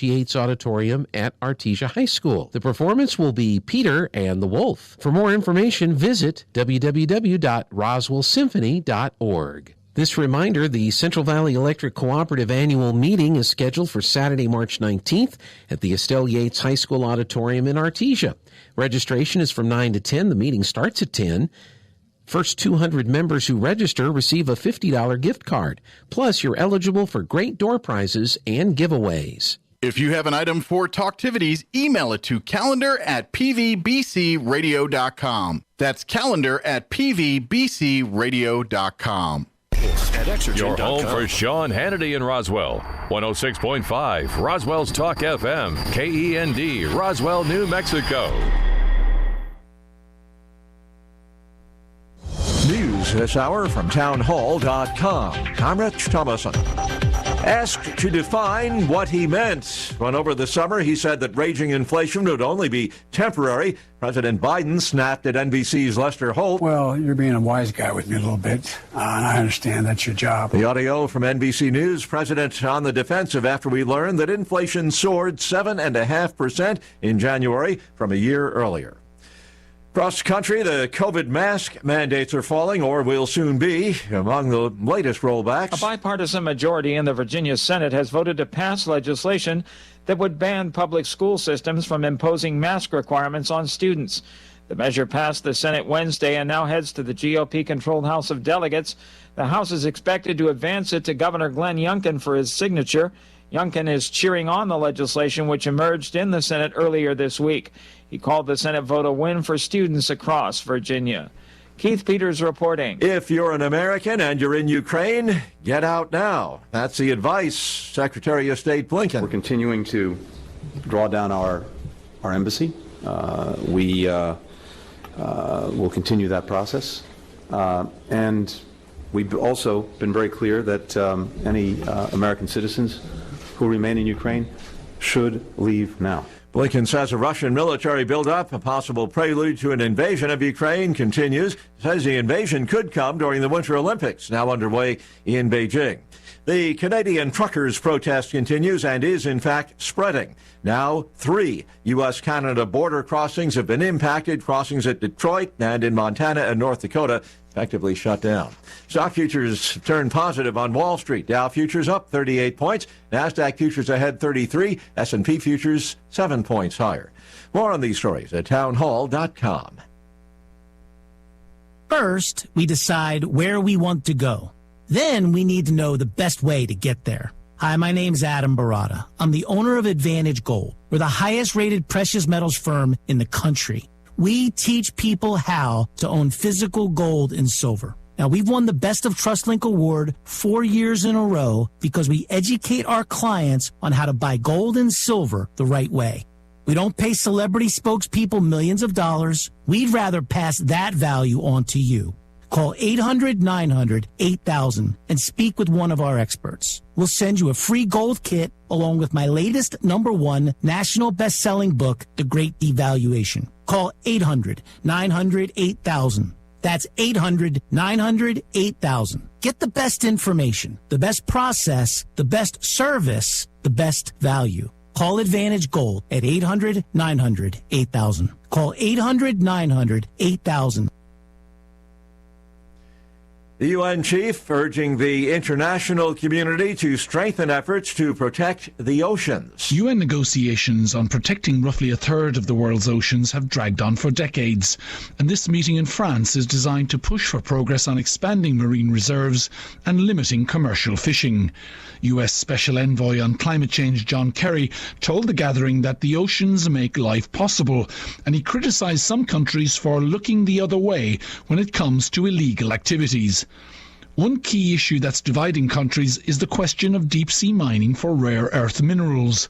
Yates Auditorium at Artesia High School. The performance will be Peter and the Wolf. For more information, visit www.roswellsymphony.org. This reminder, the Central Valley Electric Cooperative Annual Meeting is scheduled for Saturday, March 19th at the Estelle Yates High School Auditorium in Artesia. Registration is from 9 to 10. The meeting starts at 10. First 200 members who register receive a $50 gift card. Plus, you're eligible for great door prizes and giveaways. If you have an item for Talktivities, email it to calendar@pvbcradio.com. That's calendar@pvbcradio.com. Your home for Sean Hannity in Roswell. 106.5 Roswell's Talk FM, KEND, Roswell, New Mexico. News this hour from townhall.com. I'm Rich Thomason. Asked to define what he meant when over the summer he said that raging inflation would only be temporary, President Biden snapped at NBC's Lester Holt. Well, you're being a wise guy with me a little bit, and I understand that's your job. The audio from NBC News, President on the defensive after we learned that inflation soared 7.5% in January from a year earlier. Across the country, the COVID mask mandates are falling, or will soon be, among the latest rollbacks. A bipartisan majority in the Virginia Senate has voted to pass legislation that would ban public school systems from imposing mask requirements on students. The measure passed the Senate Wednesday and now heads to the GOP-controlled House of Delegates. The House is expected to advance it to Governor Glenn Youngkin for his signature. Youngkin is cheering on the legislation, which emerged in the Senate earlier this week. He called the Senate vote a win for students across Virginia. Keith Peters reporting. If you're an American and you're in Ukraine, get out now. That's the advice, Secretary of State Blinken. We're continuing to draw down our embassy. We will continue that process. And we've also been very clear that any American citizens who remain in Ukraine should leave now. Blinken says a Russian military buildup, a possible prelude to an invasion of Ukraine, continues. Says the invasion could come during the Winter Olympics, now underway in Beijing. The Canadian truckers' protest continues and is, in fact, spreading. Now, 3 U.S.-Canada border crossings have been impacted. Crossings at Detroit and in Montana and North Dakota effectively shut down. Stock futures turned positive on Wall Street. Dow futures up 38 points. NASDAQ futures ahead 33. S&P futures 7 points higher. More on these stories at townhall.com. First, we decide where we want to go. Then we need to know the best way to get there. Hi, my name's Adam Barata. I'm the owner of Advantage Gold. We're the highest rated precious metals firm in the country. We teach people how to own physical gold and silver. Now, we've won the Best of TrustLink Award 4 years in a row because we educate our clients on how to buy gold and silver the right way. We don't pay celebrity spokespeople millions of dollars. We'd rather pass that value on to you. Call 800-900-8000 and speak with one of our experts. We'll send you a free gold kit along with my latest #1 national best-selling book, The Great Devaluation. Call 800-900-8000. That's 800-900-8000. Get the best information, the best process, the best service, the best value. Call Advantage Gold at 800-900-8000. Call 800-900-8000. The UN chief urging the international community to strengthen efforts to protect the oceans. UN negotiations on protecting roughly a third of the world's oceans have dragged on for decades, and this meeting in France is designed to push for progress on expanding marine reserves and limiting commercial fishing. US Special Envoy on Climate Change John Kerry told the gathering that the oceans make life possible, and he criticised some countries for looking the other way when it comes to illegal activities. One key issue that's dividing countries is the question of deep-sea mining for rare earth minerals.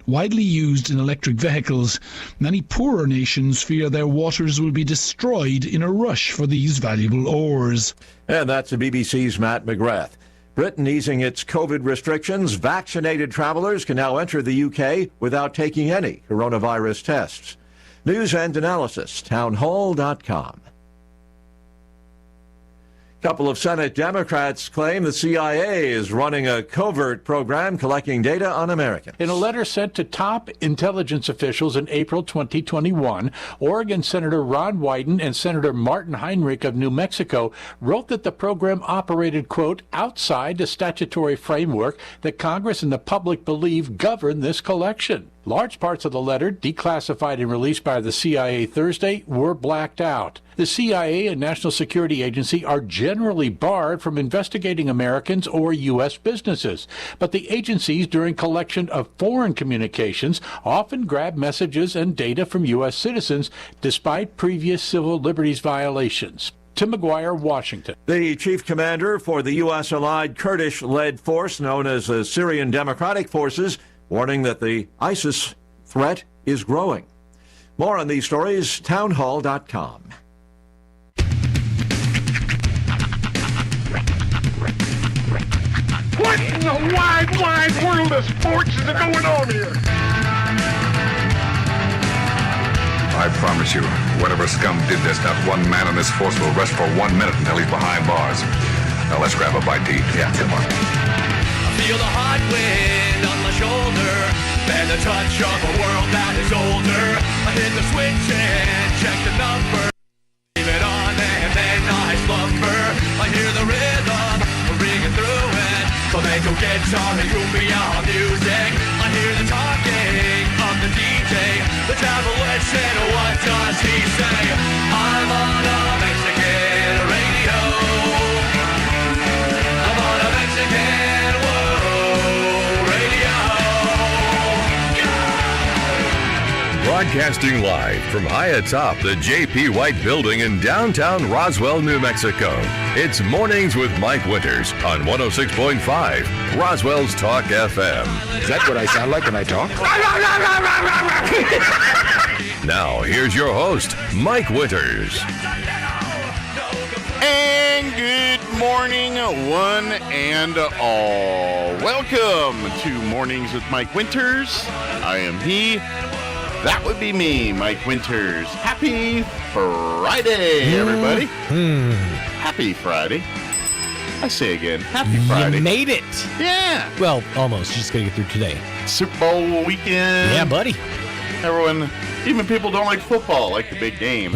Widely used in electric vehicles, many poorer nations fear their waters will be destroyed in a rush for these valuable ores. And that's the BBC's Matt McGrath. Britain easing its COVID restrictions. Vaccinated travelers can now enter the UK without taking any coronavirus tests. News and analysis, townhall.com. A couple of Senate Democrats claim the CIA is running a covert program collecting data on Americans. In a letter sent to top intelligence officials in April 2021, Oregon Senator Ron Wyden and Senator Martin Heinrich of New Mexico wrote that the program operated, quote, outside the statutory framework that Congress and the public believe govern this collection. Large parts of the letter, declassified and released by the CIA Thursday, were blacked out. The CIA and National Security Agency are generally barred from investigating Americans or U.S. businesses, but the agencies, during collection of foreign communications, often grab messages and data from U.S. citizens despite previous civil liberties violations. Tim McGuire, Washington. The chief commander for the U.S. allied Kurdish-led force known as the Syrian Democratic Forces, warning that the ISIS threat is growing. More on these stories, townhall.com. What in the wide, wide world of sports is going on here? I promise you, whatever scum did this, not one man in this force will rest for 1 minute until he's behind bars. Now let's grab a bite to eat. Yeah, come on. I feel the hot wind on my shoulder and the touch of a world that is older. I hit the switch and check the number. Leave it on and then I slumber. I hear the rhythm ringing through it. Flamenco guitar and cumbia music. I hear the talking of the DJ. The travel listen, what does he say? I'm on a Mexican radio. I'm on a Mexican radio. Broadcasting live from high atop the J.P. White Building in downtown Roswell, New Mexico. It's Mornings with Mike Winters on 106.5 Roswell's Talk FM. Is that what I sound like when I talk? Now, here's your host, Mike Winters. And good morning, one and all. Welcome to Mornings with Mike Winters. I am he. That would be me, Mike Winters. Happy Friday, everybody. Happy Friday. I say again, happy Friday. You made it. Yeah. Well, almost. Just got to get through today. Super Bowl weekend. Yeah, buddy. Everyone, even people don't like football, like the big game.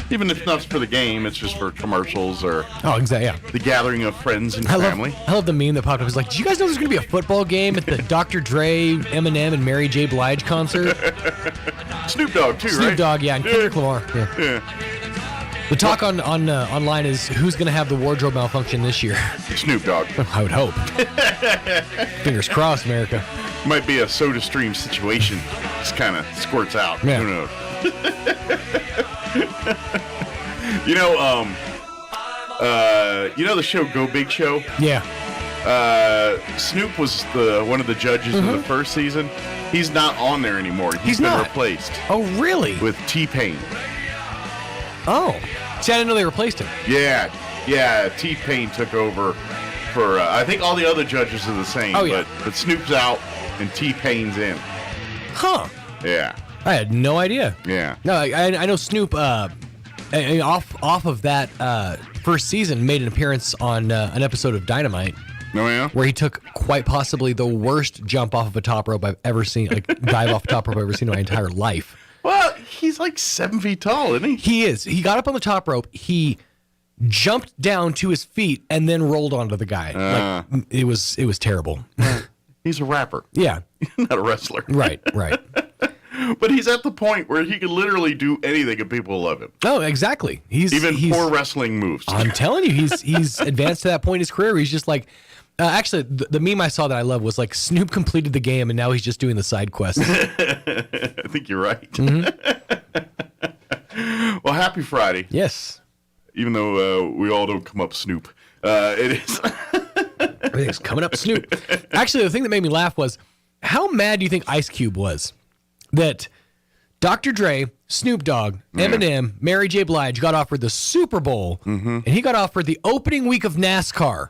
Even if it's not for the game, it's just for commercials or the gathering of friends and family. I love the meme that popped up. It's like, did you guys know there's going to be a football game at the Dr. Dre, Eminem, and Mary J. Blige concert? Snoop Dogg, too, right? Snoop Dogg, yeah, and Kendrick Lamar. Yeah. The talk online is who's going to have the wardrobe malfunction this year. Snoop Dogg. I would hope. Fingers crossed, America. Might be a soda stream situation. Just kind of squirts out. Yeah. Who knows? You know the show Go Big Show? Yeah. Snoop was one of the judges in the first season. He's not on there anymore. He's been replaced. Oh, really? With T-Pain. Oh. See, I didn't know they replaced him. Yeah. T-Pain took over for, I think all the other judges are the same. Oh, yeah. But Snoop's out and T-Pain's in. Huh. Yeah. I had no idea. Yeah. No, I know Snoop, off of that first season, made an appearance on an episode of Dynamite. Oh, yeah? Where he took quite possibly the worst jump off of a top rope I've ever seen, like dive off a top rope I've ever seen in my entire life. Well, he's like 7 feet tall, isn't he? He is. He got up on the top rope. He jumped down to his feet and then rolled onto the guy. It was terrible. He's a rapper. Yeah. Not a wrestler. Right. But he's at the point where he can literally do anything and people love him. Oh, exactly. He's poor wrestling moves. I'm telling you, he's advanced to that point in his career where he's just like, actually, the meme I saw that I love was like Snoop completed the game and now he's just doing the side quests. I think you're right. Well, happy Friday. Yes. Even though we all don't come up Snoop. It is. Everything's coming up Snoop. Actually, the thing that made me laugh was, how mad do you think Ice Cube was that Dr. Dre, Snoop Dogg, Eminem, Mary J. Blige got offered the Super Bowl, and he got offered the opening week of NASCAR?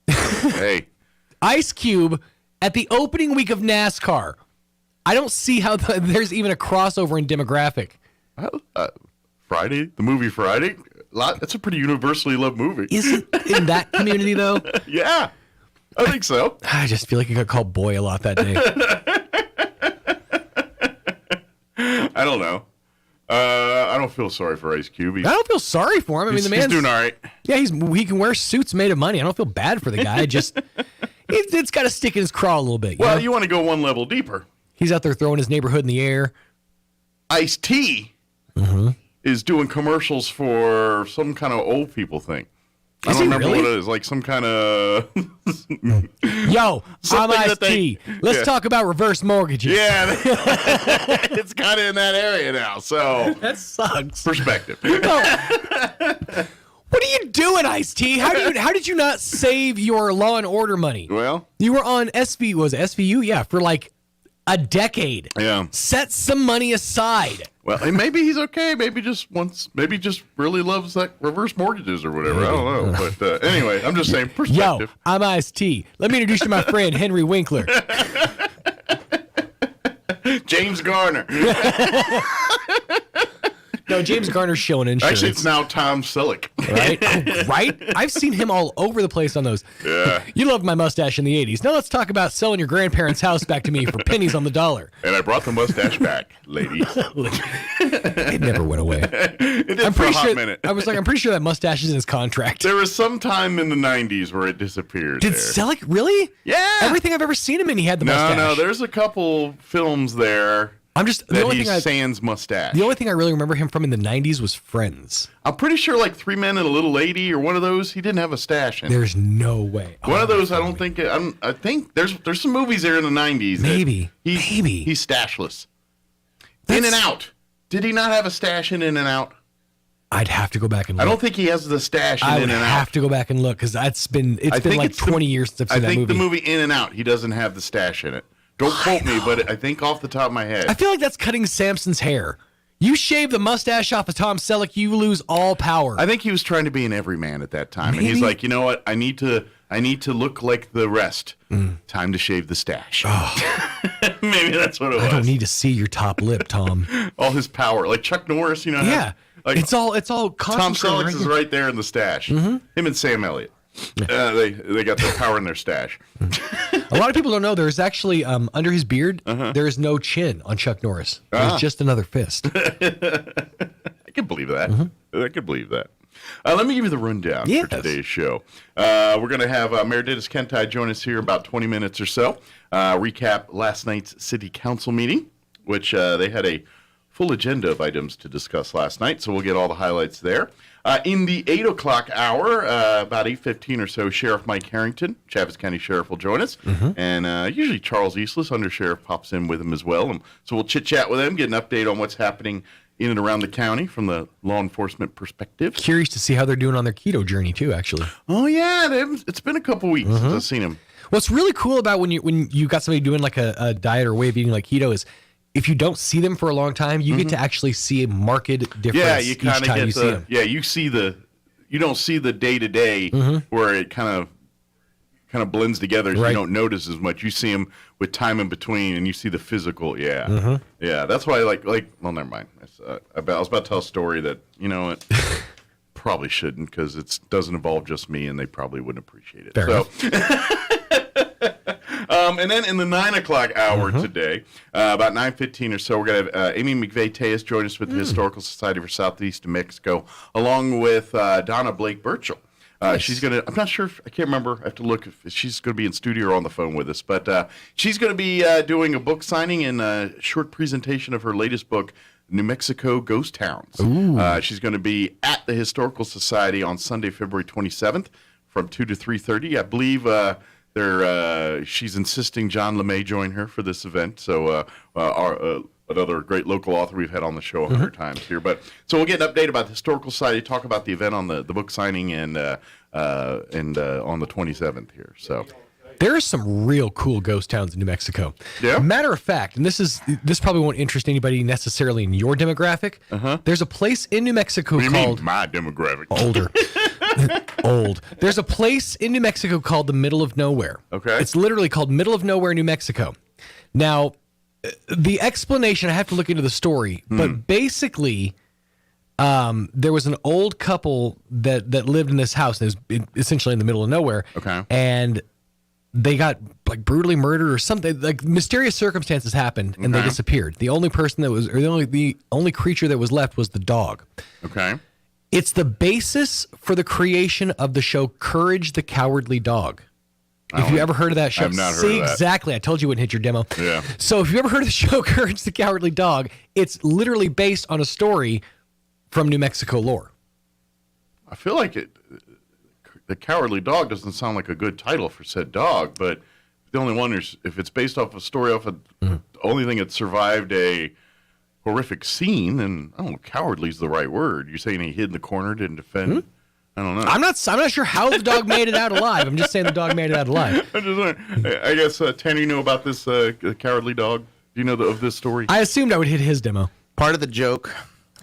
Hey. Ice Cube at the opening week of NASCAR. I don't see how there's even a crossover in demographic. Friday? The movie Friday? That's a pretty universally loved movie. Is it in that community, though? Yeah, I think so. I just feel like you got called boy a lot that day. I don't know. I don't feel sorry for Ice Cube. I don't feel sorry for him. I mean, the man's he's doing all right. Yeah, he can wear suits made of money. I don't feel bad for the guy. Just it's got to stick in his craw a little bit. Well, you want to go one level deeper. He's out there throwing his neighborhood in the air. Ice-T is doing commercials for some kind of old people thing. I don't remember what it is, like some kind of... Yo, I'm Ice-T. Let's talk about reverse mortgages. Yeah, it's kind of in that area now, so... That sucks. Perspective. What are you doing, Ice-T? How did you not save your Law and Order money? Well... You were on SVU? Yeah, for like a decade. Yeah. Set some money aside. Well, and maybe he's okay. Maybe just really loves that reverse mortgages or whatever. I don't know. But anyway, I'm just saying perspective. Yo, I'm Ice-T. Let me introduce you to my friend, Henry Winkler. James Garner. No, James Garner's showing insurance. Actually, it's now Tom Selleck. Right? Oh, right? I've seen him all over the place on those. Yeah. You loved my mustache in the 80s. Now let's talk about selling your grandparents' house back to me for pennies on the dollar. And I brought the mustache back, ladies. It never went away. It did for a hot minute. I'm pretty sure that mustache is in his contract. There was some time in the 90s where it disappeared. Did Selleck really? Yeah. Everything I've ever seen him in, he had the mustache. No, there's a couple films there. Sans mustache. The only thing I really remember him from in the 90s was Friends. I'm pretty sure like Three Men and a Little Lady or one of those, he didn't have a stash in. There's no way. One of those, I don't think. I think there's some movies there in the 90s. Maybe. He's stashless. In and Out. Did he not have a stash in and Out? I'd have to go back and look. I don't think he has the stash in and Out. I would have to go back and look because it's been like 20 years since I've seen that movie. I think the movie In and Out, he doesn't have the stash in it. Don't quote me, but I think off the top of my head. I feel like that's cutting Samson's hair. You shave the mustache off of Tom Selleck, you lose all power. I think he was trying to be an everyman at that time. Maybe. And he's like, you know what? I need to look like the rest. Time to shave the stash. Oh. Maybe that's what it was. I don't need to see your top lip, Tom. All his power. Like Chuck Norris, you know? Yeah. It's all Tom Selleck is right there in the stash. Him and Sam Elliott. They got their power in their stash. A lot of people don't know there's actually under his beard there is no chin on Chuck Norris. There's just another fist. I can believe that. I can believe that. Let me give you the rundown for today's show. We're going to have Meredith Kentai join us here in about 20 minutes or so. Recap last night's city council meeting, which they had a full agenda of items to discuss last night, so we'll get all the highlights there. In the 8 o'clock hour, about 8:15 or so, Sheriff Mike Harrington, Chaffetz County Sheriff, will join us. And usually Charles Eastless, Undersheriff, pops in with him as well. And so we'll chit-chat with him, get an update on what's happening in and around the county from the law enforcement perspective. Curious to see how they're doing on their keto journey, too, actually. Oh, yeah. It's been a couple weeks since I've seen him. What's really cool about when you got somebody doing like a diet or way of eating like keto is if you don't see them for a long time, you get to actually see a marked difference. Yeah, you kind of get see them. Yeah, you don't see the day-to-day where it kind of blends together so you don't notice as much. You see them with time in between and you see the physical. Yeah. Yeah, that's why I well, never mind. I was about to tell a story that, you know, it probably shouldn't because it doesn't involve just me and they probably wouldn't appreciate it. Fair enough. And then in the 9 o'clock hour today, about 9:15 or so, we're going to have Amy McVeigh-Tejas join us with the Historical Society for Southeast New Mexico, along with Donna Blake Burchell. Nice. She's going to, I'm not sure, I can't remember, I have to look if she's going to be in studio or on the phone with us, but she's going to be doing a book signing and a short presentation of her latest book, New Mexico Ghost Towns. She's going to be at the Historical Society on Sunday, February 27th from 2 to 3:30. I believe she's insisting John LeMay join her for this event. So another great local author we've had on the show 100 times here. But so we'll get an update about the Historical Society, talk about the event on the book signing and on the 27th here. So there are some real cool ghost towns in New Mexico. Yeah. Matter of fact, and this probably won't interest anybody necessarily in your demographic. There's a place in New Mexico what do you called mean, my demographic. Older. Old. There's a place in New Mexico called the Middle of Nowhere. Okay. It's literally called Middle of Nowhere, New Mexico. Now, the explanation, I have to look into the story, but basically, There was an old couple that lived in this house. It was essentially in the middle of nowhere. Okay. And they got like brutally murdered or something. Like mysterious circumstances happened and they disappeared. The only person that was, or the only creature that was left was the dog. Okay. It's the basis for the creation of the show Courage the Cowardly Dog. If you ever heard of that show, I've not heard see of that. exactly. I told you it wouldn't hit your demo. Yeah. So if you ever heard of the show Courage the Cowardly Dog, it's literally based on a story from New Mexico lore. I feel like the Cowardly Dog doesn't sound like a good title for said dog, but the only one is if it's based off a story off the only thing that survived a horrific scene, and I don't know, cowardly is the right word. You're saying he hid in the corner, didn't defend? I don't know. I'm not sure how the dog made it out alive. I'm just saying the dog made it out alive. I'm just wondering. I guess Tanner, you know about this Cowardly Dog? Do you know of this story? I assumed I would hit his demo. Part of the joke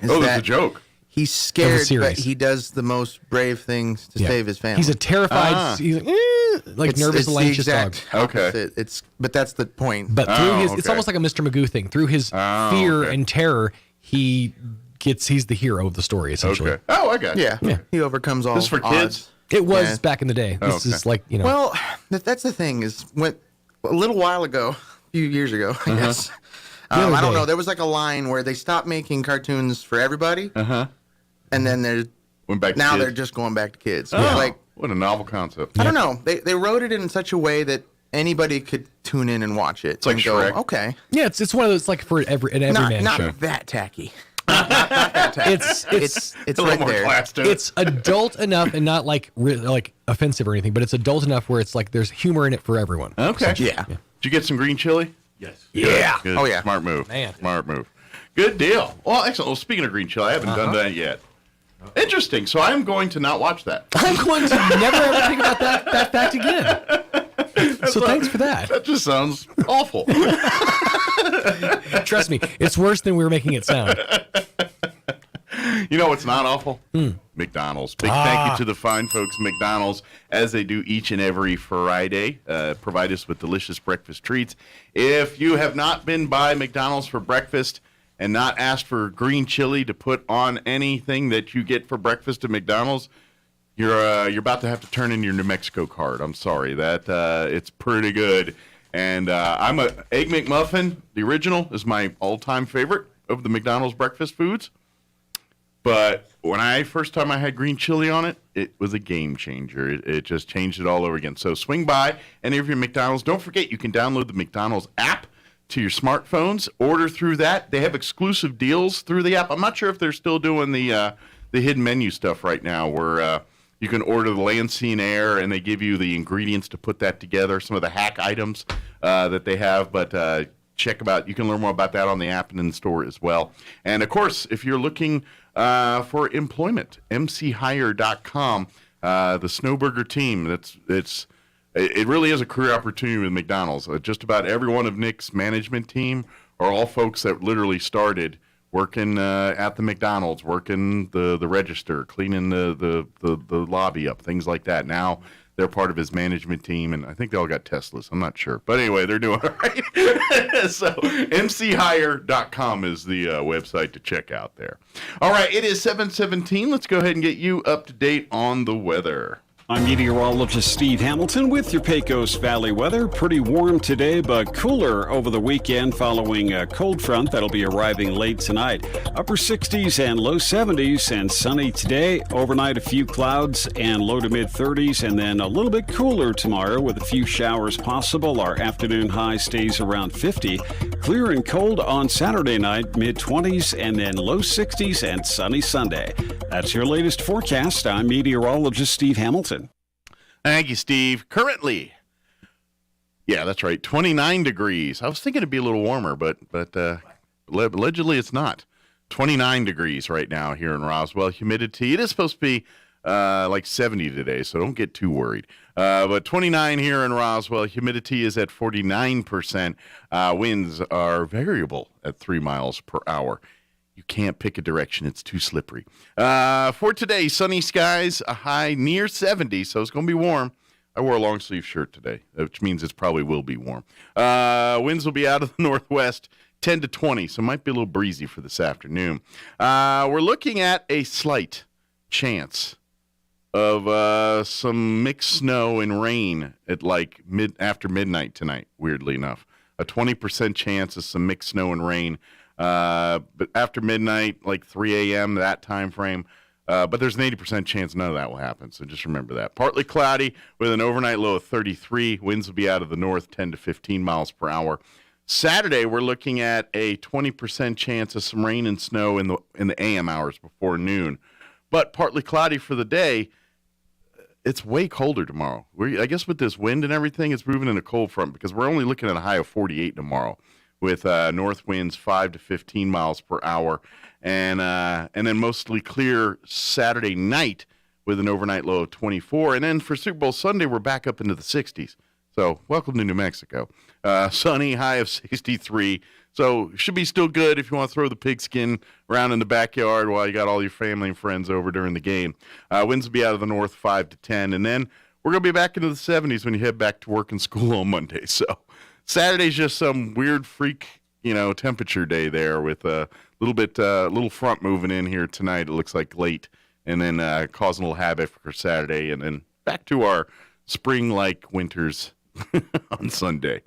is there's that a joke. He's scared, but series. he does the most brave things to save his family. He's a terrified, he's like nervous, the anxious dog. exact opposite. But that's the point. But through it's almost like a Mr. Magoo thing. Through his fear and terror, he's the hero of the story, essentially. Okay. Oh, I got it. Yeah. He overcomes all This is for odds. kids? It was back in the day. This is like, Well, that's the thing is a little while ago, a few years ago, I guess. I don't know. There was like a line where they stopped making cartoons for everybody. And then they're just going back to kids. Oh, Like, what a novel concept. I don't know. They wrote it in such a way that anybody could tune in and watch it. It's like and Shrek. Go, okay. Yeah, it's one of those like for an everyman Not show. that tacky. It's right there. It's adult enough and not like offensive or anything, but it's adult enough where it's like there's humor in it for everyone. Okay. Yeah. Did you get some green chili? Yes. Yeah. Good. Oh, yeah. Smart move. Man. Smart move. Good deal. Well, excellent. Well, speaking of green chili, I haven't done that yet. Interesting. So I'm going to not watch that. I'm going to never ever think about that fact again. So thanks for that. That just sounds awful. Trust me, it's worse than we were making it sound. You know what's not awful? McDonald's. Big thank you to the fine folks at McDonald's, as they do each and every Friday. Provide us with delicious breakfast treats. If you have not been by McDonald's for breakfast and not asked for green chili to put on anything that you get for breakfast at McDonald's, you're about to have to turn in your New Mexico card. I'm sorry. It's pretty good. And I'm a Egg McMuffin. The original is my all-time favorite of the McDonald's breakfast foods. But when first time I had green chili on it, it was a game changer. It just changed it all over again. So swing by any of your McDonald's. Don't forget, you can download the McDonald's app to your smartphones. Order through that. They have exclusive deals through the app. I'm not sure if they're still doing the hidden menu stuff right now, where you can order the land, sea, and air, and they give you the ingredients to put that together. Some of the hack items that they have, but check them out. You can learn more about that on the app and in the store as well. And of course, if you're looking for employment, mchire.com, the Snowburger team. It really is a career opportunity with McDonald's. Just about every one of Nick's management team are all folks that literally started working at the McDonald's, working the register, cleaning the lobby up, things like that. Now they're part of his management team, and I think they all got Teslas. I'm not sure. But anyway, they're doing all right. So mchire.com is the website to check out there. All right, it is 7:17. Let's go ahead and get you up to date on the weather. I'm meteorologist Steve Hamilton with your Pecos Valley weather. Pretty warm today, but cooler over the weekend following a cold front that'll be arriving late tonight. Upper 60s and low 70s and sunny today. Overnight, a few clouds and low to mid 30s, and then a little bit cooler tomorrow with a few showers possible. Our afternoon high stays around 50. Clear and cold on Saturday night, mid 20s, and then low 60s and sunny Sunday. That's your latest forecast. I'm meteorologist Steve Hamilton. Thank you, Steve. Currently, yeah, that's right, 29 degrees. I was thinking it'd be a little warmer, but allegedly it's not. 29 degrees right now here in Roswell. Humidity, it is supposed to be like 70 today, so don't get too worried. But 29 here in Roswell. Humidity is at 49%. Winds are variable at 3 miles per hour. You can't pick a direction. It's too slippery. For today, sunny skies, a high near 70, so it's going to be warm. I wore a long-sleeve shirt today, which means it probably will be warm. Winds will be out of the northwest, 10 to 20, so it might be a little breezy for this afternoon. We're looking at a slight chance of some mixed snow and rain at like after midnight tonight, weirdly enough. A 20% chance of some mixed snow and rain. But after midnight, like 3 a.m., that time frame. But there's an 80% chance none of that will happen, so just remember that. Partly cloudy with an overnight low of 33. Winds will be out of the north, 10 to 15 miles per hour. Saturday, we're looking at a 20% chance of some rain and snow in the AM hours before noon. But partly cloudy for the day. It's way colder tomorrow. I guess with this wind and everything, it's moving in a cold front because we're only looking at a high of 48 tomorrow with north winds 5 to 15 miles per hour. And then mostly clear Saturday night with an overnight low of 24. And then for Super Bowl Sunday, we're back up into the 60s. So welcome to New Mexico. Sunny, high of 63. So should be still good if you want to throw the pigskin around in the backyard while you got all your family and friends over during the game. Winds will be out of the north 5 to 10. And then we're going to be back into the 70s when you head back to work and school on Monday. So Saturday's just some weird freak, temperature day there with a little front moving in here tonight. It looks like late, and then causing a little havoc for Saturday, and then back to our spring-like winters on Sunday.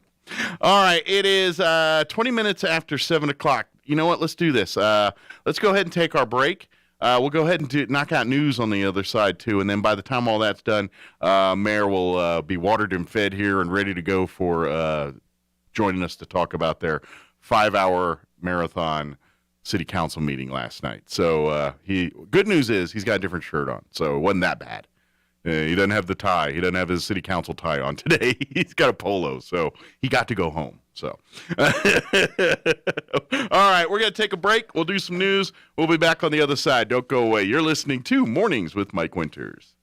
All right, it is 20 minutes after 7 o'clock. You know what? Let's do this. Let's go ahead and take our break. We'll go ahead and knock out news on the other side, too. And then by the time all that's done, Mayor will be watered and fed here and ready to go for joining us to talk about their 5-hour marathon city council meeting last night. So good news is he's got a different shirt on, so it wasn't that bad. He doesn't have the tie. He doesn't have his city council tie on today. He's got a polo, so he got to go home. So, all right, we're going to take a break. We'll do some news. We'll be back on the other side. Don't go away. You're listening to Mornings with Mike Winters.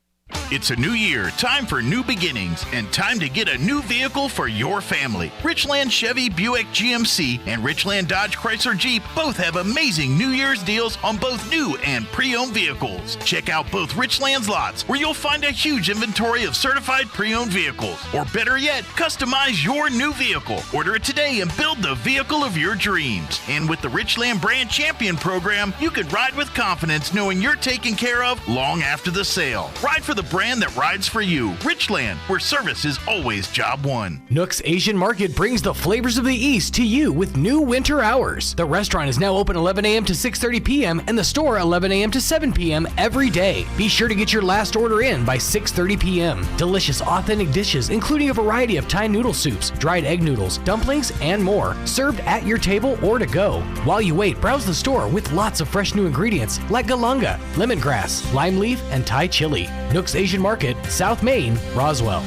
It's a new year, time for new beginnings, and time to get a new vehicle for your family. Richland Chevy Buick GMC and Richland Dodge Chrysler Jeep both have amazing New Year's deals on both new and pre-owned vehicles. Check out both Richland's lots, where you'll find a huge inventory of certified pre-owned vehicles. Or better yet, customize your new vehicle. Order it today and build the vehicle of your dreams. And with the Richland Brand Champion program, you can ride with confidence knowing you're taken care of long after the sale. Ride for the brand that rides for you. Richland, where service is always job one. Nook's Asian Market brings the flavors of the East to you with new winter hours. The restaurant is now open 11 a.m. to 6:30 p.m. and the store 11 a.m. to 7 p.m. every day. Be sure to get your last order in by 6:30 p.m. Delicious, authentic dishes, including a variety of Thai noodle soups, dried egg noodles, dumplings, and more, served at your table or to go. While you wait, browse the store with lots of fresh new ingredients like galunga, lemongrass, lime leaf, and Thai chili. Nook's Asian Market, South Main, Roswell.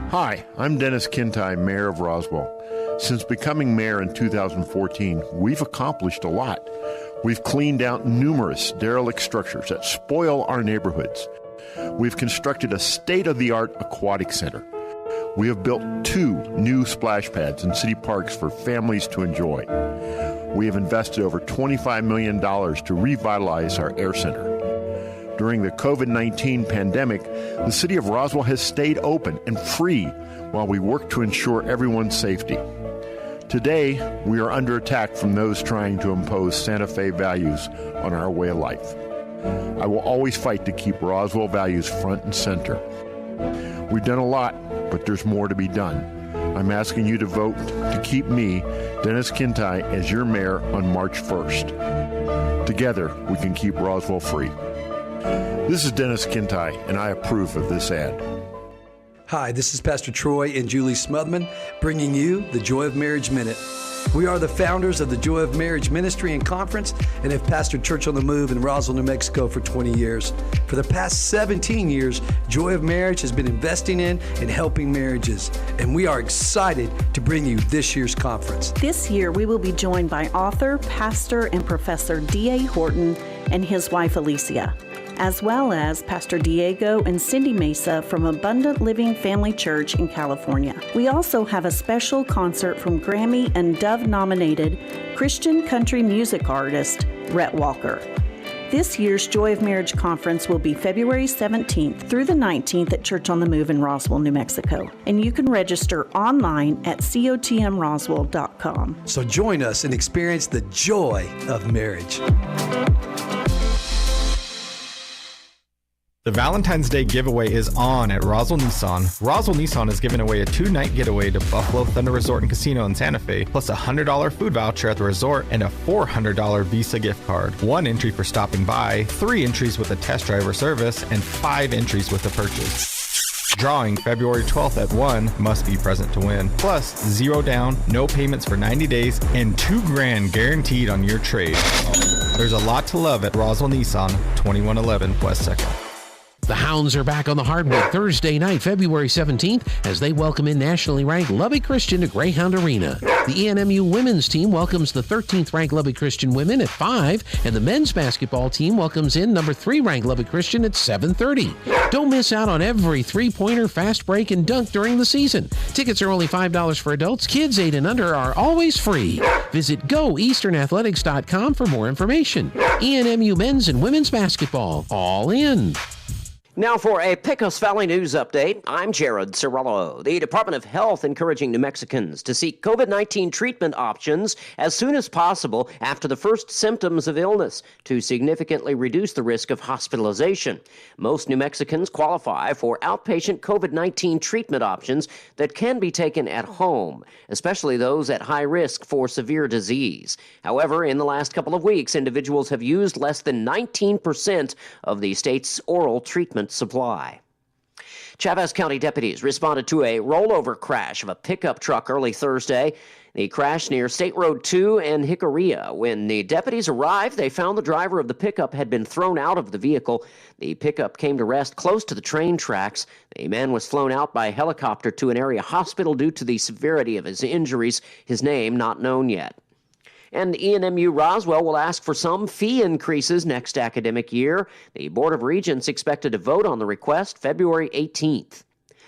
Hi, I'm Dennis Kintai, Mayor of Roswell. Since becoming mayor in 2014, we've accomplished a lot. We've cleaned out numerous derelict structures that spoil our neighborhoods. We've constructed a state-of-the-art aquatic center. We have built 2 new splash pads in city parks for families to enjoy. We have invested over $25 million to revitalize our air center. During the COVID-19 pandemic, the city of Roswell has stayed open and free while we work to ensure everyone's safety. Today, we are under attack from those trying to impose Santa Fe values on our way of life. I will always fight to keep Roswell values front and center. We've done a lot, but there's more to be done. I'm asking you to vote to keep me, Dennis Kintai, as your mayor on March 1st. Together, we can keep Roswell free. This is Dennis Kintai, and I approve of this ad. Hi, this is Pastor Troy and Julie Smotherman, bringing you the Joy of Marriage Minute. We are the founders of the Joy of Marriage Ministry and Conference and have pastored Church on the Move in Roswell, New Mexico for 20 years. For the past 17 years, Joy of Marriage has been investing in and helping marriages, and we are excited to bring you this year's conference. This year, we will be joined by author, pastor, and professor D.A. Horton and his wife Alicia, as well as Pastor Diego and Cindy Mesa from Abundant Living Family Church in California. We also have a special concert from Grammy and Dove-nominated Christian country music artist Rhett Walker. This year's Joy of Marriage Conference will be February 17th through the 19th at Church on the Move in Roswell, New Mexico. And you can register online at cotmroswell.com. So join us and experience the joy of marriage. The Valentine's Day giveaway is on at Roswell Nissan. Roswell Nissan is giving away a 2-night getaway to Buffalo Thunder Resort and Casino in Santa Fe, plus a $100 food voucher at the resort and a $400 Visa gift card. 1 entry for stopping by, 3 entries with a test drive or service, and 5 entries with a purchase. Drawing February 12th at 1, must be present to win. Plus, 0 down, no payments for 90 days, and $2,000 guaranteed on your trade. There's a lot to love at Roswell Nissan, 2111 West 2nd. The Hounds are back on the hardwood Thursday night, February 17th, as they welcome in nationally ranked Lubbock Christian to Greyhound Arena. The ENMU women's team welcomes the 13th ranked Lubbock Christian women at 5, and the men's basketball team welcomes in number 3 ranked Lubbock Christian at 7:30. Don't miss out on every three-pointer, fast break, and dunk during the season. Tickets are only $5 for adults. Kids 8 and under are always free. Visit goeasternathletics.com for more information. ENMU men's and women's basketball, all in. Now for a Pecos Valley News update, I'm Jared Cirillo. The Department of Health encouraging New Mexicans to seek COVID-19 treatment options as soon as possible after the first symptoms of illness to significantly reduce the risk of hospitalization. Most New Mexicans qualify for outpatient COVID-19 treatment options that can be taken at home, especially those at high risk for severe disease. However, in the last couple of weeks, individuals have used less than 19% of the state's oral treatment supply. Chavez County deputies responded to a rollover crash of a pickup truck early Thursday. The crash near State Road 2 and Jicarilla. When the deputies arrived, they found the driver of the pickup had been thrown out of the vehicle. The pickup came to rest close to the train tracks. The man was flown out by helicopter to an area hospital due to the severity of his injuries, his name not known yet. And ENMU Roswell will ask for some fee increases next academic year. The Board of Regents expected to vote on the request February 18th.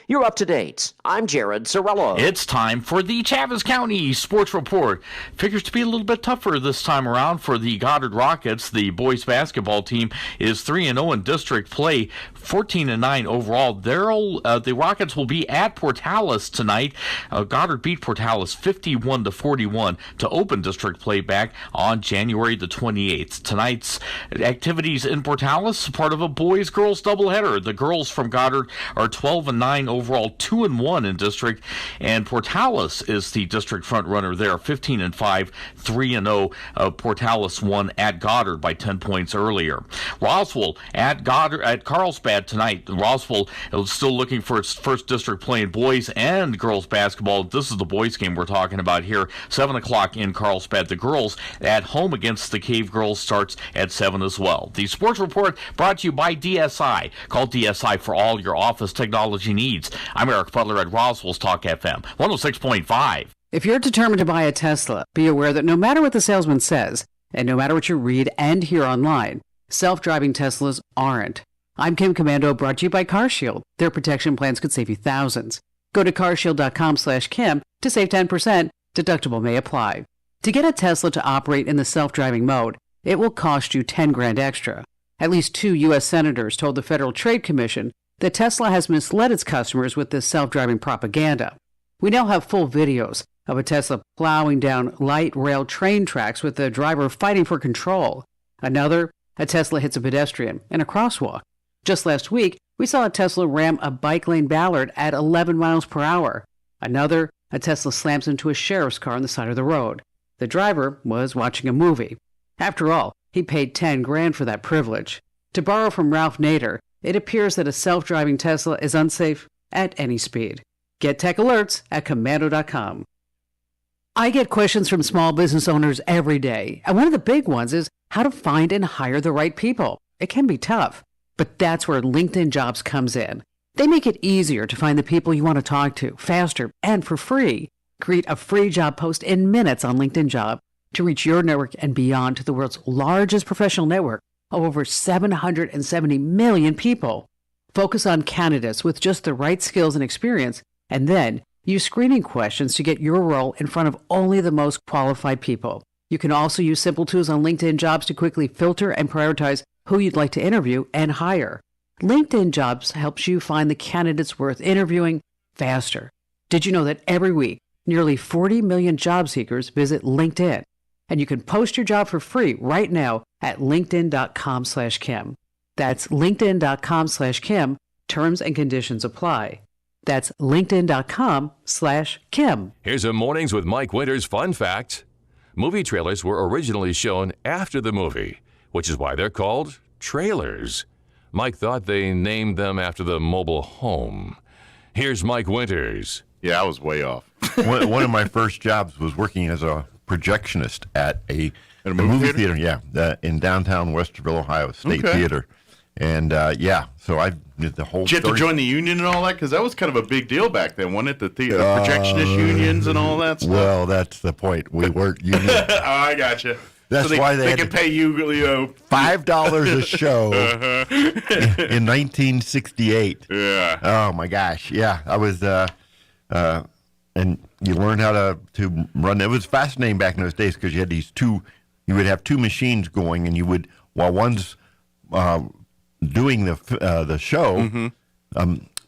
You're up to date. I'm Jared Cirillo. It's time for the Chavez County Sports Report. Figures to be a little bit tougher this time around for the Goddard Rockets. The boys basketball team is 3-0 in district play, 14-9 overall. The Rockets will be at Portales tonight. Goddard beat Portales 51-41 to open district play back on January the 28th. Tonight's activities in Portales, part of a boys-girls doubleheader. The girls from Goddard are 12-9 overall, 2-1 in district, and Portales is the district front runner there, 15-5, 3-0. Portales won at Goddard by 10 points earlier. Roswell at Carlsbad tonight. Roswell is still looking for its first district play in boys and girls basketball. This is the boys game we're talking about here. 7 o'clock in Carlsbad. The girls at home against the Cave Girls starts at 7 as well. The sports report brought to you by DSI. Call DSI for all your office technology needs. I'm Eric Butler at Roswell's Talk FM 106.5. If you're determined to buy a Tesla, be aware that no matter what the salesman says, and no matter what you read and hear online, self-driving Teslas aren't. I'm Kim Commando, brought to you by CarShield. Their protection plans could save you thousands. Go to carshield.com/Kim to save 10%. Deductible may apply. To get a Tesla to operate in the self-driving mode, it will cost you $10,000 extra. At least 2 U.S. senators told the Federal Trade Commission that Tesla has misled its customers with this self-driving propaganda. We now have full videos of a Tesla plowing down light rail train tracks with the driver fighting for control. Another, a Tesla hits a pedestrian in a crosswalk. Just last week, we saw a Tesla ram a bike lane Ballard at 11 miles per hour. Another, a Tesla slams into a sheriff's car on the side of the road. The driver was watching a movie. After all, he paid $10,000 for that privilege. To borrow from Ralph Nader, it appears that a self-driving Tesla is unsafe at any speed. Get tech alerts at commando.com. I get questions from small business owners every day, and one of the big ones is how to find and hire the right people. It can be tough, but that's where LinkedIn Jobs comes in. They make it easier to find the people you want to talk to, faster and for free. Create a free job post in minutes on LinkedIn Job to reach your network and beyond to the world's largest professional network of over 770 million people. Focus on candidates with just the right skills and experience, and then use screening questions to get your role in front of only the most qualified people. You can also use simple tools on LinkedIn Jobs to quickly filter and prioritize who you'd like to interview, and hire. LinkedIn Jobs helps you find the candidates worth interviewing faster. Did you know that every week, nearly 40 million job seekers visit LinkedIn? And you can post your job for free right now at linkedin.com/Kim. That's linkedin.com/Kim. Terms and conditions apply. That's linkedin.com/Kim. Here's a Mornings with Mike Winters fun fact. Movie trailers were originally shown after the movie, which is why they're called trailers. Mike thought they named them after the mobile home. Here's Mike Winters. Yeah, I was way off. One of my first jobs was working as a projectionist at a movie theater. Yeah, in downtown Westerville, Ohio, State Theater. And so I did the whole. Did you have to join the union and all that? Because that was kind of a big deal back then, wasn't it? The projectionist unions and all that stuff. Well, that's the point. We weren't union. Oh, I gotcha. That's why they could pay you, $5 a show in 1968. Yeah. Oh my gosh. Yeah, I was. And you learn how to run. It was fascinating back in those days because you had these two. You would have two machines going, and you would while one's doing the show,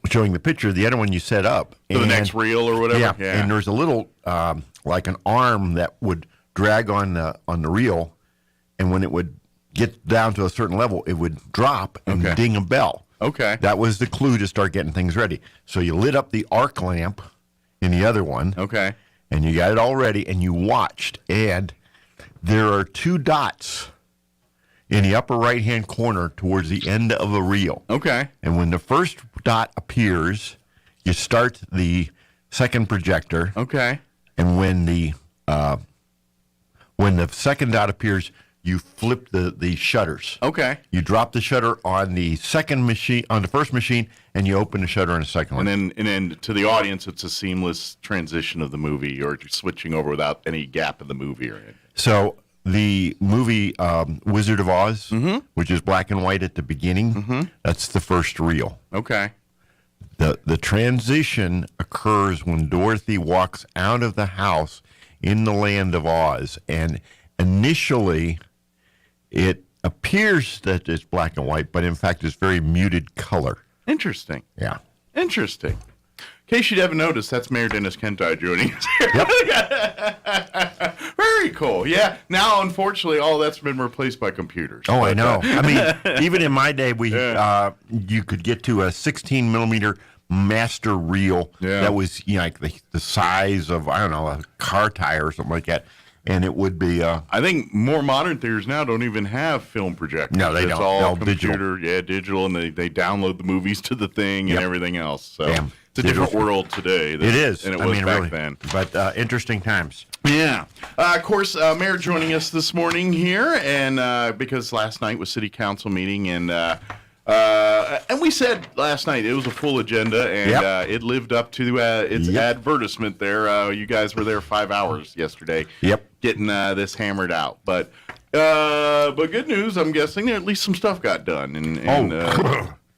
showing the picture, the other one you set up for the next reel or whatever. Yeah. And there's a little like an arm that would drag on the reel, and when it would get down to a certain level, it would drop and ding a bell. Okay. That was the clue to start getting things ready. So you lit up the arc lamp in the other one. Okay. And you got it all ready, and you watched, and there are two dots in the upper right-hand corner towards the end of a reel. Okay. And when the first dot appears, you start the second projector. Okay. And when the second dot appears, you flip the shutters. Okay. You drop the shutter on the second machine, on the first machine, and you open the shutter on the second one. And then to the audience, it's a seamless transition of the movie, or switching over without any gap in the movie or anything. So the movie Wizard of Oz, which is black and white at the beginning, that's the first reel. Okay. The transition occurs when Dorothy walks out of the house in the land of Oz, and initially it appears that it's black and white, but in fact it's very muted color. Interesting. Yeah. Interesting. In case you haven't noticed, that's Mayor Dennis Kentai joining us here. Yep. Very cool. Yeah. Now, unfortunately, all that's been replaced by computers. Oh, I know. I mean, even in my day, you could get to a 16 millimeter master reel that was like the size of, I don't know, a car tire or something like that. And it would be. I think more modern theaters now don't even have film projectors. No, they don't. It's all computer. Digital. Yeah, digital, and they download the movies to the thing and everything else. So Damn. It's a different world today. It is. And it was back then. But interesting times. Yeah. Of course, Mayor joining us this morning here, and because last night was City Council meeting, and we said last night it was a full agenda, and it lived up to its advertisement there. You guys were there 5 hours yesterday. Yep. Getting this hammered out, but good news. I'm guessing at least some stuff got done, and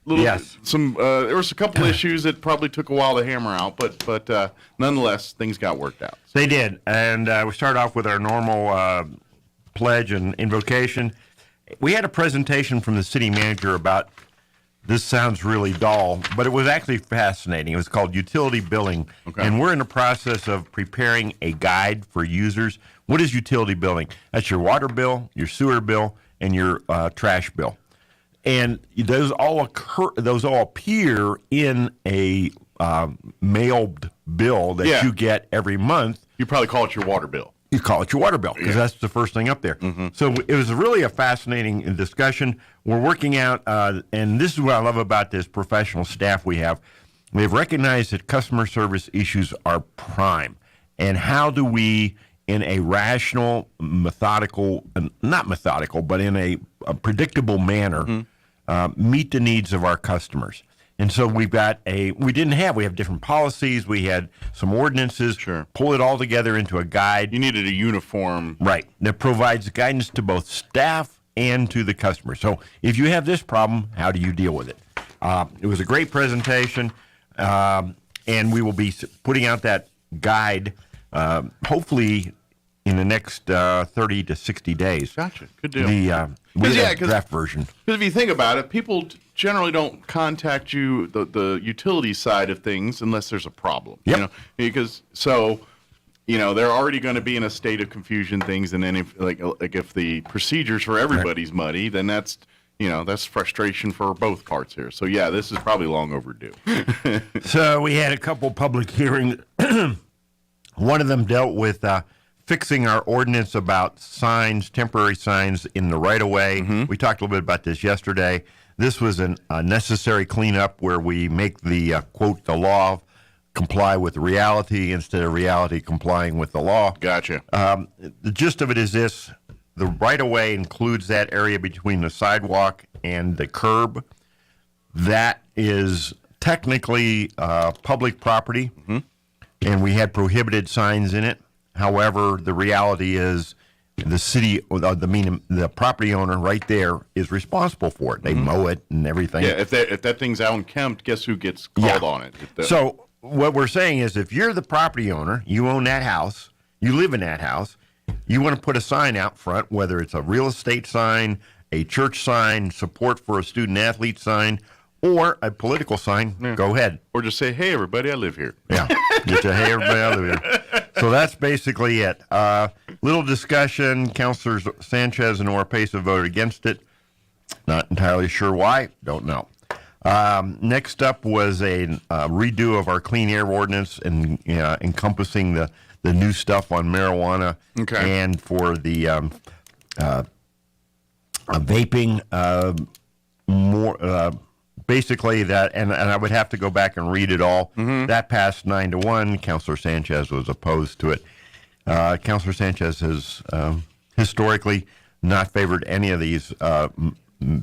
yes, there was a couple issues that probably took a while to hammer out, but nonetheless things got worked out. They did, and we start off with our normal pledge and invocation. We had a presentation from the city manager about. This sounds really dull, but it was actually fascinating. It was called Utility Billing, and we're in the process of preparing a guide for users. What is utility billing? That's your water bill, your sewer bill, and your trash bill. And those all appear in a mailed bill that you get every month. You probably call it your water bill. You call it your water bill because that's the first thing up there. So it was really a fascinating discussion. We're working out, and this is what I love about this professional staff we have. They've recognized that customer service issues are prime. And how do we, in a rational, methodical, not methodical, but in a predictable manner, meet the needs of our customers? And so we have different policies, we had some ordinances, pull it all together into a guide. You needed a uniform. Right, that provides guidance to both staff and to the customer. So if you have this problem, how do you deal with it? It was a great presentation, and we will be putting out that guide hopefully in the next 30 to 60 days. Gotcha. Good deal. The draft version. Because if you think about it, people generally don't contact you, the utility side of things, unless there's a problem. Yep. You know? Because they're already going to be in a state of confusion things, and then if the procedures for everybody's muddy, then that's frustration for both parts here. So yeah, this is probably long overdue. So we had a couple public hearings. One of them dealt with fixing our ordinance about signs, temporary signs in the right-of-way. Mm-hmm. We talked a little bit about this yesterday. This was a necessary cleanup where we make the, quote, the law comply with reality instead of reality complying with the law. Gotcha. The gist of it is this. The right-of-way includes that area between the sidewalk and the curb. That is technically public property, and we had prohibited signs in it. However, the reality is the city, the property owner right there is responsible for it. They mow it and everything. Yeah, if that thing's out unkempt, guess who gets called on it? So what we're saying is if you're the property owner, you own that house, you live in that house, you want to put a sign out front, whether it's a real estate sign, a church sign, support for a student-athlete sign, or a political sign, go ahead. Or just say, hey, everybody, I live here. Yeah, just say, hey, everybody, I live here. So that's basically it. Little discussion. Councilors Sanchez and Oropesa voted against it. Not entirely sure why. Don't know. Next up was a redo of our clean air ordinance and encompassing the new stuff on marijuana and for the vaping. Basically that, and I would have to go back and read it all. That passed 9-1. Councilor Sanchez was opposed to it. Councilor Sanchez has historically not favored any of these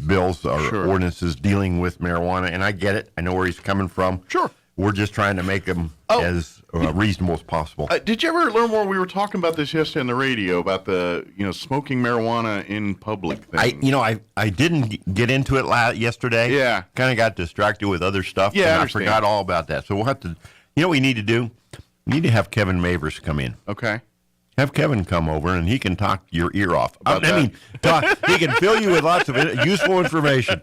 bills or ordinances dealing with marijuana, and I get it. I know where he's coming from. Sure. We're just trying to make them as reasonable as possible. Did you ever learn more? We were talking about this yesterday on the radio about the smoking marijuana in public thing. I didn't get into it yesterday. Yeah. Kind of got distracted with other stuff. Yeah, and I forgot all about that. So we'll have to. You know what we need to do? We need to have Kevin Mavers come in. Okay. Have Kevin come over and he can talk your ear off. He can fill you with lots of useful information.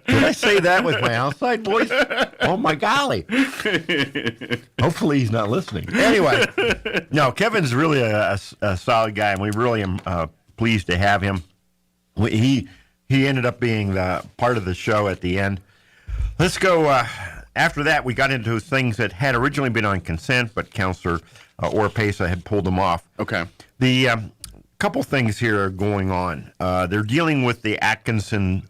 Did I say that with my outside voice? Oh, my golly. Hopefully he's not listening. Anyway, no, Kevin's really a solid guy, and we really am pleased to have him. He ended up being the part of the show at the end. Let's go. After that, we got into things that had originally been on consent, but Councilor Oropesa had pulled them off. Okay. The couple things here are going on. They're dealing with the Atkinson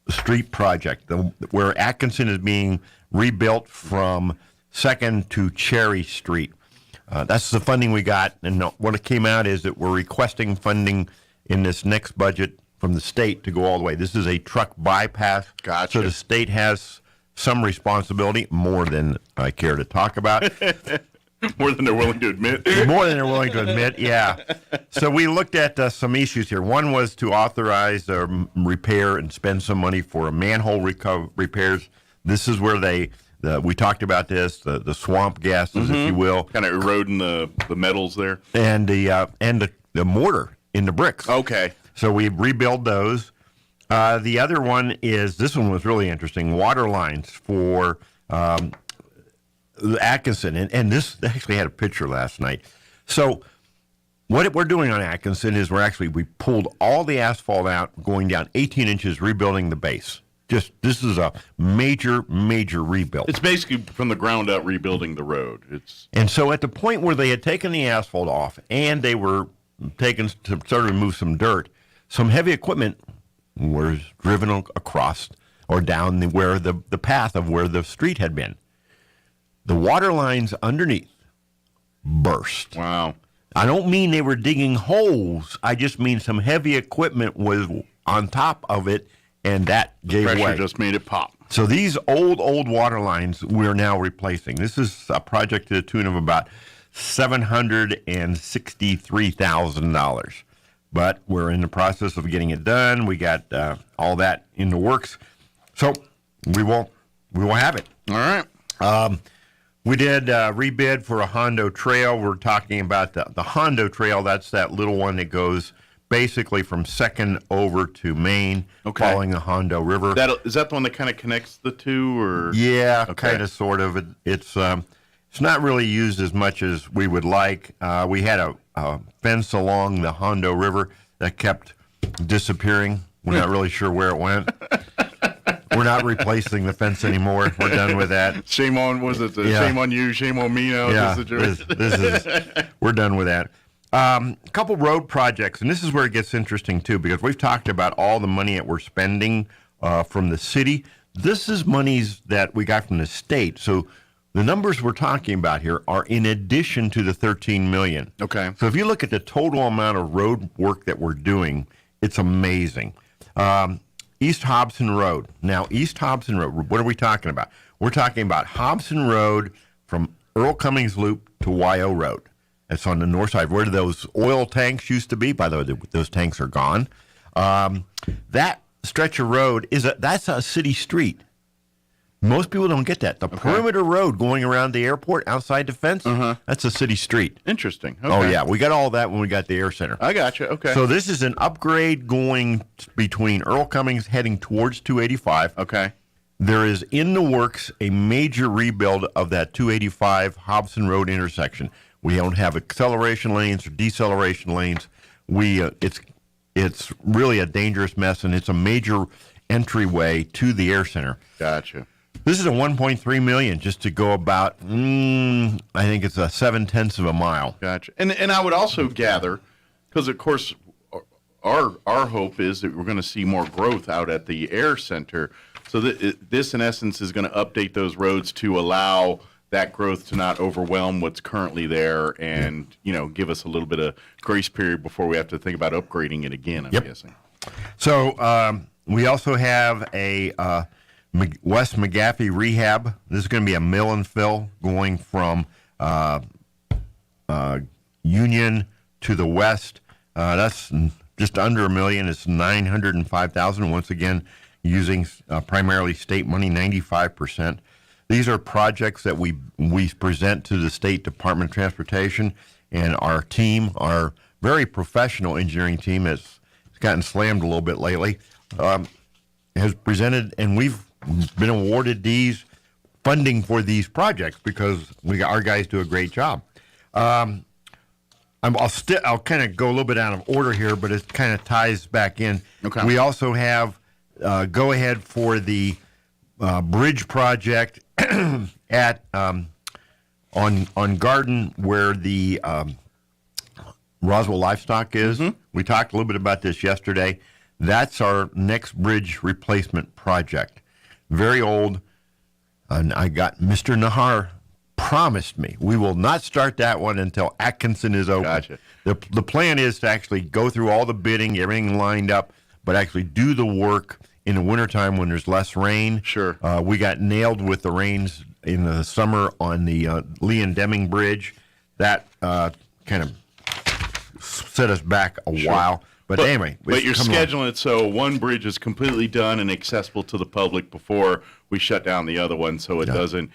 street project, where Atkinson is being rebuilt from 2nd to Cherry Street. That's the funding we got, and what it came out is that we're requesting funding in this next budget from the state to go all the way. This is a truck bypass. Gotcha. So the state has some responsibility, more than I care to talk about. More than they're willing to admit. More than they're willing to admit, yeah. So we looked at some issues here. One was to authorize repair and spend some money for manhole repairs. This is where we talked about this, the swamp gases, if you will. Kind of eroding the metals there. And the mortar in the bricks. Okay. So we rebuild those. The other one is, this one was really interesting, water lines for Atkinson, and this actually had a picture last night. So what we're doing on Atkinson is we pulled all the asphalt out, going down 18 inches, rebuilding the base. This is a major rebuild. It's basically from the ground up rebuilding the road. And so at the point where they had taken the asphalt off and they were taken to sort of remove some dirt, some heavy equipment was driven across or down the path of where the street had been. The water lines underneath burst. Wow. I don't mean they were digging holes. I just mean some heavy equipment was on top of it, and that gave way. Pressure just made it pop. So these old water lines we're now replacing. This is a project to the tune of about $763,000. But we're in the process of getting it done. We got all that in the works. So we will have it. All right. We did rebid for a Hondo Trail. We're talking about the Hondo Trail. That's that little one that goes basically from 2nd over to Maine, following the Hondo River. Is that the one that kind of connects the two? Or Yeah, kind of, sort of. It's not really used as much as we would like. We had a fence along the Hondo River that kept disappearing. We're not really sure where it went. We're not replacing the fence anymore. We're done with that. Shame on, shame on you, shame on me now? Yeah, we're done with that. A couple road projects, and this is where it gets interesting, too, because we've talked about all the money that we're spending from the city. This is monies that we got from the state. So the numbers we're talking about here are in addition to the $13 million. Okay. So if you look at the total amount of road work that we're doing, it's amazing. East Hobson Road. Now, East Hobson Road, what are we talking about? We're talking about Hobson Road from Earl Cummings Loop to YO Road. That's on the north side, where those oil tanks used to be. By the way, those tanks are gone. That stretch of road, that's a city street. Most people don't get that. The perimeter road going around the airport outside the fence, that's a city street. Interesting. Oh, yeah. We got all that when we got the air center. I got you. Okay. So this is an upgrade going between Earl Cummings heading towards 285. Okay. There is in the works a major rebuild of that 285 Hobson Road intersection. We don't have acceleration lanes or deceleration lanes. It's really a dangerous mess, and it's a major entryway to the air center. Gotcha. This is a $1.3 million just to go about, I think it's a 0.7 of a mile. Gotcha. And I would also gather, because of course our hope is that we're going to see more growth out at the air center. So this in essence is going to update those roads to allow that growth to not overwhelm what's currently there, and give us a little bit of grace period before we have to think about upgrading it again. I'm guessing. So we also have a West McGaffey Rehab. This is going to be a mill and fill going from Union to the west. That's just under $1 million. It's $905,000. Once again, using primarily state money, 95%. These are projects that we present to the State Department of Transportation, and our team, our very professional engineering team, has gotten slammed a little bit lately, has presented, and we've been awarded these funding for these projects because our guys do a great job. I'll kind of go a little bit out of order here, but it kind of ties back in. Okay. We also have go ahead for the bridge project at on Garden, where the Roswell Livestock is. We talked a little bit about this yesterday. That's our next bridge replacement project. Very old, and I got Mr. Nahar promised me we will not start that one until Atkinson is open. Gotcha. The plan is to actually go through all the bidding, everything lined up, but actually do the work in the wintertime when there's less rain. Sure. We got nailed with the rains in the summer on the Lee and Deming Bridge. That kind of set us back a while. But anyway. But you're scheduling it so one bridge is completely done and accessible to the public before we shut down the other one, so it doesn't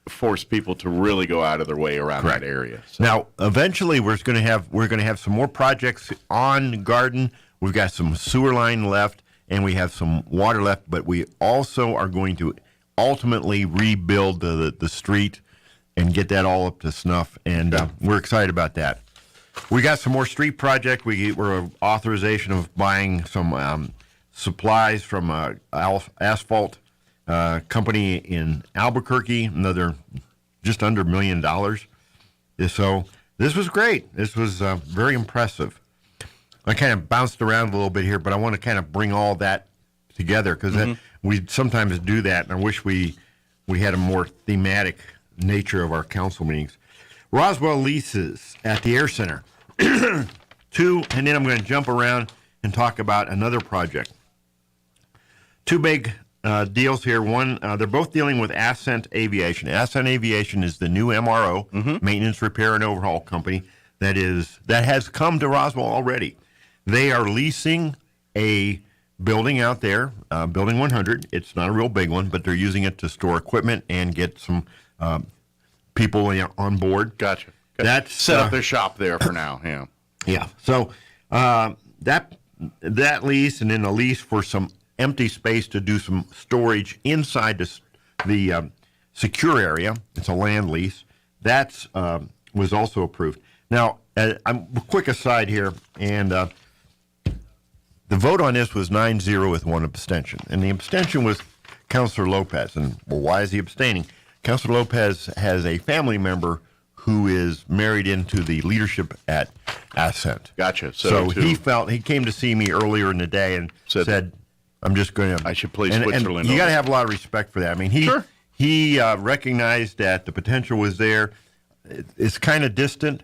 force people to really go out of their way around that area. So. Now, eventually, we're going to have some more projects on Garden. We've got some sewer line left, and we have some water left. But we also are going to ultimately rebuild the street and get that all up to snuff. And we're excited about that. We got some more street project. We're authorization of buying some supplies from asphalt company in Albuquerque, another just under $1 million. So this was great. This was very impressive. I kind of bounced around a little bit here, but I want to kind of bring all that together because we sometimes do that, and I wish we had a more thematic nature of our council meetings. Roswell leases at the Air Center. Two, and then I'm going to jump around and talk about another project. Two big deals here. One, they're both dealing with Ascent Aviation. Ascent Aviation is the new MRO, maintenance, repair, and overhaul company that has come to Roswell already. They are leasing a building out there, Building 100. It's not a real big one, but they're using it to store equipment and get some people on board. Gotcha. That's set up their shop there for now. Yeah. Yeah. So that lease, and then a lease for some empty space to do some storage inside the secure area. It's a land lease. That was also approved. Now, I'm quick aside here, and the vote on this was 9-0 with one abstention, and the abstention was Councilor Lopez. And well, why is he abstaining? Councilor Lopez has a family member who is married into the leadership at Ascent. Gotcha. So he came to see me earlier in the day and said I'm just going to. I should play Switzerland. And you got to have a lot of respect for that. I mean, he recognized that the potential was there. It's kind of distant.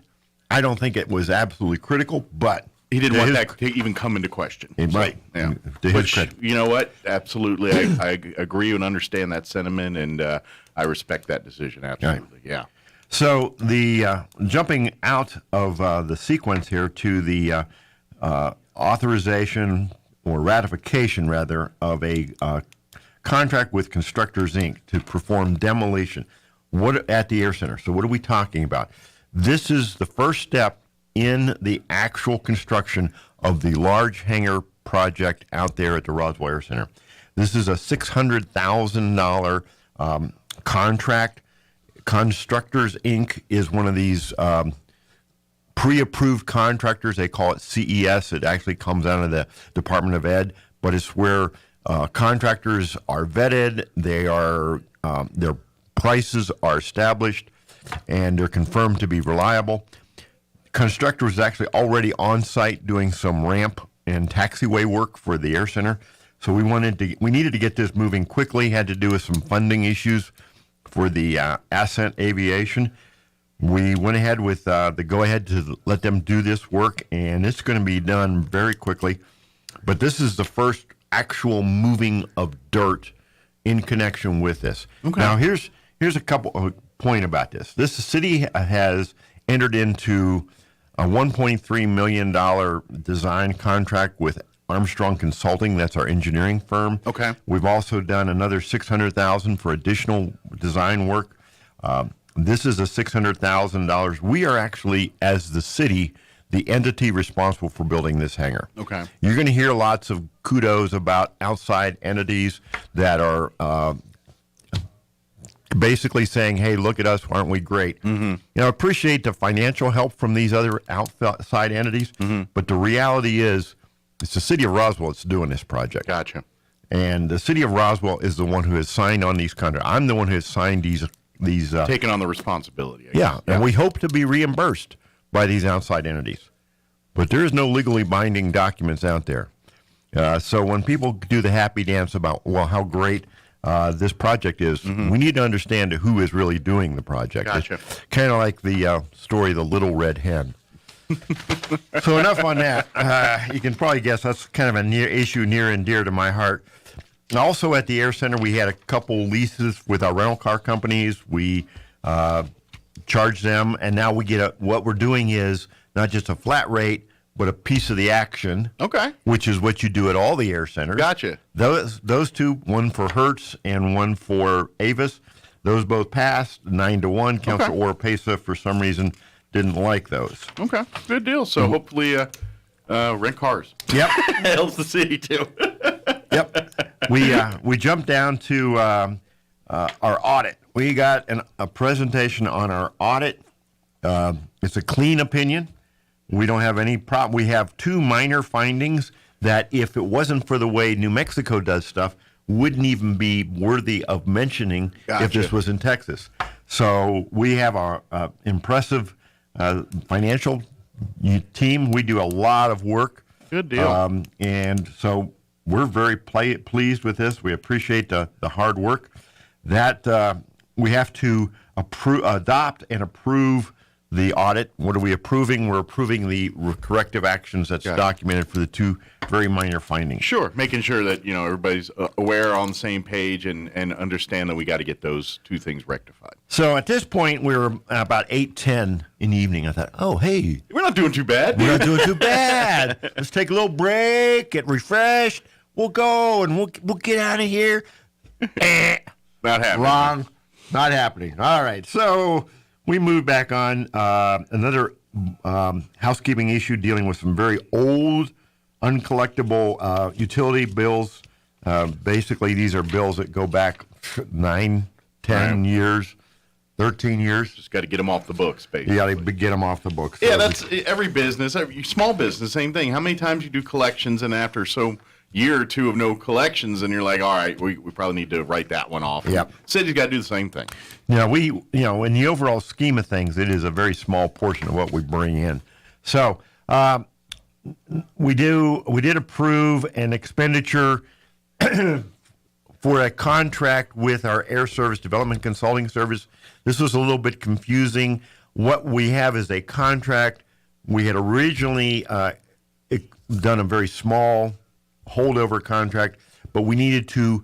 I don't think it was absolutely critical, but he didn't want that to even come into question. Right. Yeah. Which, you know what? Absolutely, I agree and understand that sentiment, and I respect that decision. Absolutely. Right. Yeah. So the jumping out of the sequence here to the authorization or ratification, rather, of a contract with Constructors, Inc. to perform demolition at the Air Center. So what are we talking about? This is the first step in the actual construction of the large hangar project out there at the Roswell Air Center. This is a $600,000 contract. Constructors, Inc. is one of these pre-approved contractors. They call it CES. It actually comes out of the Department of Ed, but it's where contractors are vetted. They are their prices are established, and they're confirmed to be reliable. Constructor was actually already on site doing some ramp and taxiway work for the Air Center. So we needed to get this moving quickly. Had to do with some funding issues for the Ascent Aviation. We went ahead with the go-ahead to let them do this work, and it's going to be done very quickly. But this is the first actual moving of dirt in connection with this. Okay. Now, here's a couple of point about this. The city has entered into a $1.3 million design contract with Armstrong Consulting. That's our engineering firm. Okay. We've also done another $600,000 for additional design work. This is a $600,000. We are actually, as the city, the entity responsible for building this hangar. Okay. You're going to hear lots of kudos about outside entities that are basically saying, hey, look at us, aren't we great? Mm-hmm. Appreciate the financial help from these other outside entities, but the reality is it's the city of Roswell that's doing this project. Gotcha. And the city of Roswell is the one who has signed on these contracts. I'm the one who has signed these taking on the responsibility. Yeah, and we hope to be reimbursed by these outside entities. But there is no legally binding documents out there. So when people do the happy dance about, well, how great this project is, we need to understand who is really doing the project. Gotcha. Kind of like the story, The Little Red Hen. So enough on that. You can probably guess that's kind of an issue near and dear to my heart. Also at the Air Center, we had a couple leases with our rental car companies. We charged them, and now we get what we're doing is not just a flat rate, but a piece of the action. Okay. Which is what you do at all the Air Centers. Gotcha. Those two, one for Hertz and one for Avis, those both passed 9-1. Councilor Oropesa, for some reason, didn't like those. Okay, good deal. So hopefully rent cars. Yep. Helps the city, too. Yep. We jumped down to our audit. We got a presentation on our audit. It's a clean opinion. We don't have any problem. We have two minor findings that, if it wasn't for the way New Mexico does stuff, wouldn't even be worthy of mentioning if this was in Texas. So we have our impressive financial team. We do a lot of work. Good deal. And so we're very pleased with this. We appreciate the hard work. That we have to adopt and approve the audit. What are we approving? We're approving the corrective actions that's documented for the two very minor findings. Sure, making sure that everybody's aware, on the same page, and understand that we got to get those two things rectified. So at this point, we were about 8:10 in the evening. I thought, oh, hey. We're not doing too bad. We're not doing too bad. Let's take a little break, get refreshed. We'll go, and we'll get out of here. Not happening. Wrong. Not happening. All right. So we moved back on another housekeeping issue dealing with some very old, uncollectible utility bills. Basically, these are bills that go back 9, 10 years, 13 years. Just got to get them off the books, basically. Yeah, get them off the books. Yeah, that's every business, small business, same thing. How many times you do collections and after year or two of no collections, and you're like, all right, we probably need to write that one off. Yep. City's got to do the same thing. Yeah, in the overall scheme of things, it is a very small portion of what we bring in. So we did approve an expenditure for a contract with our Air Service Development Consulting Service. This was a little bit confusing. What we have is a contract. We had originally done a very small holdover contract, but we needed to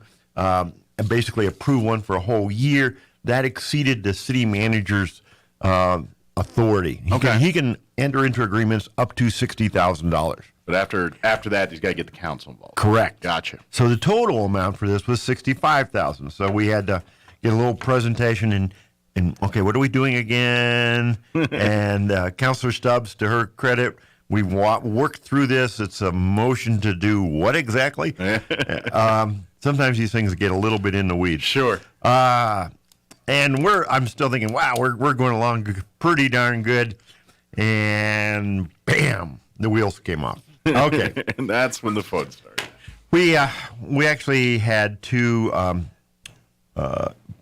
basically approve one for a whole year. That exceeded the city manager's authority. He can enter into agreements up to $60,000. But after that, he's got to get the council involved. Correct. Gotcha. So the total amount for this was $65,000. So we had to get a little presentation and okay, what are we doing again? And Councilor Stubbs, to her credit, we worked through this. It's a motion to do what exactly? Sometimes these things get a little bit in the weeds. Sure. And I'm still thinking, wow, we're going along pretty darn good. And bam, the wheels came off. Okay. And that's when the fun started. We actually had two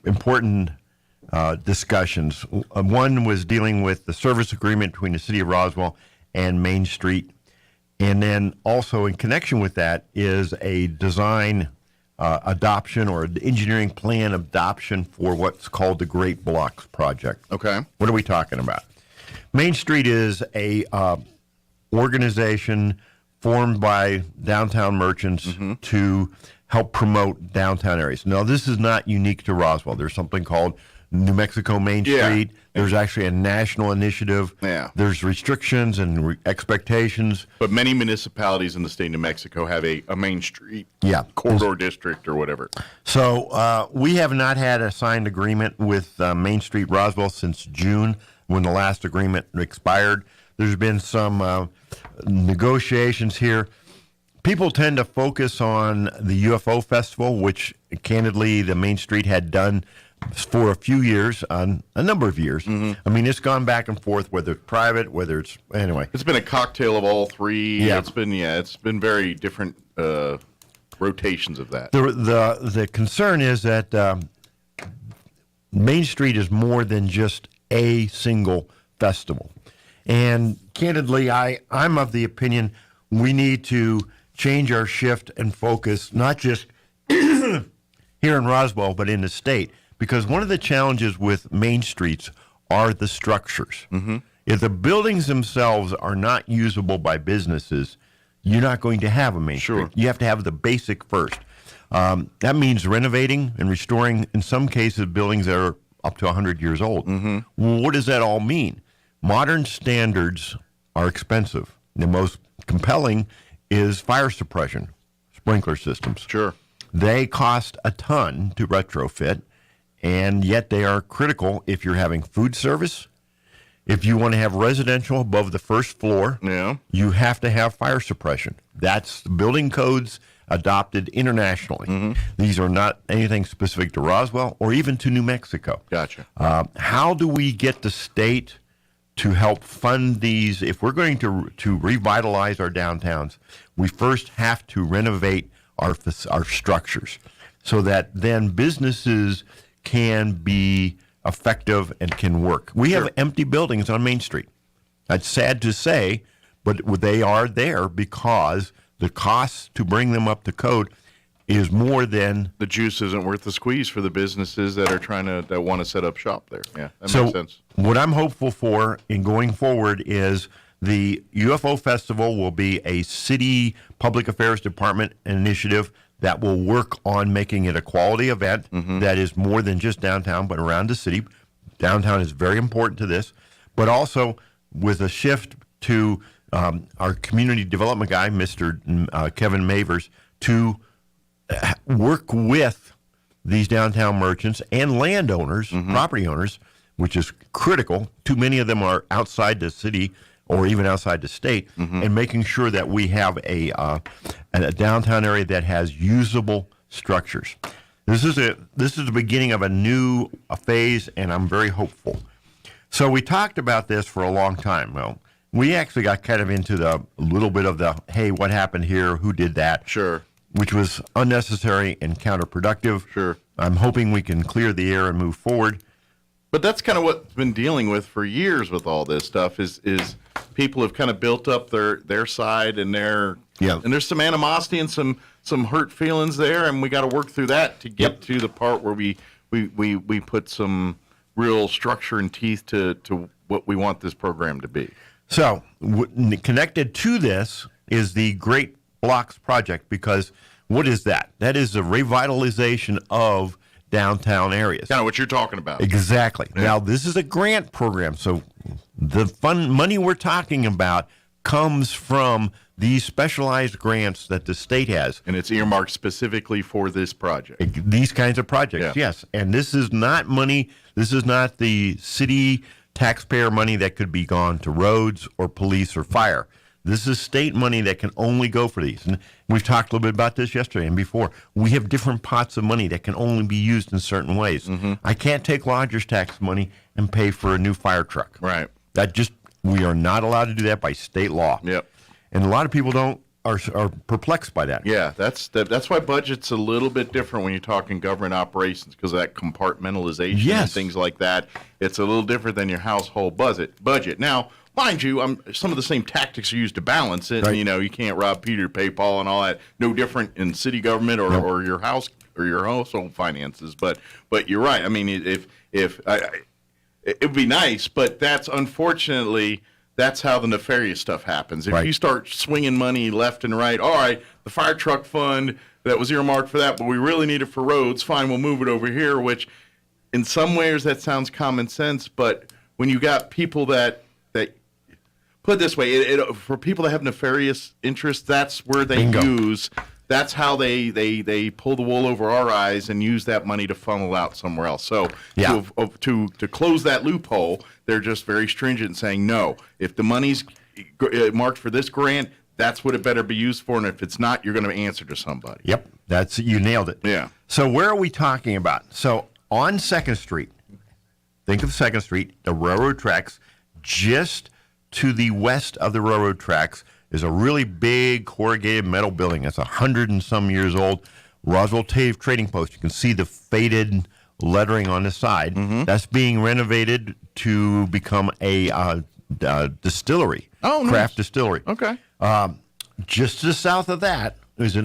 important discussions. One was dealing with the service agreement between the City of Roswell and Main Street. And then also in connection with that is a design adoption or engineering plan adoption for what's called the Great Blocks Project. Okay. What are we talking about? Main Street is a organization formed by downtown merchants to help promote downtown areas. Now, this is not unique to Roswell. There's something called New Mexico Main Street. There's actually a national initiative. Yeah. There's restrictions and expectations. But many municipalities in the state of New Mexico have a Main Street corridor district or whatever. So we have not had a signed agreement with Main Street Roswell since June when the last agreement expired. There's been some negotiations here. People tend to focus on the UFO Festival, which candidly the Main Street had done for a few years, a number of years. I mean, it's gone back and forth, whether it's private, whether it's anyway. It's been a cocktail of all three. Yeah. It's been very different rotations of that. The concern is that Main Street is more than just a single festival. And candidly, I'm of the opinion we need to change our shift and focus, not just here in Roswell, but in the state. Because one of the challenges with Main Streets are the structures. If the buildings themselves are not usable by businesses, you're not going to have a Main Street. You have to have the basic first. That means renovating and restoring, in some cases, buildings that are up to 100 years old. Well, what does that all mean? Modern standards are expensive. The most compelling is fire suppression, sprinkler systems. They cost a ton to retrofit, and yet they are critical if you're having food service. If you want to have residential above the first floor, you have to have fire suppression. That's the building codes adopted internationally. These are not anything specific to Roswell or even to New Mexico. Gotcha. How do we get the state to help fund these? If we're going to revitalize our downtowns, we first have to renovate our structures so that then businesses can be effective and can work. We have empty buildings on Main Street. That's sad to say, but they are there because the cost to bring them up to code is more than the juice isn't worth the squeeze for the businesses that are that want to set up shop there. Yeah, that so makes sense. What I'm hopeful for in going forward is the UFO Festival will be a city public affairs department initiative that will work on making it a quality event that is more than just downtown, but around the city. Downtown is very important to this, but also with a shift to our community development guy, Mr. Kevin Mavers, to work with these downtown merchants and landowners, property owners, which is critical. Too many of them are outside the city or even outside the state, and making sure that we have a downtown area that has usable structures. This is the beginning of a new phase, and I'm very hopeful. So we talked about this for a long time. Well, we actually got kind of into a little bit of the, hey, what happened here? Who did that? Sure. Which was unnecessary and counterproductive. Sure. I'm hoping we can clear the air and move forward. But that's kind of what's been dealing with for years with all this stuff is people have kind of built up their side and and there's some animosity and some hurt feelings there, and we got to work through that to get to the part where we put some real structure and teeth to what we want this program to be. So connected to this is the Great Blocks Project, because what is that? That is the revitalization of downtown areas. Kind of what you're talking about. Exactly. Yeah. Now, this is a grant program, so the money we're talking about comes from these specialized grants that the state has. And it's earmarked specifically for this project. These kinds of projects, yes. And this is not money, this is not the city taxpayer money that could be gone to roads or police or fire. This is state money that can only go for these. And we've talked a little bit about this yesterday and before. We have different pots of money that can only be used in certain ways. I can't take lodger's tax money and pay for a new fire truck. Right. We are not allowed to do that by state law. Yep. And a lot of people are perplexed by that. Yeah, that's why budget's a little bit different when you're talking government operations, because of that compartmentalization and things like that. It's a little different than your household budget. Now, mind you, some of the same tactics are used to balance it. Right. You can't rob Peter to pay Paul and all that. No different in city government or your house or your household finances. But you're right. I mean, it would be nice, but that's unfortunately. That's how the nefarious stuff happens. If you start swinging money left and right, all right, the fire truck fund that was earmarked for that, but we really need it for roads, fine, we'll move it over here, which in some ways that sounds common sense, but when you got people that put it this way, for people that have nefarious interests, that's where they that's how they pull the wool over our eyes and use that money to funnel out somewhere else. So to close that loophole, they're just very stringent in saying, no, if the money's marked for this grant, that's what it better be used for, and if it's not, you're going to answer to somebody. Yep, you nailed it. Yeah. So where are we talking about? So on 2nd Street, think of 2nd Street, the railroad tracks, just to the west of the railroad tracks, is a really big corrugated metal building that's 100 and some years old. Roswell Trading Post. You can see the faded lettering on the side. That's being renovated to become a distillery, craft distillery. Okay. Just to the south of that is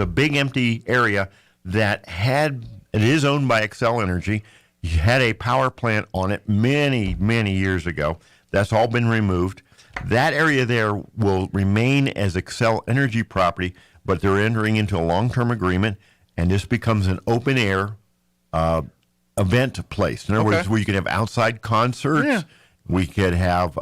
a big empty area that it is owned by Xcel Energy. You had a power plant on it many, many years ago. That's all been removed. That area there will remain as Xcel Energy property, but they're entering into a long-term agreement, and this becomes an open-air event place. In other words, where you can have outside concerts. Yeah. We could have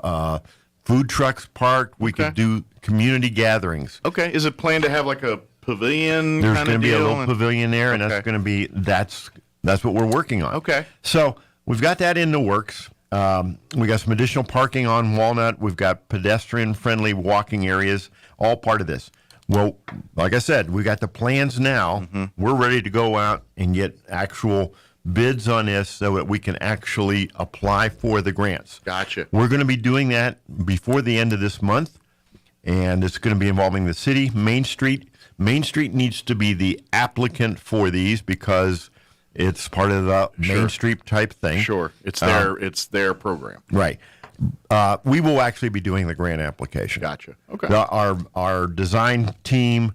food trucks parked. We could do community gatherings. Okay. Is it planned to have like a pavilion? There's going to be a little pavilion there, and that's going to be that's what we're working on. Okay. So we've got that in the works. We got some additional parking on Walnut. We've got pedestrian-friendly walking areas, all part of this. Well, like I said, we got the plans now. We're ready to go out and get actual bids on this so that we can actually apply for the grants. Gotcha. We're going to be doing that before the end of this month, and it's going to be involving the city. Main Street needs to be the applicant for these because it's part of the Main Street type thing. Sure. It's their program. Right. We will actually be doing the grant application. Gotcha. Okay. Our design team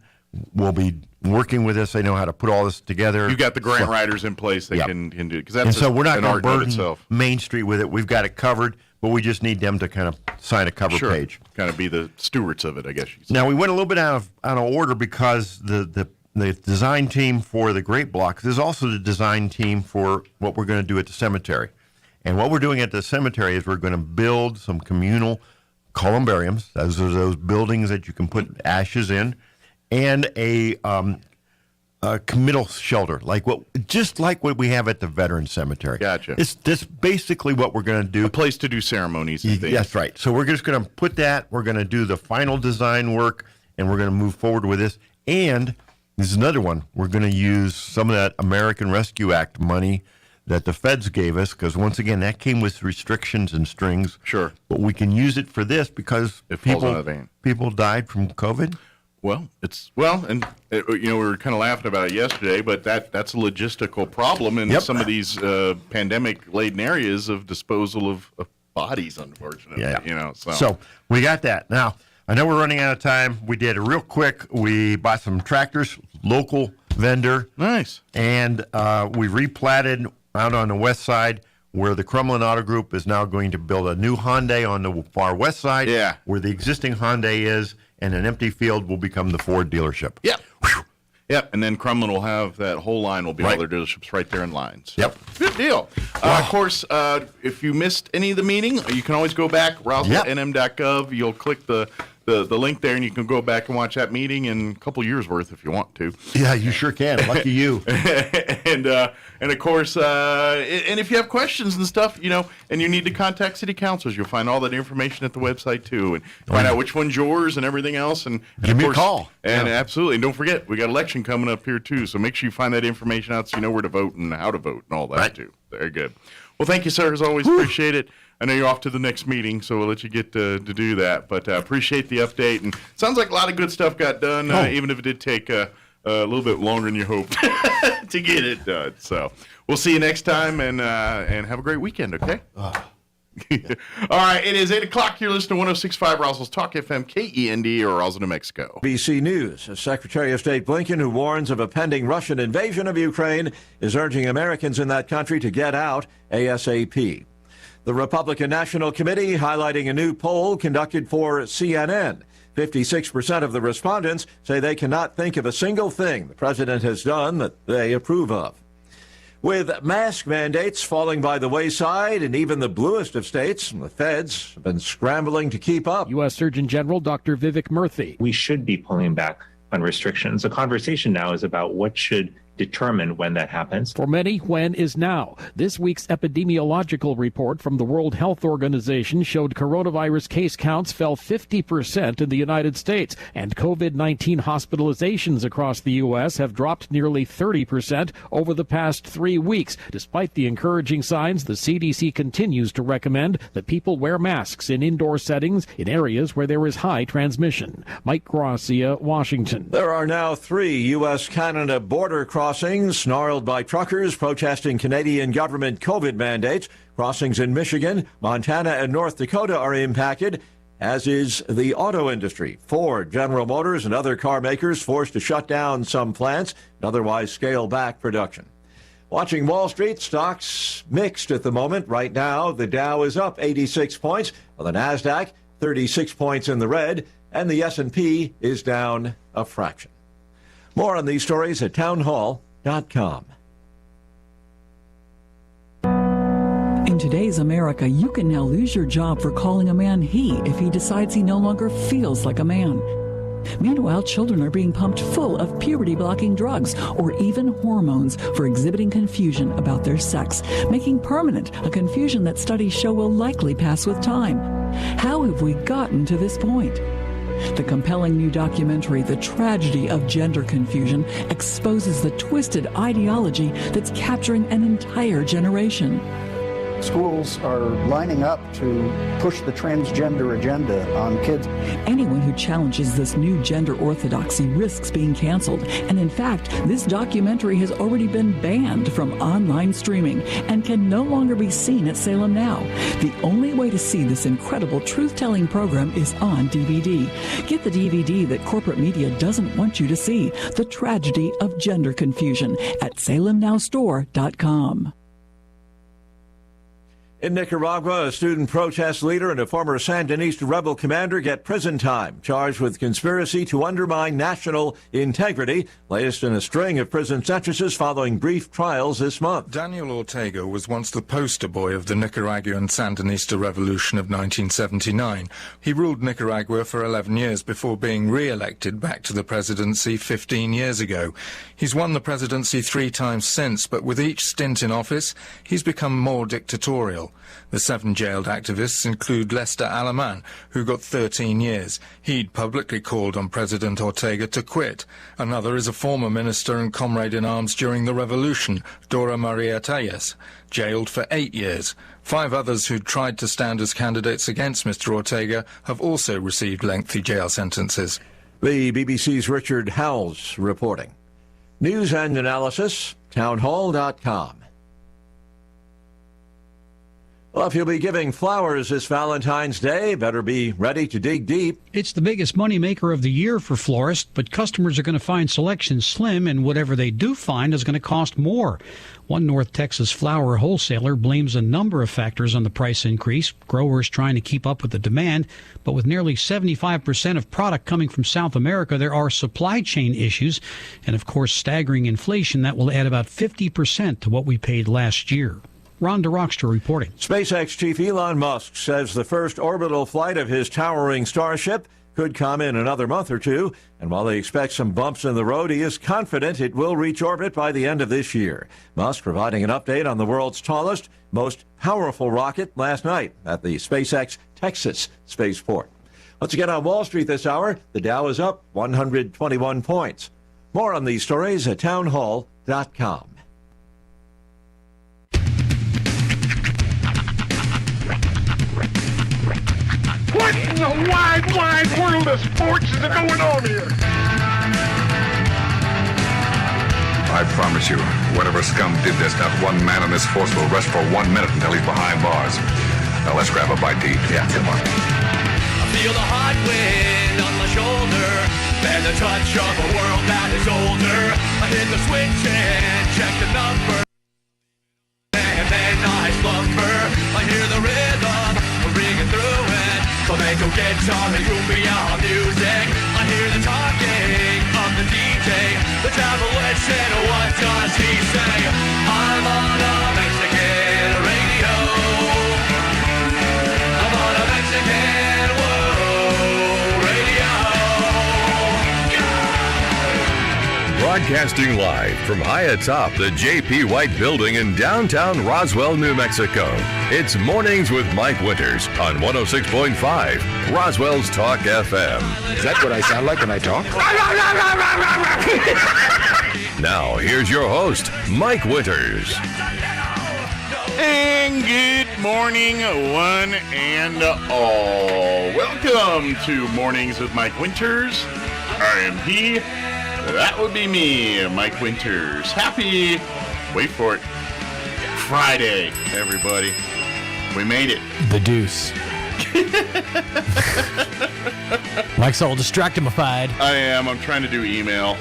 will be working with us. They know how to put all this together. You've got the grant writers in place that can do it. So we're not going to burden Main Street with it. We've got it covered, but we just need them to kind of sign a cover page. Kind of be the stewards of it, I guess you could say. Now, we went a little bit out of order because the design team for the Great Blocks is also the design team for what we're going to do at the cemetery. And what we're doing at the cemetery is we're going to build some communal columbariums. Those are those buildings that you can put ashes in, and a committal shelter, just like what we have at the Veterans Cemetery. Gotcha. It's basically what we're going to do. A place to do ceremonies and things. That's right. So we're just going to put that. We're going to do the final design work, and we're going to move forward with this. And this is another one. We're going to use some of that American Rescue Act money that the feds gave us, because once again, that came with restrictions and strings. Sure. But we can use it for this because people died from COVID. Well, we were kind of laughing about it yesterday, but that's a logistical problem in some of these pandemic-laden areas of disposal of bodies, unfortunately. Yeah. So we got that. Now, I know we're running out of time. We did it real quick. We bought some tractors, local vendor. Nice. And we replatted out on the west side where the Crumlin Auto Group is now going to build a new Hyundai on the far west side. Yeah. Where the existing Hyundai is, and an empty field will become the Ford dealership. Yep. Yep. And then Crumlin will have that whole line will be all their dealerships right there in lines. Yep. Good deal. Of course, if you missed any of the meeting, you can always go back, roswellnm.gov. You'll click the link there, and you can go back and watch that meeting in a couple years worth if you want to. Yeah, you sure can. Lucky you. And of course, and if you have questions and stuff, and you need to contact city councils, you'll find all that information at the website too, and find out which one's yours and everything else. And give me a call. And absolutely, and don't forget, we got election coming up here too, so make sure you find that information out so you know where to vote and how to vote and all that too. Very good. Well, thank you, sir. As always, appreciate it. I know you're off to the next meeting, so we'll let you get to do that. But appreciate the update. And sounds like a lot of good stuff got done, even if it did take a little bit longer than you hoped to get it done. So we'll see you next time, and have a great weekend, okay? All right, it is 8 o'clock. You're listening to 106.5 Roswell's Talk FM, KEND, or Roswell, New Mexico. BC News. Secretary of State Blinken, who warns of a pending Russian invasion of Ukraine, is urging Americans in that country to get out ASAP. The Republican National Committee highlighting a new poll conducted for CNN. 56% of the respondents say they cannot think of a single thing the president has done that they approve of. With mask mandates falling by the wayside in even the bluest of states, the feds have been scrambling to keep up. U.S. Surgeon General Dr. Vivek Murthy. We should be pulling back on restrictions. The conversation now is about what should determine when that happens. For many, when is now. This week's epidemiological report from the World Health Organization showed coronavirus case counts fell 50% in the United States, and COVID-19 hospitalizations across the U.S. have dropped nearly 30% over the past 3 weeks. Despite the encouraging signs, the CDC continues to recommend that people wear masks in indoor settings in areas where there is high transmission. Mike Gracia, Washington. There are now 3 U.S.-Canada border crossings snarled by truckers protesting Canadian government COVID mandates. Crossings in Michigan, Montana, and North Dakota are impacted, as is the auto industry. Ford, General Motors, and other car makers forced to shut down some plants and otherwise scale back production. Watching Wall Street, stocks mixed at the moment. Right now, the Dow is up 86 points, while the NASDAQ 36 points in the red, and the S&P is down a fraction. More on these stories at townhall.com. In today's America, you can now lose your job for calling a man he if he decides he no longer feels like a man. Meanwhile, children are being pumped full of puberty-blocking drugs or even hormones for exhibiting confusion about their sex, making permanent a confusion that studies show will likely pass with time. How have we gotten to this point? The compelling new documentary, The Tragedy of Gender Confusion, exposes the twisted ideology that's capturing an entire generation. Schools are lining up to push the transgender agenda on kids. Anyone who challenges this new gender orthodoxy risks being canceled. And in fact, this documentary has already been banned from online streaming and can no longer be seen at Salem Now. The only way to see this incredible truth-telling program is on DVD. Get the DVD that corporate media doesn't want you to see. The Tragedy of Gender Confusion at salemnowstore.com. In Nicaragua, a student protest leader and a former Sandinista rebel commander get prison time, charged with conspiracy to undermine national integrity, latest in a string of prison sentences following brief trials this month. Daniel Ortega was once the poster boy of the Nicaraguan Sandinista revolution of 1979. He ruled Nicaragua for 11 years before being re-elected back to the presidency 15 years ago. He's won the presidency 3 times since, but with each stint in office, he's become more dictatorial. The 7 jailed activists include Lester Alaman, who got 13 years. He'd publicly called on President Ortega to quit. Another is a former minister and comrade in arms during the revolution, Dora Maria Talles, jailed for 8 years. 5 others who'd tried to stand as candidates against Mr. Ortega have also received lengthy jail sentences. The BBC's Richard Howells reporting. News and analysis, townhall.com. Well, if you'll be giving flowers this Valentine's Day, better be ready to dig deep. It's the biggest moneymaker of the year for florists, but customers are going to find selection slim, and whatever they do find is going to cost more. One North Texas flower wholesaler blames a number of factors on the price increase, growers trying to keep up with the demand, but with nearly 75% of product coming from South America, there are supply chain issues, and of course staggering inflation that will add about 50% to what we paid last year. Ron DeRockstra reporting. SpaceX chief Elon Musk says the first orbital flight of his towering Starship could come in another month or two. And while he expects some bumps in the road, he is confident it will reach orbit by the end of this year. Musk providing an update on the world's tallest, most powerful rocket last night at the SpaceX Texas spaceport. Once again on Wall Street this hour, the Dow is up 121 points. More on these stories at townhall.com. What in the wide world of sports is going on here? I promise you, whatever scum did this, not one man on this force will rest for 1 minute until he's behind bars. Now let's grab a bite to eat. Yeah, come on. I feel the hot wind on my shoulder and the touch of a world that is older. I hit the switch and check the number, and then I slumber. I hear the rhythm ringing through it. Flamenco guitar and cumbia music. I hear the talking of the DJ. The travel and what does he say? I'm on a Mexican radio. I'm on a Mexican radio. Broadcasting live from high atop the J.P. White Building in downtown Roswell, New Mexico. It's Mornings with Mike Winters on 106.5 Roswell's Talk FM. Is that what I sound like when I talk? Now, here's your host, Mike Winters. And good morning, one and all. Welcome to Mornings with Mike Winters. I am he. That would be me, Mike Winters. Happy, wait for it, Friday, everybody. We made it. The deuce. Mike's all distractified. I am. I'm trying to do email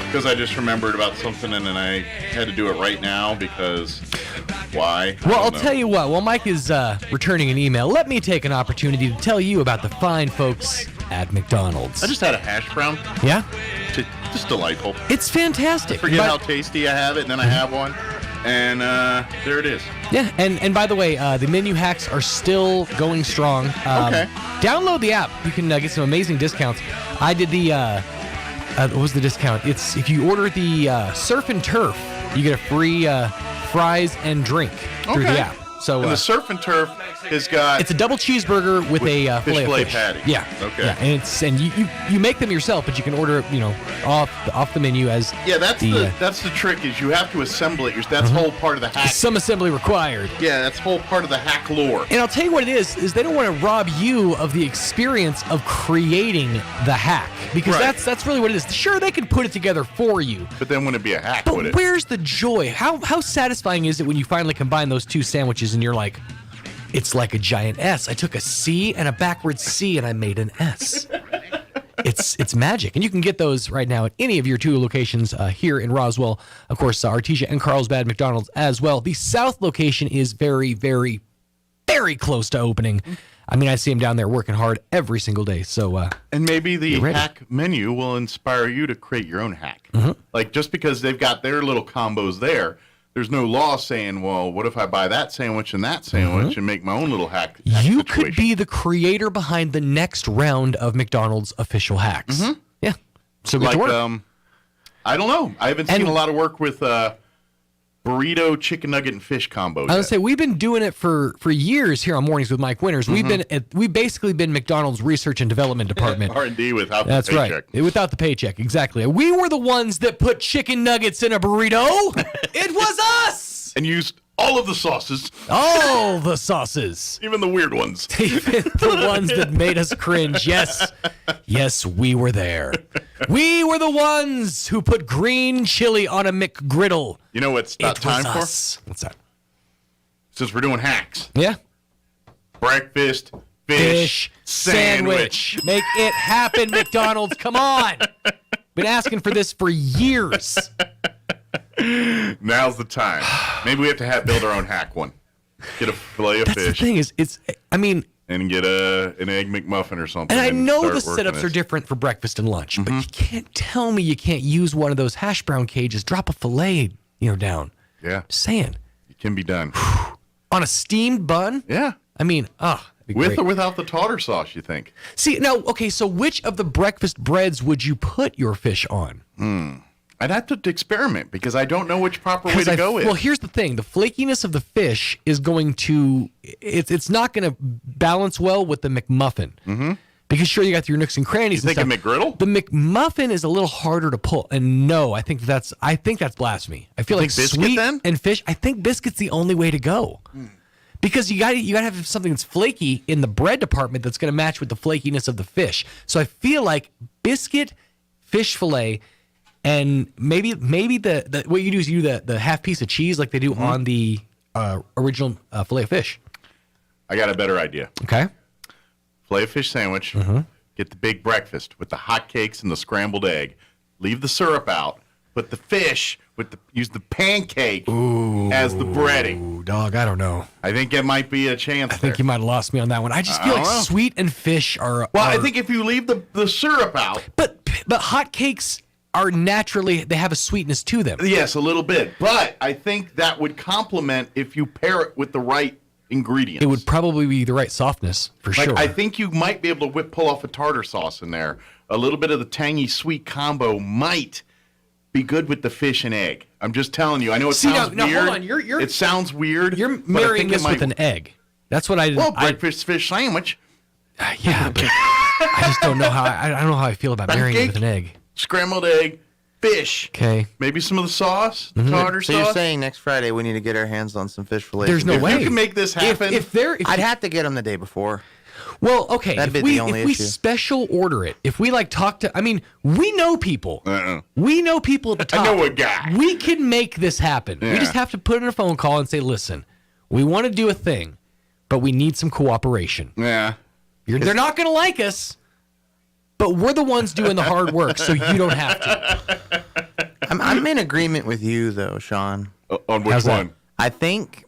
because I just remembered about something and then I had to do it right now because why? Well, I'll tell you what. While Mike is returning an email, let me take an opportunity to tell you about the fine folks at McDonald's. I just had a hash brown. Yeah? Just delightful. It's fantastic. I forget how tasty I have it, and then I have one. And there it is. Yeah, and by the way, the menu hacks are still going strong. Okay. Download the app. You can get some amazing discounts. I did the, what was the discount? It's if you order the Surf and Turf, you get a free fries and drink through the app. So and the Surf and Turf has got... It's a double cheeseburger with a filet patty. Yeah. Okay. Yeah, and you make them yourself, but you can order it, off the menu as... Yeah, that's the trick is you have to assemble it. That's whole part of the hack. Some assembly required. Yeah, that's whole part of the hack lore. And I'll tell you what it is they don't want to rob you of the experience of creating the hack. Because that's really what it is. Sure, they can put it together for you. But then wouldn't it be a hack, but would it? Where's the joy? How satisfying is it when you finally combine those two sandwiches and you're like, it's like a giant S. I took a C and a backwards C and I made an S. It's magic. And you can get those right now at any of your 2 locations here in Roswell. Of course, Artesia and Carlsbad McDonald's as well. The South location is very, very very close to opening. I mean, I see them down there working hard every single day. So, and maybe the hack menu will inspire you to create your own hack. Like, just because they've got their little combos there's no law saying, well, what if I buy that sandwich and that sandwich and make my own little hack you situation. could be the creator behind the next round of McDonald's official hacks. Yeah. So good like, to work. I don't know. I haven't seen a lot of work with burrito, chicken nugget, and fish combo. I would say we've been doing it for years here on Mornings with Mike Winters. We've basically been McDonald's research and development department. R&D without That's the paycheck. right. Without the paycheck, exactly. We were the ones that put chicken nuggets in a burrito. It was us. And used all of the sauces. All the sauces. Even the weird ones. Even the ones that made us cringe. Yes. Yes, we were there. We were the ones who put green chili on a McGriddle. You know what's not time for? What's that? Since we're doing hacks. Yeah. Breakfast, fish sandwich. Make it happen, McDonald's. Come on. Been asking for this for years. Now's the time. Maybe we have to build our own hack one. Get a fillet of That's fish. The thing is, and get an egg McMuffin or something. And I know the start working setups are different for breakfast and lunch, but you can't tell me you can't use one of those hash brown cages, drop a fillet, down. Yeah. Just saying. It can be done. On a steamed bun? Yeah. I mean, with or without the tartar sauce, you think? See, now, okay, so which of the breakfast breads would you put your fish on? I'd have to experiment because I don't know which proper way to go with. Well, here's the thing. The flakiness of the fish is going to, it's not going to balance well with the McMuffin. Because sure, you got your nooks and crannies. You think a McGriddle? The McMuffin is a little harder to pull. And no, I think that's blasphemy. I feel like sweet and fish, I think biscuit's the only way to go. Because you got to have something that's flaky in the bread department that's going to match with the flakiness of the fish. So I feel like biscuit, fish fillet, and maybe the what you do is you do the half piece of cheese like they do on the original fillet of fish. I got a better idea. Okay. Fillet of fish sandwich. Get the big breakfast with the hot cakes and the scrambled egg. Leave the syrup out. Put the fish use the pancake as the breading. Ooh, dog, I don't know. I think it might be a chance. I think you might have lost me on that one. I just feel like sweet and fish are. Well, I think if you leave the syrup out, but hot cakes are naturally, they have a sweetness to them. Yes, a little bit. But I think that would complement if you pair it with the right ingredients. It would probably be the right softness, for sure. I think you might be able to pull off a tartar sauce in there. A little bit of the tangy sweet combo might be good with the fish and egg. I'm just telling you. I know it sounds weird. Hold on. It sounds weird. You're marrying this with an egg. That's what I did. Well, breakfast fish sandwich. Yeah, but I just don't know how. I don't know how I feel about marrying it with an egg. Scrambled egg, fish. Okay. Maybe some of the sauce, the tartar sauce. So you're saying next Friday we need to get our hands on some fish fillets? There's no way. If you can make this happen. I'd have to get them the day before. Well, okay. That'd be the only if we issue. special order it, if we talk to, we know people. We know people at the top. I know a guy. We can make this happen. Yeah. We just have to put in a phone call and say, listen, we want to do a thing, but we need some cooperation. Yeah. They're not going to like us, but we're the ones doing the hard work, so you don't have to. I'm in agreement with you, though, Sean. On which one? I think,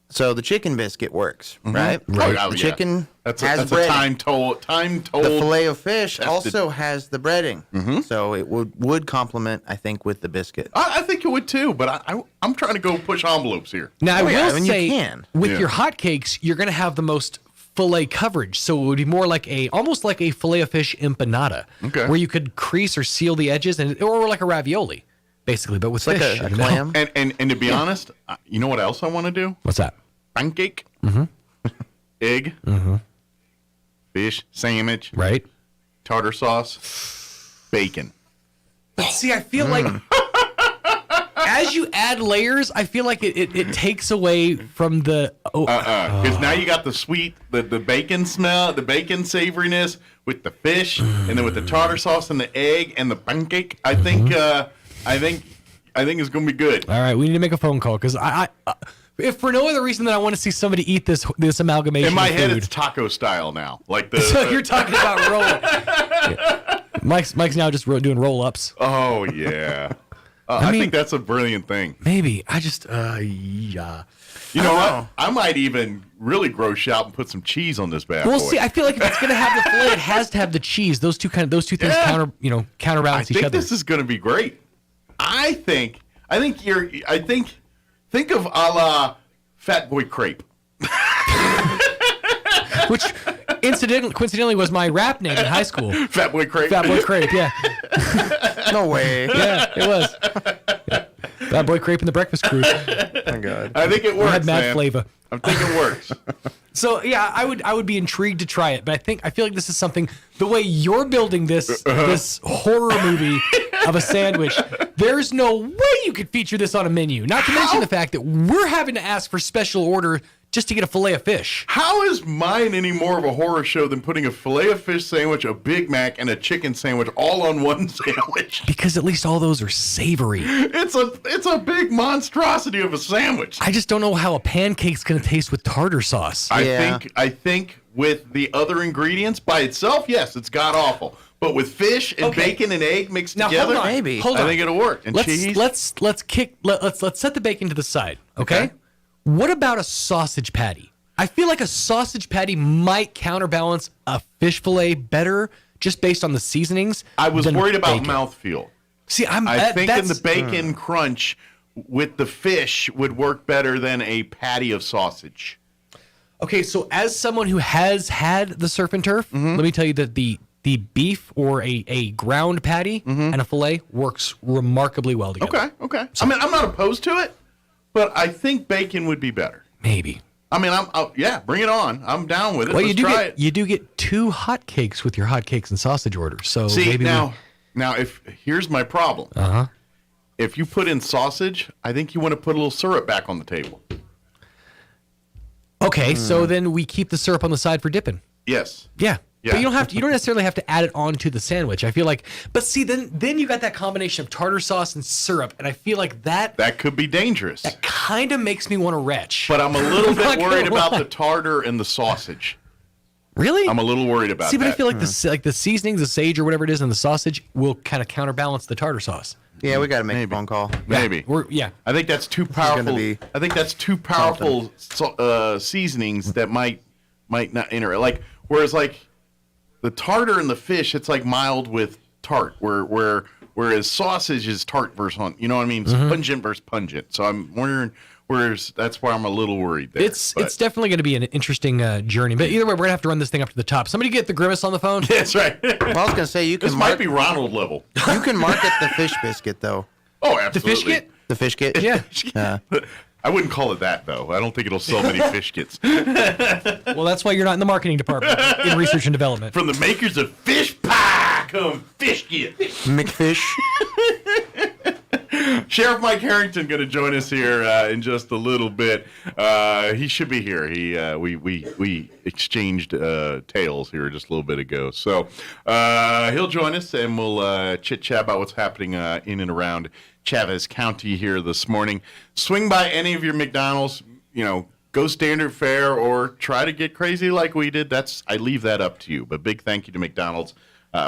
so the chicken biscuit works, right? Right. The chicken that's has a breading. time told. The filet of fish tested. also has the breading. So it would complement, I think, with the biscuit. I think it would too, but I'm trying to go push envelopes here. Now, I will say, you can. with your hotcakes, you're going to have the most fillet coverage, so it would be more like almost like a filet of fish empanada, where you could crease or seal the edges, or like a ravioli, basically, but with like fish. a clam. And to be honest, you know what else I want to do? What's that? Pancake, egg, fish sandwich, right? Tartar sauce, bacon. But see, I feel like as you add layers, I feel like it takes away from the because now you got the sweet, the bacon smell, the bacon savoriness with the fish, and then with the tartar sauce and the egg and the pancake. I think it's gonna be good. All right, we need to make a phone call because I if for no other reason than I want to see somebody eat this amalgamation. In my of head, food. it's taco style now, like the. So you're talking about rolling. Yeah. Mike's now just doing roll ups. Oh yeah. I think that's a brilliant thing. Maybe. I just, yeah. You know what? I might even really gross out and put some cheese on this bad boy. Well, see, I feel like if it's going to have the filet, it has to have the cheese. Those two things counterbalance each other. I think this is going to be great. Think of a la Fat Boy Crepe. Which, coincidentally, was my rap name in high school. Fat Boy Crepe. Fat Boy Crepe, yeah. No way. Yeah, it was. Yeah. Fat Boy Crepe and the Breakfast Crew. Oh my God. I think it works. Had mad flavor. I think it works. So yeah, I would be intrigued to try it, but I feel like this is something. The way you're building this horror movie of a sandwich, there's no way you could feature this on a menu. Not to mention the fact that we're having to ask for special order just to get a fillet of fish. How is mine any more of a horror show than putting a fillet of fish sandwich, a Big Mac, and a chicken sandwich all on one sandwich? Because at least all those are savory. It's a big monstrosity of a sandwich. I just don't know how a pancake's going to taste with tartar sauce. I think with the other ingredients by itself, yes, it's god awful. But with fish and bacon and egg mixed together, hold on. I think it'll work. And cheese. Let's set the bacon to the side, okay? What about a sausage patty? I feel like a sausage patty might counterbalance a fish fillet better just based on the seasonings. I was worried about mouthfeel. See, I think in the bacon crunch with the fish would work better than a patty of sausage. Okay, so as someone who has had the surf and turf, let me tell you that the beef or a ground patty and a fillet works remarkably well together. Okay. So, I mean, I'm not opposed to it, but I think bacon would be better. Maybe. I mean, bring it on. I'm down with it. Well, Let's try it. You do get 2 hotcakes with your hotcakes and sausage orders. So see, maybe now here's my problem. If you put in sausage, I think you want to put a little syrup back on the table. Okay, so then we keep the syrup on the side for dipping. Yes. Yeah. But you don't necessarily have to add it onto the sandwich. I feel like, but see, then you got that combination of tartar sauce and syrup, and I feel like that could be dangerous. That kind of makes me want to retch. But I'm a little bit worried about the tartar and the sausage. Really? I'm a little worried about that. See, but I feel like the seasonings, the sage or whatever it is, and the sausage will kind of counterbalance the tartar sauce. Yeah, we got to make a phone call. Maybe. I think that's too powerful. I think that's too powerful seasonings that might not enter. Like whereas like the tartar and the fish, it's like mild with tart. Whereas sausage is tart versus you know what I mean? It's pungent versus pungent. So I'm wondering. Whereas that's why I'm a little worried there. It's definitely going to be an interesting journey. But either way, we're going to have to run this thing up to the top. Somebody get the Grimace on the phone. That's right. Well, I was going to say, you can This might be Ronald level. You can market the fish biscuit, though. Oh, absolutely. The fish kit? Yeah. I wouldn't call it that, though. I don't think it'll sell many fish kits. Well, that's why you're not in the marketing department, in research and development. From the makers of Fish Pie come Fish Kit. McFish. Sheriff Mike Harrington going to join us here in just a little bit. He should be here. We exchanged tales here just a little bit ago. So he'll join us, and we'll chit-chat about what's happening in and around Chavez County here this morning. Swing by any of your McDonald's, go standard fare or try to get crazy like we did. I leave that up to you. But big thank you to McDonald's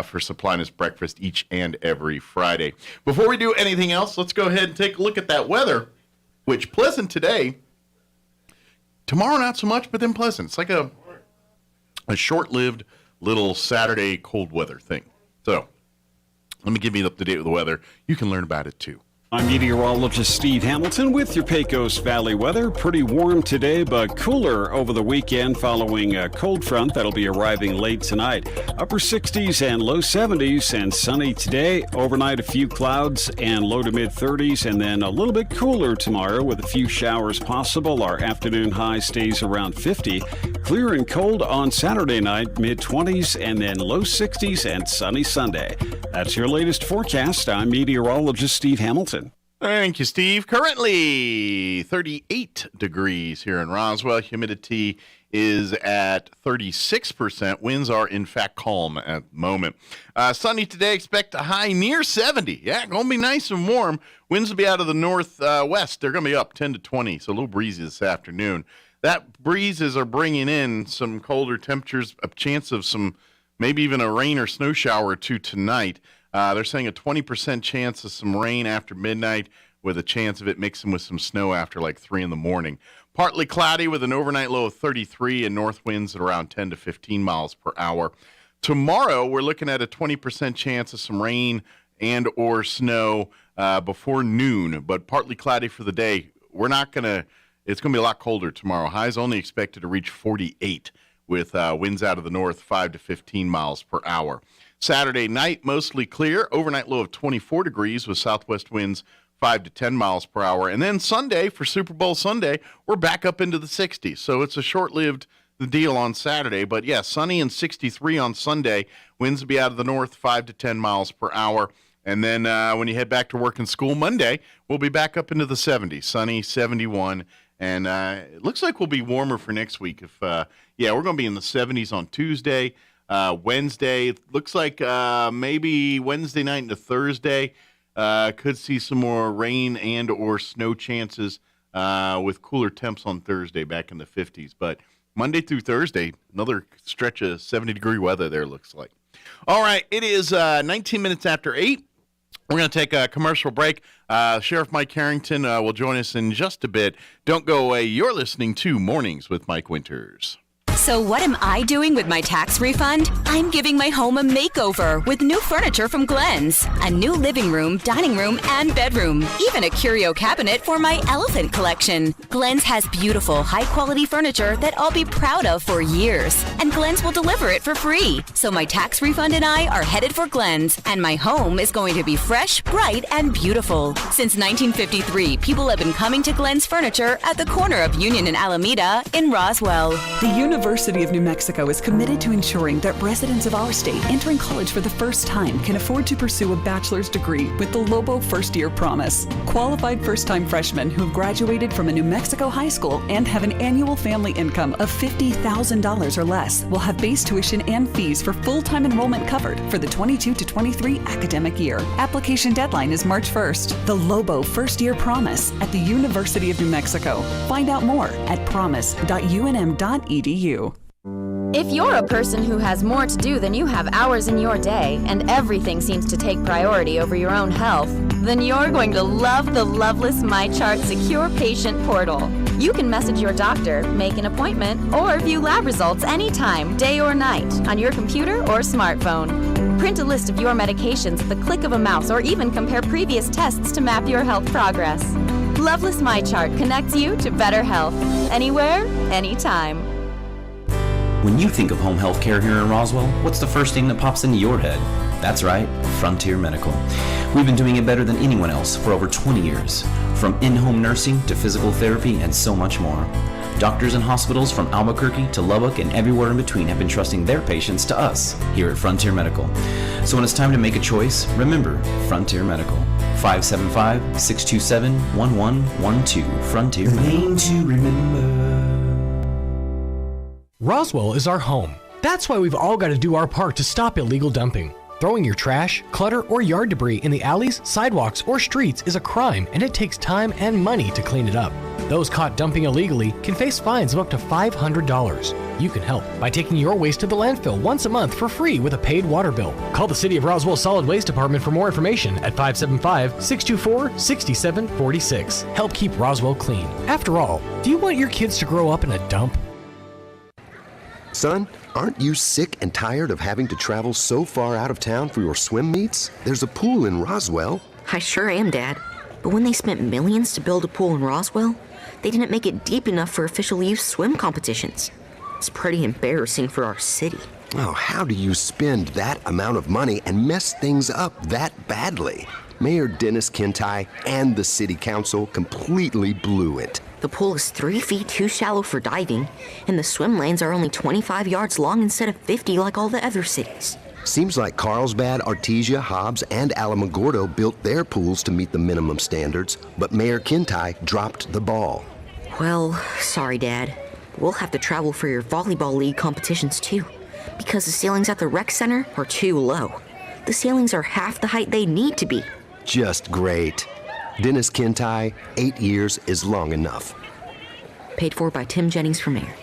for supplying us breakfast each and every Friday. Before we do anything else, let's go ahead and take a look at that weather, which pleasant today. Tomorrow, not so much, but then pleasant. It's like a short-lived little Saturday cold weather thing. So let me give you up to date with the weather. You can learn about it, too. I'm meteorologist Steve Hamilton with your Pecos Valley weather. Pretty warm today, but cooler over the weekend following a cold front that'll be arriving late tonight. Upper 60s and low 70s and sunny today. Overnight, a few clouds and low to mid 30s, and then a little bit cooler tomorrow with a few showers possible. Our afternoon high stays around 50. Clear and cold on Saturday night, mid 20s, and then low 60s and sunny Sunday. That's your latest forecast. I'm meteorologist Steve Hamilton. Thank you, Steve. Currently 38 degrees here in Roswell. Humidity is at 36%. Winds are, in fact, calm at the moment. Sunny today. Expect a high near 70. Yeah, going to be nice and warm. Winds will be out of the northwest. They're going to be up 10 to 20, so a little breezy this afternoon. That breezes are bringing in some colder temperatures, a chance of some maybe even a rain or snow shower or two tonight. They're saying a 20% chance of some rain after midnight with a chance of it mixing with some snow after like 3 in the morning. Partly cloudy with an overnight low of 33 and north winds at around 10 to 15 miles per hour. Tomorrow, we're looking at a 20% chance of some rain and or snow before noon, but partly cloudy for the day. It's going to be a lot colder tomorrow. Highs only expected to reach 48 with winds out of the north 5 to 15 miles per hour. Saturday night, mostly clear. Overnight low of 24 degrees with southwest winds 5 to 10 miles per hour. And then Sunday, for Super Bowl Sunday, we're back up into the 60s. So it's a short-lived deal on Saturday. But, yeah, sunny and 63 on Sunday. Winds will be out of the north 5 to 10 miles per hour. And then when you head back to work and school Monday, we'll be back up into the 70s. Sunny, 71. And it looks like we'll be warmer for next week. We're going to be in the 70s on Tuesday. Wednesday, it looks like maybe Wednesday night into Thursday. Could see some more rain and or snow chances with cooler temps on Thursday back in the 50s. But Monday through Thursday, another stretch of 70-degree weather there looks like. All right, it is 19 minutes after 8. We're going to take a commercial break. Sheriff Mike Harrington will join us in just a bit. Don't go away. You're listening to Mornings with Mike Winters. So what am I doing with my tax refund? I'm giving my home a makeover with new furniture from Glenn's. A new living room, dining room, and bedroom. Even a curio cabinet for my elephant collection. Glenn's has beautiful, high-quality furniture that I'll be proud of for years. And Glenn's will deliver it for free. So my tax refund and I are headed for Glenn's. And my home is going to be fresh, bright, and beautiful. Since 1953, people have been coming to Glenn's Furniture at the corner of Union and Alameda in Roswell. The University of New Mexico is committed to ensuring that residents of our state entering college for the first time can afford to pursue a bachelor's degree with the Lobo First Year Promise. Qualified first-time freshmen who have graduated from a New Mexico high school and have an annual family income of $50,000 or less will have base tuition and fees for full-time enrollment covered for the 22 to 23 academic year. Application deadline is March 1st. The Lobo First Year Promise at the University of New Mexico. Find out more at promise.unm.edu. If you're a person who has more to do than you have hours in your day, and everything seems to take priority over your own health, then you're going to love the Loveless MyChart Secure Patient Portal. You can message your doctor, make an appointment, or view lab results anytime, day or night, on your computer or smartphone. Print a list of your medications at the click of a mouse, or even compare previous tests to map your health progress. Loveless MyChart connects you to better health, anywhere, anytime. When you think of home health care here in Roswell, what's the first thing that pops into your head? That's right, Frontier Medical. We've been doing it better than anyone else for over 20 years. From in-home nursing to physical therapy and so much more. Doctors and hospitals from Albuquerque to Lubbock and everywhere in between have been trusting their patients to us here at Frontier Medical. So when it's time to make a choice, remember Frontier Medical. 575-627-1112. Frontier Medical. To remember. Roswell is our home. That's why we've all got to do our part to stop illegal dumping. Throwing your trash, clutter, or yard debris in the alleys, sidewalks, or streets is a crime, and it takes time and money to clean it up. Those caught dumping illegally can face fines of up to $500. You can help by taking your waste to the landfill once a month for free with a paid water bill. Call the City of Roswell Solid Waste Department for more information at 575-624-6746. Help keep Roswell clean. After all, do you want your kids to grow up in a dump? Son, aren't you sick and tired of having to travel so far out of town for your swim meets? There's a pool in Roswell. I sure am, Dad. But when they spent millions to build a pool in Roswell, they didn't make it deep enough for official youth swim competitions. It's pretty embarrassing for our city. Oh, how do you spend that amount of money and mess things up that badly? Mayor Dennis Kintai and the city council completely blew it. The pool is 3 feet too shallow for diving, and the swim lanes are only 25 yards long instead of 50 like all the other cities. Seems like Carlsbad, Artesia, Hobbs, and Alamogordo built their pools to meet the minimum standards, but Mayor Kintai dropped the ball. Well, sorry, Dad. We'll have to travel for your volleyball league competitions too, because the ceilings at the rec center are too low. The ceilings are half the height they need to be. Just great. Dennis Kintai, 8 years is long enough. Paid for by Tim Jennings for mayor.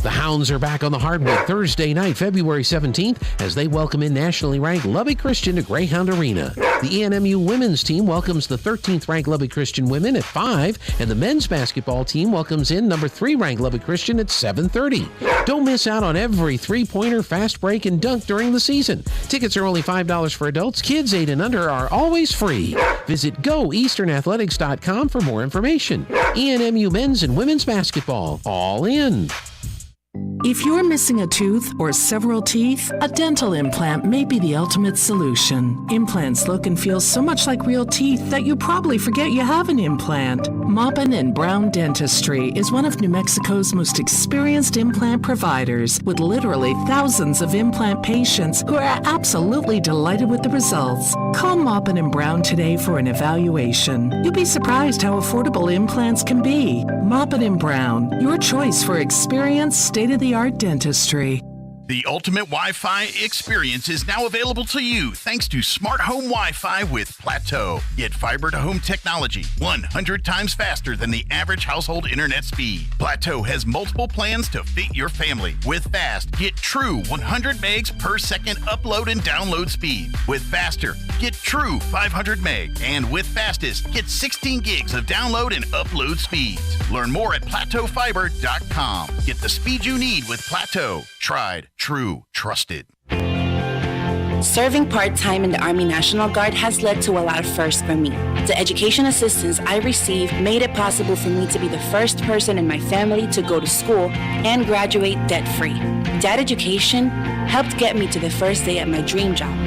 The Hounds are back on the hardwood Thursday night, February 17th, as they welcome in nationally ranked Lubbock Christian to Greyhound Arena. The ENMU women's team welcomes the 13th ranked Lubbock Christian women at 5, and the men's basketball team welcomes in number 3 ranked Lubbock Christian at 7:30. Don't miss out on every three-pointer, fast break, and dunk during the season. Tickets are only $5 for adults. Kids 8 and under are always free. Visit goeasternathletics.com for more information. ENMU men's and women's basketball, all in. If you're missing a tooth or several teeth, a dental implant may be the ultimate solution. Implants look and feel so much like real teeth that you probably forget you have an implant. Maupin & Brown Dentistry is one of New Mexico's most experienced implant providers, with literally thousands of implant patients who are absolutely delighted with the results. Call Maupin & Brown today for an evaluation. You'll be surprised how affordable implants can be. Maupin & Brown, your choice for experienced, state-of-the-art dentistry. The ultimate Wi-Fi experience is now available to you thanks to Smart Home Wi-Fi with Plateau. Get fiber-to-home technology 100 times faster than the average household internet speed. Plateau has multiple plans to fit your family. With Fast, get true 100 megs per second upload and download speed. With Faster, get true 500 meg. And with Fastest, get 16 gigs of download and upload speeds. Learn more at plateaufiber.com. Get the speed you need with Plateau. Tried, true, trusted. Serving part-time in the Army National Guard has led to a lot of firsts for me. The education assistance I received made it possible for me to be the first person in my family to go to school and graduate debt-free. That education helped get me to the first day at my dream job,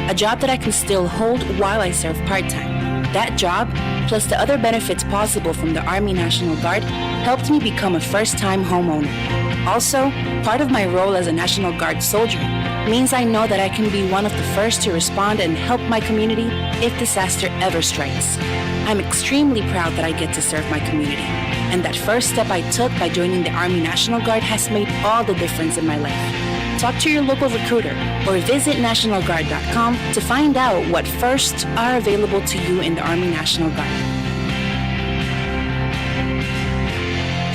a job that I can still hold while I serve part-time. That job, plus the other benefits possible from the Army National Guard, helped me become a first-time homeowner. Also, part of my role as a National Guard soldier means I know that I can be one of the first to respond and help my community if disaster ever strikes. I'm extremely proud that I get to serve my community, and that first step I took by joining the Army National Guard has made all the difference in my life. Talk to your local recruiter or visit NationalGuard.com to find out what firsts are available to you in the Army National Guard.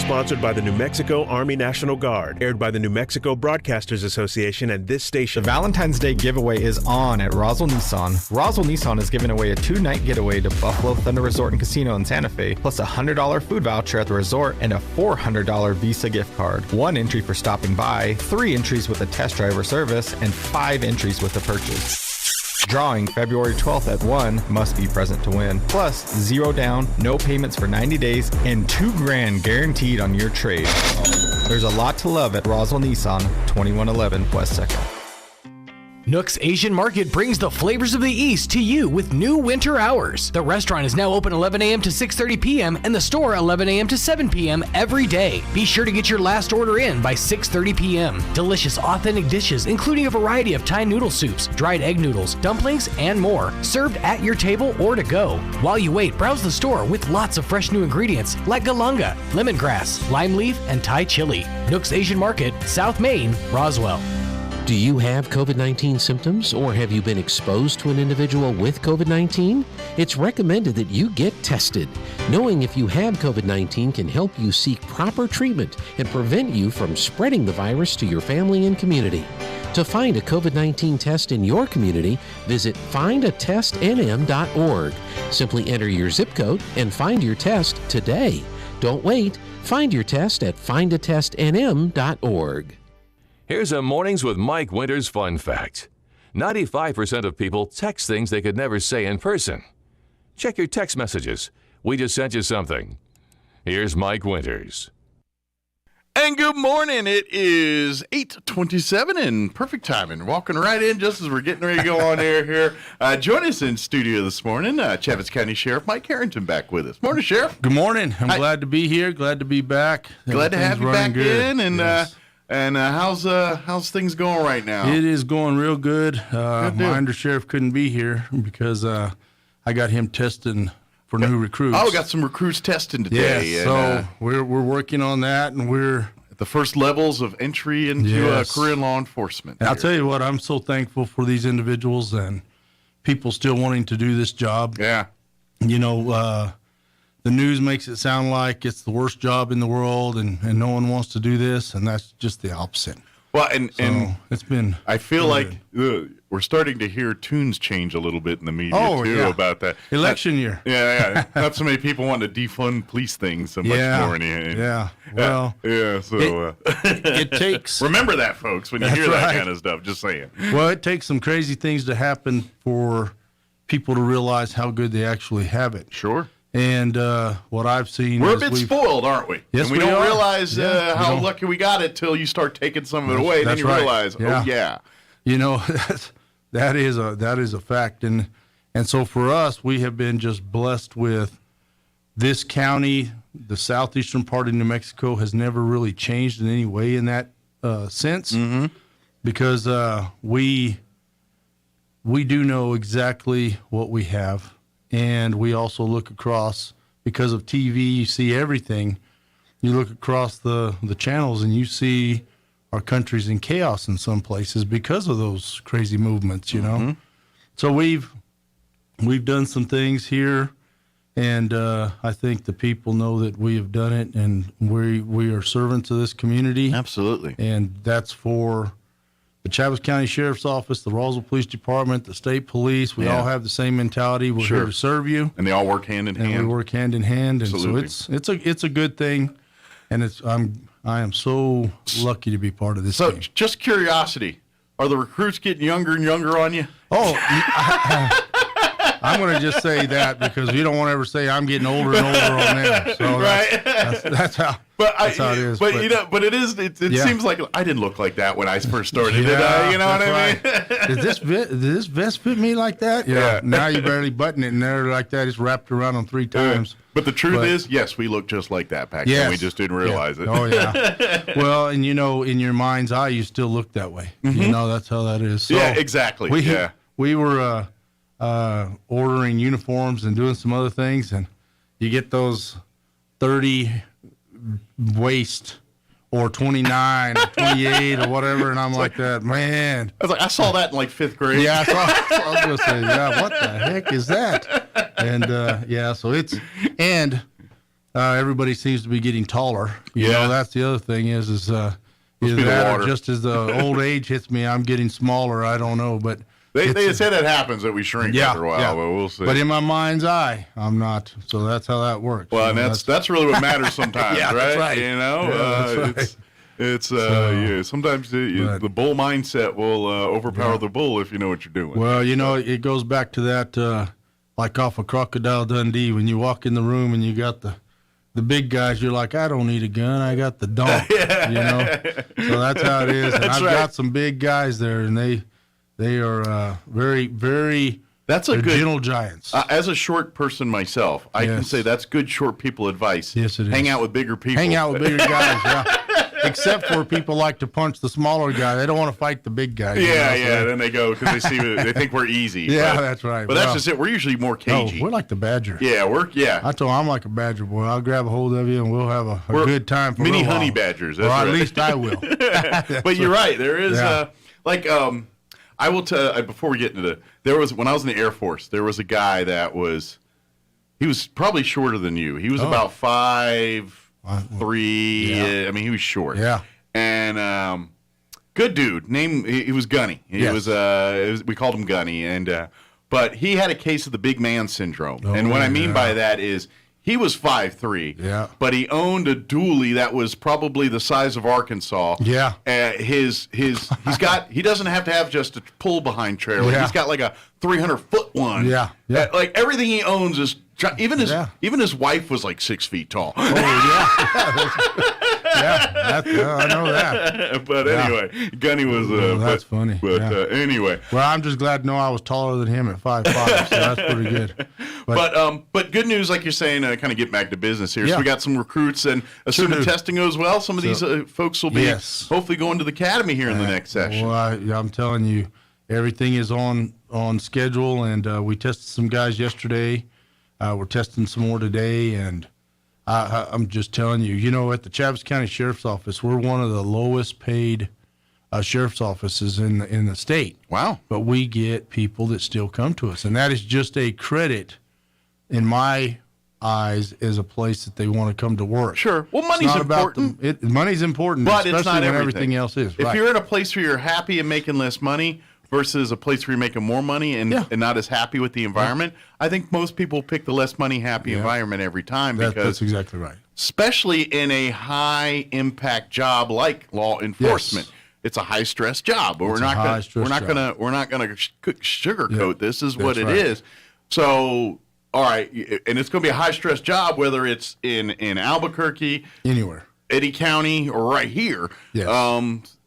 Sponsored by the New Mexico Army National Guard, aired by the New Mexico Broadcasters Association and this station. The Valentine's Day giveaway is on at Roswell Nissan. Roswell Nissan is giving away a 2-night getaway to Buffalo Thunder Resort and Casino in Santa Fe, plus a $100 food voucher at the resort and a $400 Visa gift card. 1 entry for stopping by, 3 entries with a test drive or service, and 5 entries with a purchase. Drawing February 12th at 1, must be present to win. Plus, 0 down, no payments for 90 days, and $2,000 guaranteed on your trade. There's a lot to love at Roswell Nissan, 2111 West 2nd. Nook's Asian Market brings the flavors of the East to you with new winter hours. The restaurant is now open 11 a.m. to 6:30 p.m. and the store 11 a.m. to 7 p.m. every day. Be sure to get your last order in by 6:30 p.m. Delicious, authentic dishes, including a variety of Thai noodle soups, dried egg noodles, dumplings, and more, served at your table or to go. While you wait, browse the store with lots of fresh new ingredients like galunga, lemongrass, lime leaf, and Thai chili. Nook's Asian Market, South Main, Roswell. Do you have COVID-19 symptoms, or have you been exposed to an individual with COVID-19? It's recommended that you get tested. Knowing if you have COVID-19 can help you seek proper treatment and prevent you from spreading the virus to your family and community. To find a COVID-19 test in your community, visit findatestnm.org. Simply enter your zip code and find your test today. Don't wait. Find your test at findatestnm.org. Here's a Mornings with Mike Winters fun fact. 95% of people text things they could never say in person. Check your text messages. We just sent you something. Here's Mike Winters. And good morning. It is 8:27 and perfect timing. Walking right in just as we're getting ready to go on air here. Join us in studio this morning, Chaves County Sheriff Mike Harrington back with us. Morning, Sheriff. Good morning. I'm glad to be here. Glad to be back. Glad to have you back in. And yes. How's things going right now? It is going real good. My undersheriff couldn't be here because I got him testing for new recruits. Oh, we got some recruits testing today. Yes, so we're working on that, and we're at the first levels of entry into career law enforcement. And I'll tell you what, I'm so thankful for these individuals and people still wanting to do this job. Yeah. You know, the news makes it sound like it's the worst job in the world and no one wants to do this, and that's just the opposite. Well, and it's been. I feel like we're starting to hear tunes change a little bit in the media too about that election year. Yeah. Not so many people want to defund police things so much more. Yeah. Well. So it takes. Remember that, folks, when you hear that kind of stuff. Just saying. Well, it takes some crazy things to happen for people to realize how good they actually have it. Sure. And what I've seen, we're a bit spoiled, aren't we? Yes, and we don't realize how lucky we got it till you start taking some of it away. Then you realize, you know, that is a fact. And so for us, we have been just blessed with this county. The southeastern part of New Mexico has never really changed in any way in that sense, because we do know exactly what we have. And we also look across, because of TV, you see everything. You look across the channels and you see our country's in chaos in some places because of those crazy movements, you know. So we've done some things here, and I think the people know that we have done it, and we are servants of this community. Absolutely. And that's for the Chaves County Sheriff's Office, the Roswell Police Department, the state police. We all have the same mentality. We're here to serve you, and they all work hand in hand. And we work hand in hand, and Absolutely. so it's a good thing, and I am so lucky to be part of this. So, team. Just curiosity: are the recruits getting younger and younger on you? Oh, I'm going to just say that because we don't want to ever say I'm getting older and older on them. So that's how. That's how it is. But you know, but it seems like I didn't look like that when I first started. Did I? You know what I mean? Does this vest fit me like that? Yeah. Now you barely button it, and there like that. It's wrapped around them 3 times. But the truth is, yes, we looked just like that back then. We just didn't realize it. Oh yeah. Well, and you know, in your mind's eye, you still look that way. You know, that's how that is. So yeah, exactly. We were ordering uniforms and doing some other things, and you get those 30 waist or 29 or 28 or whatever, and I'm like that, man. I was like, I saw that in like 5th grade. Yeah, I was going to say, yeah, what the heck is that? And so it's, and everybody seems to be getting taller. You know, that's the other thing is either that or just as the old age hits me, I'm getting smaller. I don't know, but they say that happens, that we shrink after a while, but we'll see. But in my mind's eye, I'm not. So that's how that works. Well, and that's really what matters sometimes, right? That's right? You know, it's sometimes the bull mindset will overpower the bull if you know what you're doing. Well, you know, it goes back to that, like off of Crocodile Dundee, when you walk in the room and you got the big guys, you're like, I don't need a gun, I got the donk. You know, so that's how it is. And I've got some big guys there, and they are very, very good gentle giants. As a short person myself, I can say that's good short people advice. Yes, it is. Hang out with bigger people. Hang out with bigger guys, yeah. Except for people like to punch the smaller guy. They don't want to fight the big guy. Yeah. Then they go because they think we're easy. Yeah, that's right. But that's just it. We're usually more cagey. No, we're like the badger. Yeah, I told them I'm like a badger boy. I'll grab a hold of you and we'll have a good time for mini a while. honey badgers. That's or right. at least I will. But you're right. There is I will tell before we get into when I was in the Air Force, there was a guy he was probably shorter than you. He was about 5'3". I mean, he was short. Yeah. And good dude. He was Gunny. He was we called him Gunny, and but he had a case of the big man syndrome. And what I mean by that is he was 5'3", but he owned a dually that was probably the size of Arkansas. Yeah. He doesn't have to have just a pull behind trailer. Yeah. He's got like a 300-foot one. Yeah. Like everything he owns is even his wife was like 6 feet tall. Oh yeah. I know that. But anyway, Gunny was. That's funny. But anyway. Well, I'm just glad to know I was taller than him at 5'5", so that's pretty good. But good news, like you're saying, kind of get back to business here. So we got some recruits, and assuming testing goes well, some of these folks will be hopefully going to the academy here in the next session. Well, I'm telling you, everything is on schedule, and we tested some guys yesterday. We're testing some more today, and I'm just telling you, you know, at the Chaves County Sheriff's Office, we're one of the lowest paid sheriff's offices in the state. Wow. But we get people that still come to us, and that is just a credit, in my eyes as a place that they want to come to work. Sure. Well, money's important. Money's important, but especially it's not when everything else is. If right. you're in a place where you're happy and making less money versus a place where you're making more money and not as happy with the environment, I think most people pick the less money, happy environment every time because that's exactly right. Especially in a high impact job like law enforcement. Yes. It's a high stress job, but we're not gonna sugarcoat this. Is what it is. So, all right, and it's going to be a high stress job whether it's in Albuquerque, anywhere, Eddy County, or right here. Yes.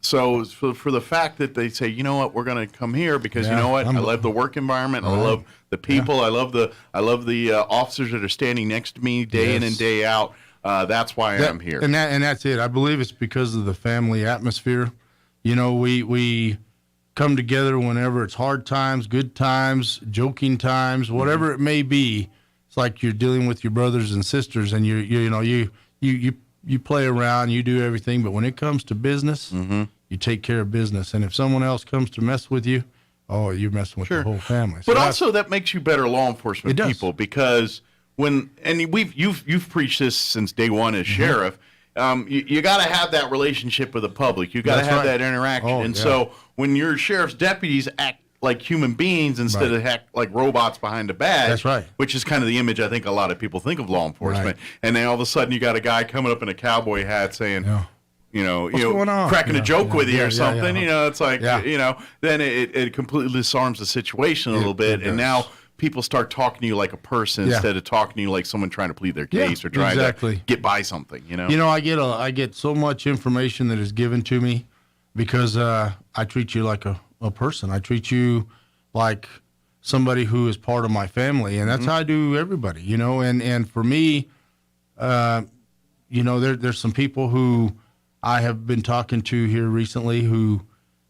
So for the fact that they say, you know what, we're going to come here because you know what, I love the work environment, I love the people, I love the officers that are standing next to me day in and day out. That's why I'm here. And that's it. I believe it's because of the family atmosphere. You know, we come together whenever it's hard times, good times, joking times, whatever it may be. It's like you're dealing with your brothers and sisters, and you play around, you do everything. But when it comes to business, you take care of business. And if someone else comes to mess with you, you're messing with the whole family. So but also that makes you better law enforcement people because you've preached this since day one as sheriff. You got to have that relationship with the public. You got to have that interaction. So when your sheriff's deputies act like human beings instead of act like robots behind a badge, that's right. Which is kind of the image I think a lot of people think of law enforcement. And then all of a sudden you got a guy coming up in a cowboy hat saying, What's going on? cracking a joke with you or something. You know, it's like then it completely disarms the situation a little bit, and now people start talking to you like a person instead of talking to you like someone trying to plead their case or trying to get by something. You know, I get so much information that is given to me because I treat you like a person. I treat you like somebody who is part of my family, and that's how I do everybody. You know, and for me, there's some people who I have been talking to here recently who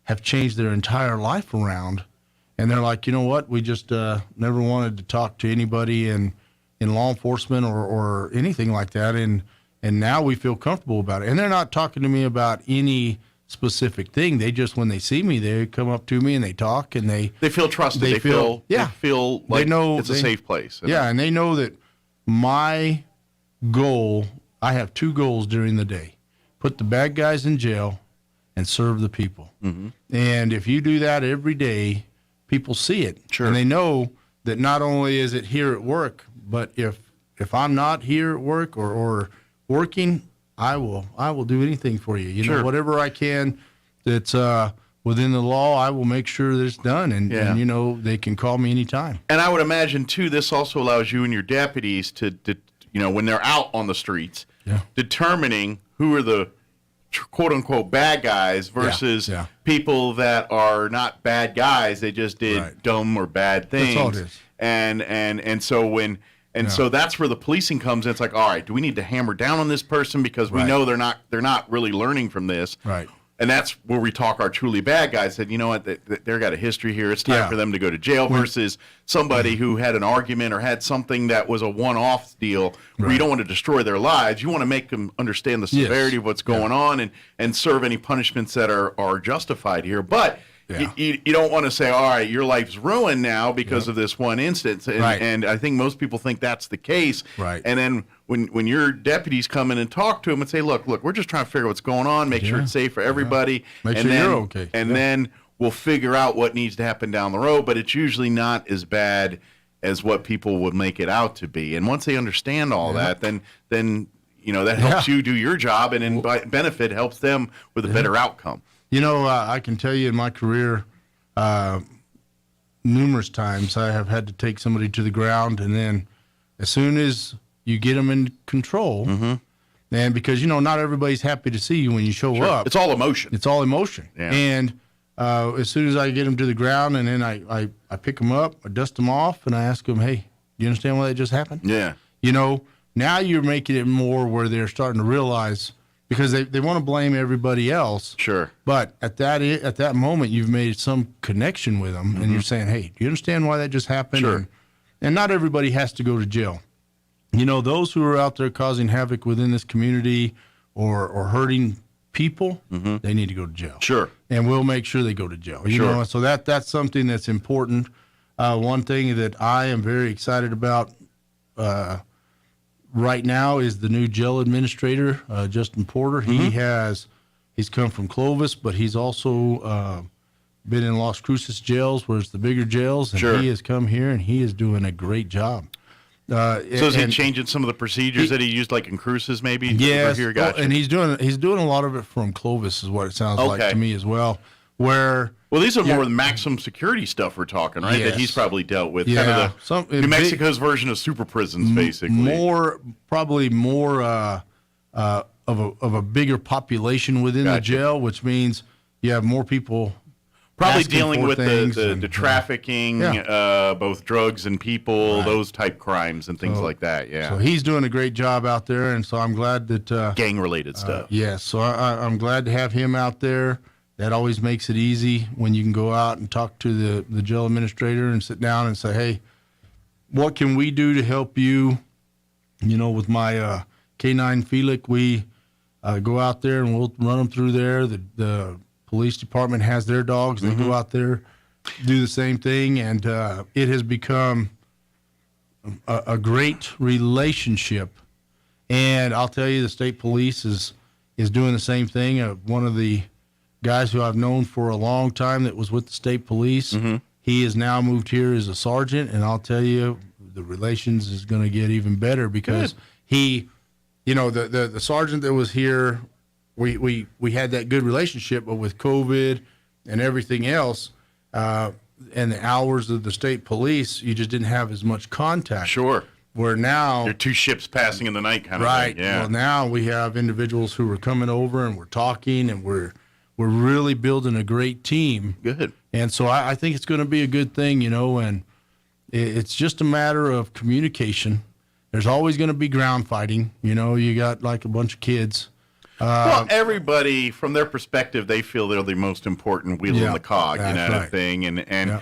have changed their entire life around. And they're like, you know what? We just never wanted to talk to anybody in law enforcement or anything like that. And now we feel comfortable about it. And they're not talking to me about any specific thing. They just, when they see me, they come up to me and they talk and they feel trusted. They feel like they know it's a safe place. Yeah. And they know that my goal, I have two goals during the day: put the bad guys in jail and serve the people. And if you do that every day, people see it, and they know that not only is it here at work, but if I'm not here at work or working, I will do anything for you. You know, whatever I can that's within the law, I will make sure that it's done, and they can call me anytime. And I would imagine too, this also allows you and your deputies to when they're out on the streets, determining who are the quote unquote bad guys versus people that are not bad guys. They just did dumb or bad things. That's all it is. And so so that's where the policing comes in. It's like, all right, do we need to hammer down on this person because we know they're not really learning from this. Right. And that's where we talk our truly bad guys. Said, you know what, they've got a history here. It's time for them to go to jail versus somebody who had an argument or had something that was a one-off deal where you don't want to destroy their lives. You want to make them understand the severity of what's going on and serve any punishments that are justified here. But you don't want to say, all right, your life's ruined now because of this one instance. And I think most people think that's the case. Right. And then when your deputies come in and talk to them and say, look, we're just trying to figure out what's going on, make sure it's safe for everybody. Make sure you're okay. And then we'll figure out what needs to happen down the road. But it's usually not as bad as what people would make it out to be. And once they understand all that, then that helps you do your job, and in benefit helps them with a better outcome. You know, I can tell you in my career, numerous times I have had to take somebody to the ground, and then as soon as you get them in control, and because, not everybody's happy to see you when you show up. It's all emotion. Yeah. And as soon as I get them to the ground, and then I pick them up, I dust them off, and I ask them, hey, do you understand why that just happened? Yeah. Now you're making it more where they're starting to realize, because they want to blame everybody else. Sure. But at that moment, you've made some connection with them, and you're saying, hey, do you understand why that just happened? Sure. And not everybody has to go to jail. Those who are out there causing havoc within this community or hurting people, they need to go to jail. Sure. And we'll make sure they go to jail. So that's something that's important. One thing that I am very excited about, right now is the new jail administrator, Justin Porter. He's come from Clovis, but he's also been in Las Cruces jails, where it's the bigger jails, and he has come here and he is doing a great job. So is he changing some of the procedures that he used, like in Cruces, maybe? Yes, Here, gotcha. and he's doing a lot of it from Clovis, is what it sounds like to me as well. Well, these are more the maximum security stuff we're talking, right? Yes. That he's probably dealt with. Yeah, kind of New Mexico's version of super prisons, basically. Probably more of a bigger population within the jail, which means you have more people. Probably dealing with the trafficking, both drugs and people, those type crimes and things like that. Yeah. So he's doing a great job out there, and so I'm glad that gang-related stuff. Yes. So I'm glad to have him out there. That always makes it easy when you can go out and talk to the jail administrator and sit down and say, hey, what can we do to help you? You know, with my K9 Felix, we go out there and we'll run them through there. The police department has their dogs. They go out there, do the same thing, and it has become a great relationship. And I'll tell you, the state police is doing the same thing. One of the guys who I've known for a long time that was with the state police, he has now moved here as a sergeant, and I'll tell you, the relations is going to get even better because he, the sergeant that was here, we had that good relationship, but with COVID and everything else, and the hours of the state police, you just didn't have as much contact. Sure. Where now there are two ships passing in the night, kind of thing. Yeah. Well, now we have individuals who are coming over and we're talking and we're really building a great team. Good. And so I think it's going to be a good thing, and it's just a matter of communication. There's always going to be ground fighting. You got like a bunch of kids. Well, everybody, from their perspective, they feel they're the most important wheel in the cog, of thing. And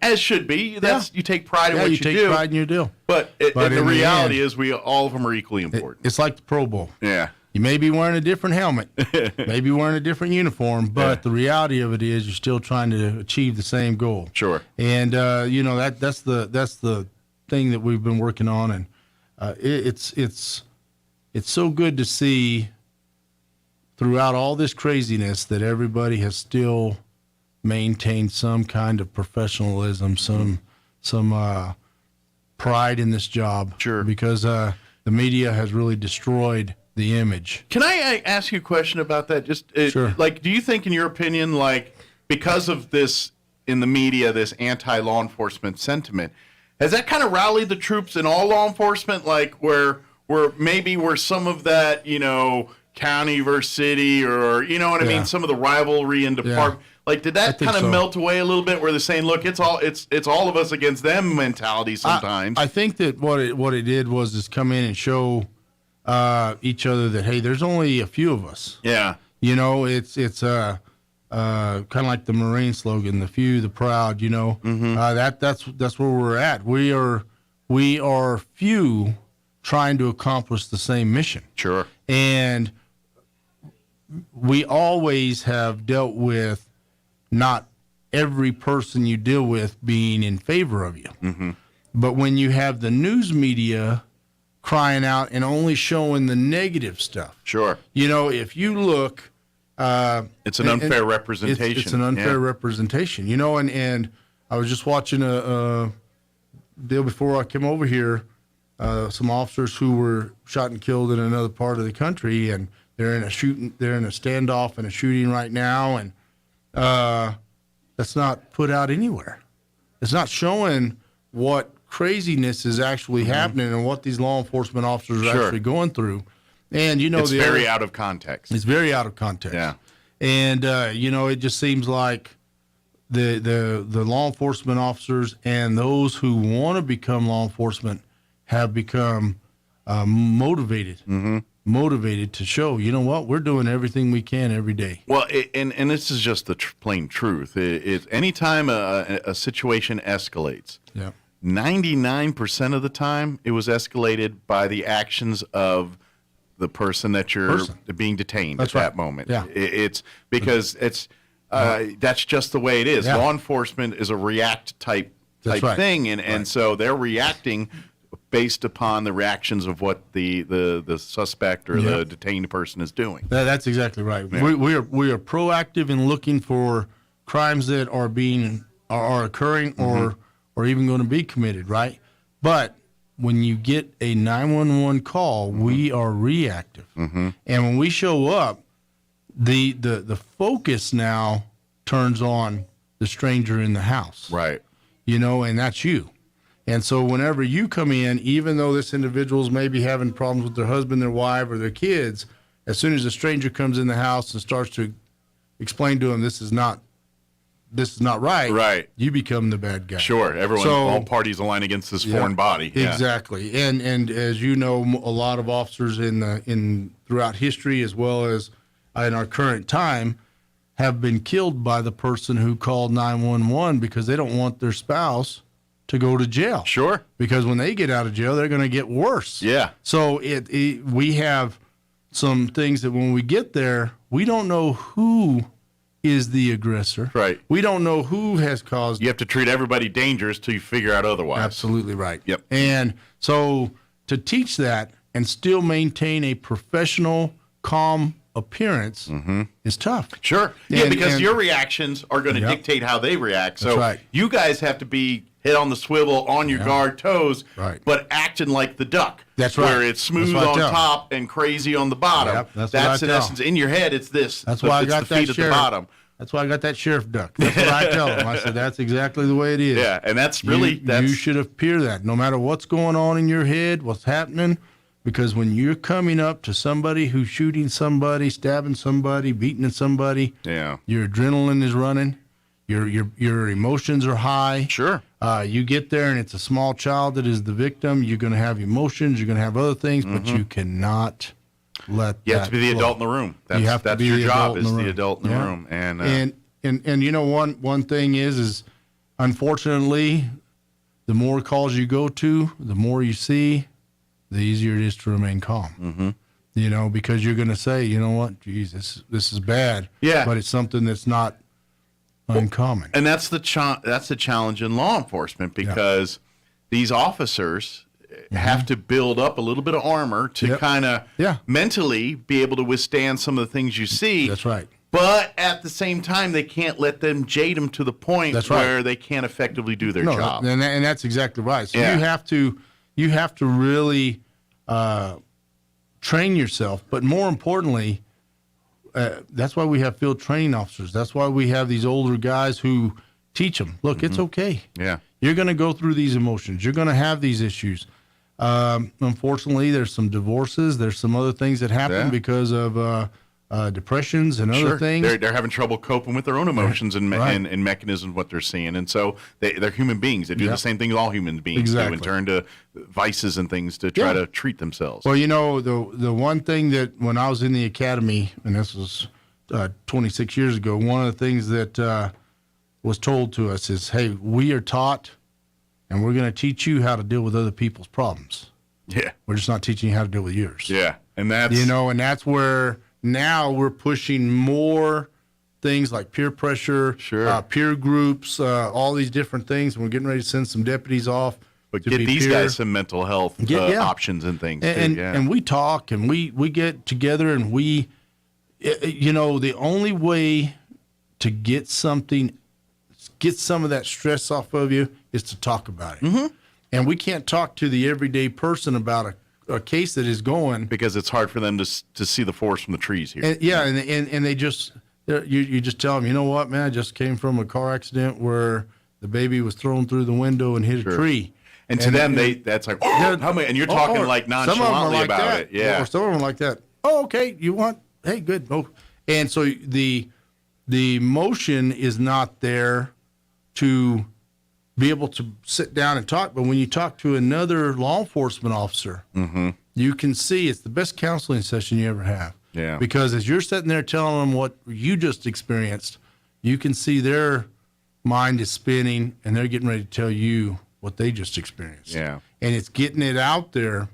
as should be, you take pride in what you do. You take pride in your deal. But the reality is all of them are equally important. It's like the Pro Bowl. Yeah. You may be wearing a different helmet, maybe wearing a different uniform, but the reality of it is you're still trying to achieve the same goal. Sure. And that's the thing that we've been working on, and it's so good to see throughout all this craziness that everybody has still maintained some kind of professionalism, some pride in this job. Sure. Because the media has really destroyed the image. Can I ask you a question about that? Sure. Do you think, in your opinion, because of this in the media, this anti-law enforcement sentiment, has that kind of rallied the troops in all law enforcement, where some of that, county versus city, or what I mean, some of the rivalry in department, did that kind of melt away a little bit, where they're saying, look, it's all of us against them mentality sometimes? I think that what it did was come in and show each other that, hey, there's only a few of us. Yeah. It's kind of like the Marine slogan, the few, the proud, that's where we're at. We are few trying to accomplish the same mission. Sure. And we always have dealt with not every person you deal with being in favor of you. But when you have the news media crying out and only showing the negative stuff. Sure. If you look, it's an unfair representation. It's an unfair representation. And I was just watching a deal before I came over here. Some officers who were shot and killed in another part of the country, and they're in a standoff and a shooting right now, and that's not put out anywhere. It's not showing what craziness is actually happening and what these law enforcement officers are actually going through. And it's very out of context. It's very out of context. Yeah. And it just seems like the law enforcement officers and those who want to become law enforcement have become motivated to show, we're doing everything we can every day. Well, and this is just the plain truth. Anytime a situation escalates, 99% of the time it was escalated by the actions of the person that you're being detained at that moment. Yeah. It's because that's just the way it is. Law enforcement is a react type thing, and so they're reacting based upon the reactions of what the suspect or the detained person is doing. That's exactly right. Yeah. We are proactive in looking for crimes that are occurring or even going to be committed, right? But when you get a 911 call, we are reactive. And when we show up, the focus now turns on the stranger in the house. Right. And that's you. And so whenever you come in, even though this individual's maybe having problems with their husband, their wife, or their kids, as soon as a stranger comes in the house and starts to explain to them this is not right. Right. You become the bad guy. Sure. All parties align against this foreign body. Yeah. Exactly. And as you know, a lot of officers throughout history, as well as in our current time, have been killed by the person who called 911 because they don't want their spouse to go to jail. Sure. Because when they get out of jail, they're going to get worse. Yeah. So we have some things that when we get there, we don't know who is the aggressor. Right. We don't know who has caused. You have to treat everybody dangerous till you figure out otherwise. Absolutely right. Yep. And so to teach that and still maintain a professional, calm appearance is tough. Sure. Because your reactions are going to dictate how they react. So That's right. you guys have to be head on the swivel, on your guard, toes, but acting like the duck. That's right. Where it's smooth on top and crazy on the bottom. Yep, that's in essence. In your head, it's this. That's why I got it's that the feet at the bottom. That's why I got that sheriff duck. That's what I tell them. I said, that's exactly the way it is. Yeah, and that's really... You should appear that, no matter what's going on in your head, what's happening, because when you're coming up to somebody who's shooting somebody, stabbing somebody, beating somebody, your adrenaline is running, your emotions are high. Sure. You get there and it's a small child that is the victim. You're going to have emotions. You're going to have other things, but you cannot let You have to be the adult in the room. That's your job, is the adult in the room. And you know, one thing is unfortunately, the more calls you go to, the more you see, the easier it is to remain calm. Because you're going to say, you know what, geez, this is bad. Yeah. But it's something that's not uncommon. And that's the challenge in law enforcement, because these officers have to build up a little bit of armor to kind of mentally be able to withstand some of the things you see. That's right. But at the same time, they can't let them jade them to the point where they can't effectively do their job. And that's exactly right. So you have to really train yourself. But more importantly, that's why we have field training officers. That's why we have these older guys who teach them, look, it's okay. Yeah. You're going to go through these emotions. You're going to have these issues. Unfortunately, there's some divorces. There's some other things that happen because of depressions and other things. They're having trouble coping with their own emotions and mechanisms, what they're seeing. And so they're human beings. They do the same thing all human beings do, and turn to vices and things to try to treat themselves. Well, the one thing that when I was in the academy, and this was 26 years ago, one of the things that was told to us is, hey, we are taught and we're going to teach you how to deal with other people's problems. Yeah. We're just not teaching you how to deal with yours. Yeah. And that's... and that's where... Now we're pushing more things like peer pressure, peer groups, all these different things. And we're getting ready to send some deputies off. But get these guys some mental health options and things. And we talk and we get together and we, the only way to get some of that stress off of you is to talk about it. And we can't talk to the everyday person about a case that is going, because it's hard for them to see the forest from the trees here. And they just you just tell them, you know what, man, I just came from a car accident where the baby was thrown through the window and hit a tree. And to them, that's like, how many? And you're talking like nonchalantly about it. Yeah. Or some of them are like that. Oh, okay. You want? Hey, good. Oh. And so the emotion is not there to be able to sit down and talk. But when you talk to another law enforcement officer, you can see it's the best counseling session you ever have. Yeah. Because as you're sitting there telling them what you just experienced, you can see their mind is spinning and they're getting ready to tell you what they just experienced. Yeah. And it's getting it out there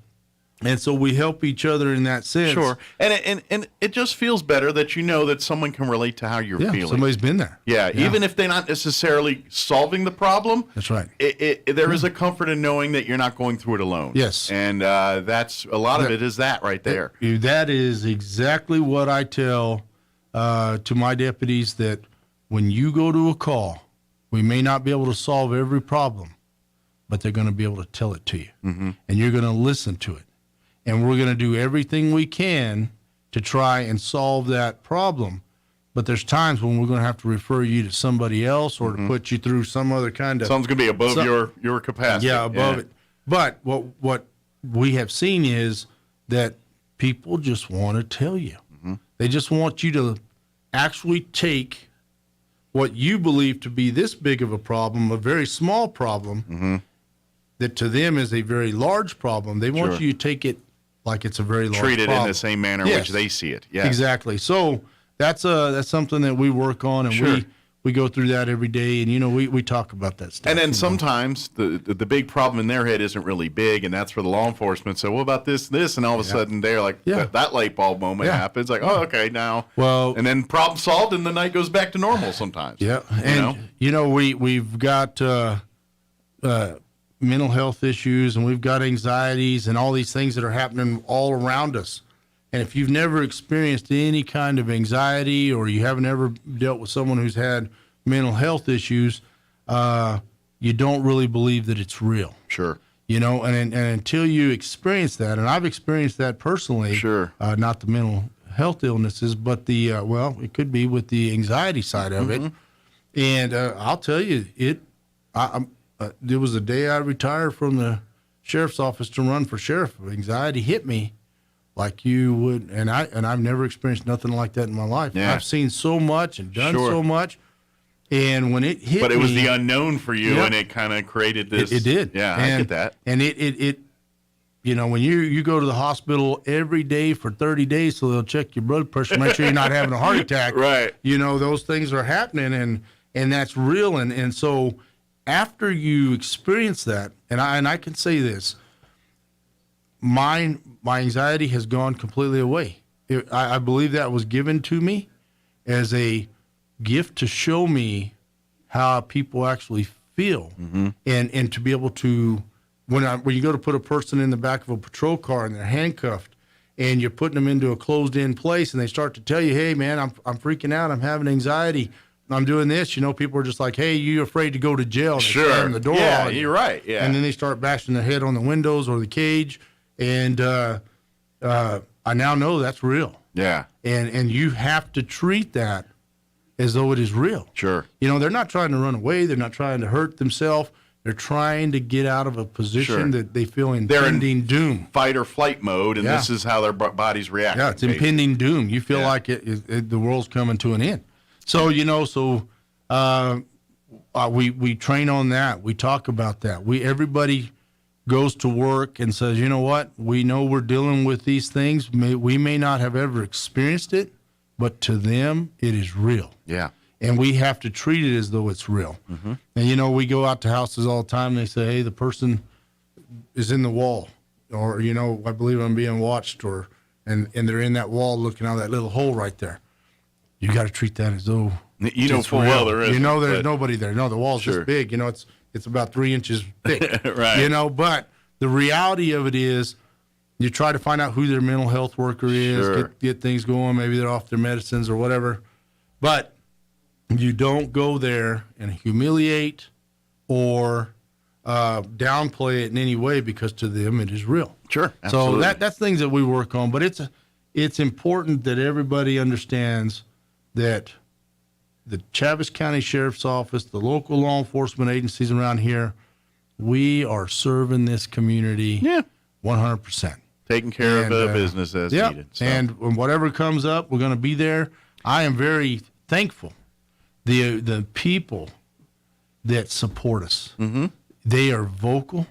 And so we help each other in that sense. Sure. And it just feels better that you know that someone can relate to how you're feeling. Somebody's been there. Yeah, even if they're not necessarily solving the problem. That's right. There is a comfort in knowing that you're not going through it alone. Yes. And that's a lot of it is that right there. That is exactly what I tell to my deputies, that when you go to a call, we may not be able to solve every problem, but they're going to be able to tell it to you. Mm-hmm. And you're going to listen to it. And we're going to do everything we can to try and solve that problem. But there's times when we're going to have to refer you to somebody else or to put you through some other kind of... Something's going to be above your capacity. Yeah, above it. But what we have seen is that people just want to tell you. Mm-hmm. They just want you to actually take what you believe to be this big of a problem, a very small problem, that to them is a very large problem. They want you to take it like it's a very large problem. Treat it in the same manner in which they see it. Yeah, exactly. So that's something that we work on, and we go through that every day, and we talk about that stuff. And then sometimes the big problem in their head isn't really big, and that's for the law enforcement. So what about this, and all of a sudden they're like, that light bulb moment happens. Like, oh, okay, now. Well, and then problem solved, and the night goes back to normal sometimes. Yeah, and we've got mental health issues, and we've got anxieties and all these things that are happening all around us. And if you've never experienced any kind of anxiety, or you haven't ever dealt with someone who's had mental health issues, you don't really believe that it's real. Sure. And until you experience that, and I've experienced that personally. Sure. Not the mental health illnesses, but it could be with the anxiety side of it. And I'll tell you, there was a day I retired from the sheriff's office to run for sheriff. Anxiety hit me like you would, and I've never experienced nothing like that in my life. Yeah. I've seen so much and done so much, and when it hit me... But it was the unknown for you, and it kind of created this... It did. Yeah, I get that. And it when you go to the hospital every day for 30 days, so they'll check your blood pressure, make sure you're not having a heart attack. Right. Those things are happening, and that's real, and so... After you experience that, and I can say this, my anxiety has gone completely away. I believe that was given to me as a gift to show me how people actually feel, and to be able to, when you go to put a person in the back of a patrol car and they're handcuffed, and you're putting them into a closed-in place, and they start to tell you, "Hey, man, I'm freaking out. I'm having anxiety. I'm doing this," people are just like, "Hey, you afraid to go to jail?" And sure. Slamming the door yeah, on you. You're right. Yeah. And then they start bashing their head on the windows or the cage. And I now know that's real. Yeah. And you have to treat that as though it is real. Sure. They're not trying to run away. They're not trying to hurt themselves. They're trying to get out of a position that they feel impending doom. Fight or flight mode, and this is how their bodies react. Yeah, it's impending doom. You feel like the world's coming to an end. So, we train on that. We talk about that. Everybody goes to work and says, you know what? We know we're dealing with these things. We may not have ever experienced it, but to them, it is real. Yeah. And we have to treat it as though it's real. Mm-hmm. And, we go out to houses all the time, and they say, hey, the person is in the wall. Or, I believe I'm being watched. And they're in that wall looking out that little hole right there. You got to treat that as though full well there is. There's nobody there. No, the wall's just big. It's about 3 inches thick. Right. But the reality of it is, you try to find out who their mental health worker is, get things going. Maybe they're off their medicines or whatever. But you don't go there and humiliate or downplay it in any way, because to them it is real. Sure. Absolutely. So that's things that we work on. But it's important that everybody understands that the Chaves County Sheriff's Office, the local law enforcement agencies around here, we are serving this community 100%. Taking care of the business as needed. So. And when whatever comes up, we're going to be there. I am very thankful. The people that support us, they are vocal.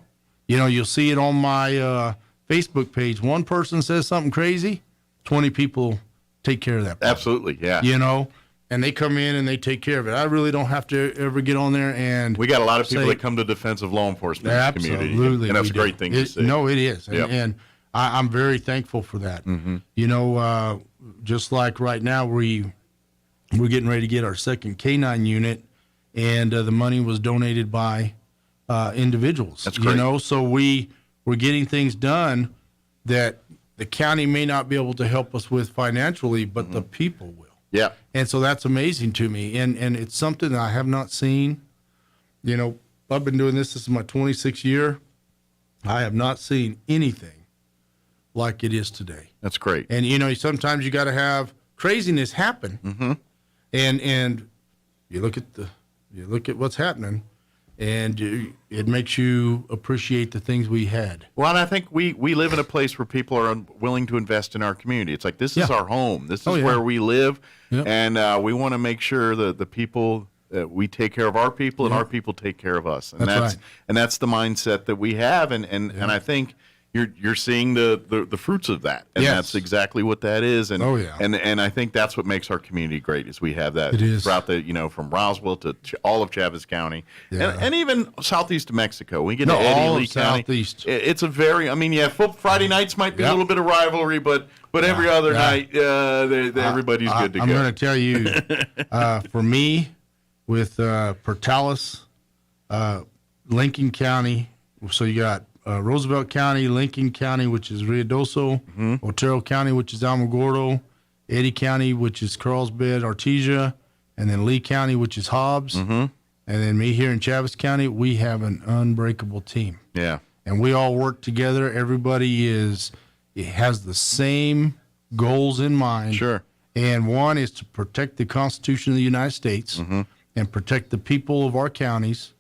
You'll see it on my Facebook page. One person says something crazy, 20 people take care of that problem. Absolutely, yeah. And they come in and they take care of it. I really don't have to ever get on there and... We got a lot of people that come to defense of law enforcement in the community. Absolutely. And that's a great thing to see. No, it is. Yep. And I'm very thankful for that. You know, just like right now, we're getting ready to get our second K9 unit, and the money was donated by individuals. That's great. You know, so we're getting things done that the county may not be able to help us with financially, but the people will. Yeah. And so that's amazing to me, and it's something that I have not seen. You know, I've been doing this. This is my 26th year. I have not seen anything like it is today. That's great. And you know, sometimes you got to have craziness happen, and you look at what's happening, and it makes you appreciate the things we had. Well, and I think we live in a place where people are willing to invest in our community. It's like this is our home. This is where we live, and we want to make sure that the people. We take care of our people, and our people take care of us, and that's right. And that's the mindset that we have, and I think you're seeing the fruits of that, and that's exactly what that is, and and I think that's what makes our community great is we have that throughout the from Roswell to all of Chaves County, and even southeast of Mexico. We get to Eddie Lee County. Southeast. It's a very Friday nights might be a little bit of rivalry, but every other night everybody's good to go. I'm going to tell you, for me. With Portales, Lincoln County. So you got Roosevelt County, Lincoln County, which is Ruidoso, Otero County, which is Alamogordo, Eddy County, which is Carlsbad, Artesia, and then Lee County, which is Hobbs. And then me here in Chaves County, we have an unbreakable team. Yeah. And we all work together. Everybody has the same goals in mind. Sure. And one is to protect the Constitution of the United States. And protect the people of our counties,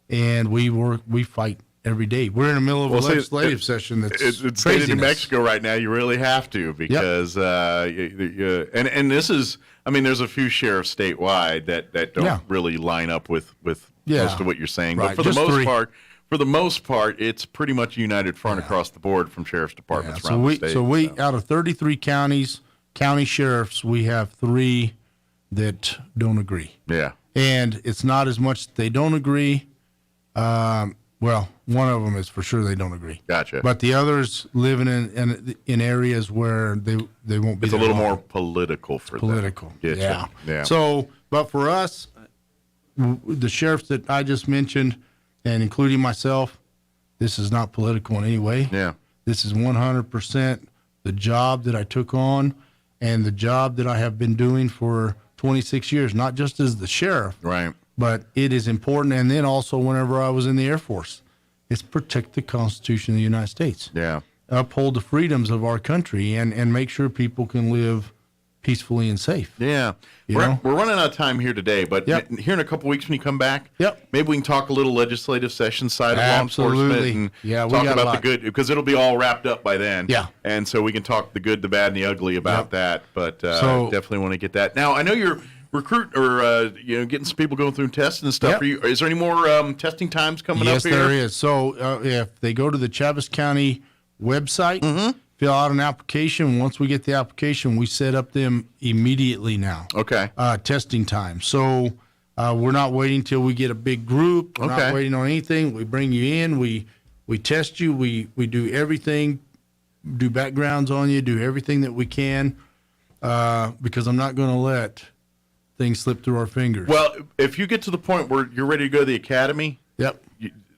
and we fight every day. We're in the middle of a legislative session that's it's state of New Mexico right now. You really have to because and this is there's a few sheriffs statewide that don't really line up with most of what you're saying, but for the most part, it's pretty much a united front across the board from sheriff's departments around the state. So we out of 33 counties, county sheriffs, we have 3 that don't agree. Yeah. And it's not as much that they don't agree. Well, one of them is for sure they don't agree. Gotcha. But the others living in areas where they won't be. It's a little more political for them. Yeah. So, but for us, the sheriffs that I just mentioned, and including myself, this is not political in any way. Yeah. This is 100% the job that I took on, and the job that I have been doing for 26 years, not just as the sheriff, right? But it is important. And then also, whenever I was in the Air Force, it's protect the Constitution of the United States. Yeah, uphold the freedoms of our country, and make sure people can live peacefully and safe. Yeah, we're running out of time here today, but here in a couple weeks when you come back, maybe we can talk a little legislative session side of law enforcement and talk about the good, because it'll be all wrapped up by then. Yeah, and so we can talk the good, the bad, and the ugly about that. But definitely want to get that. Now I know you're getting some people going through tests and stuff. Is there any more testing times coming up here? Yes, there is. So if they go to the Chaves County website. Fill out an application. Once we get the application, we set up them immediately now. Okay. Testing time. So we're not waiting till we get a big group. We're not waiting on anything. We bring you in. We test you. We do everything, do backgrounds on you, do everything that we can, because I'm not going to let things slip through our fingers. Well, if you get to the point where you're ready to go to the academy,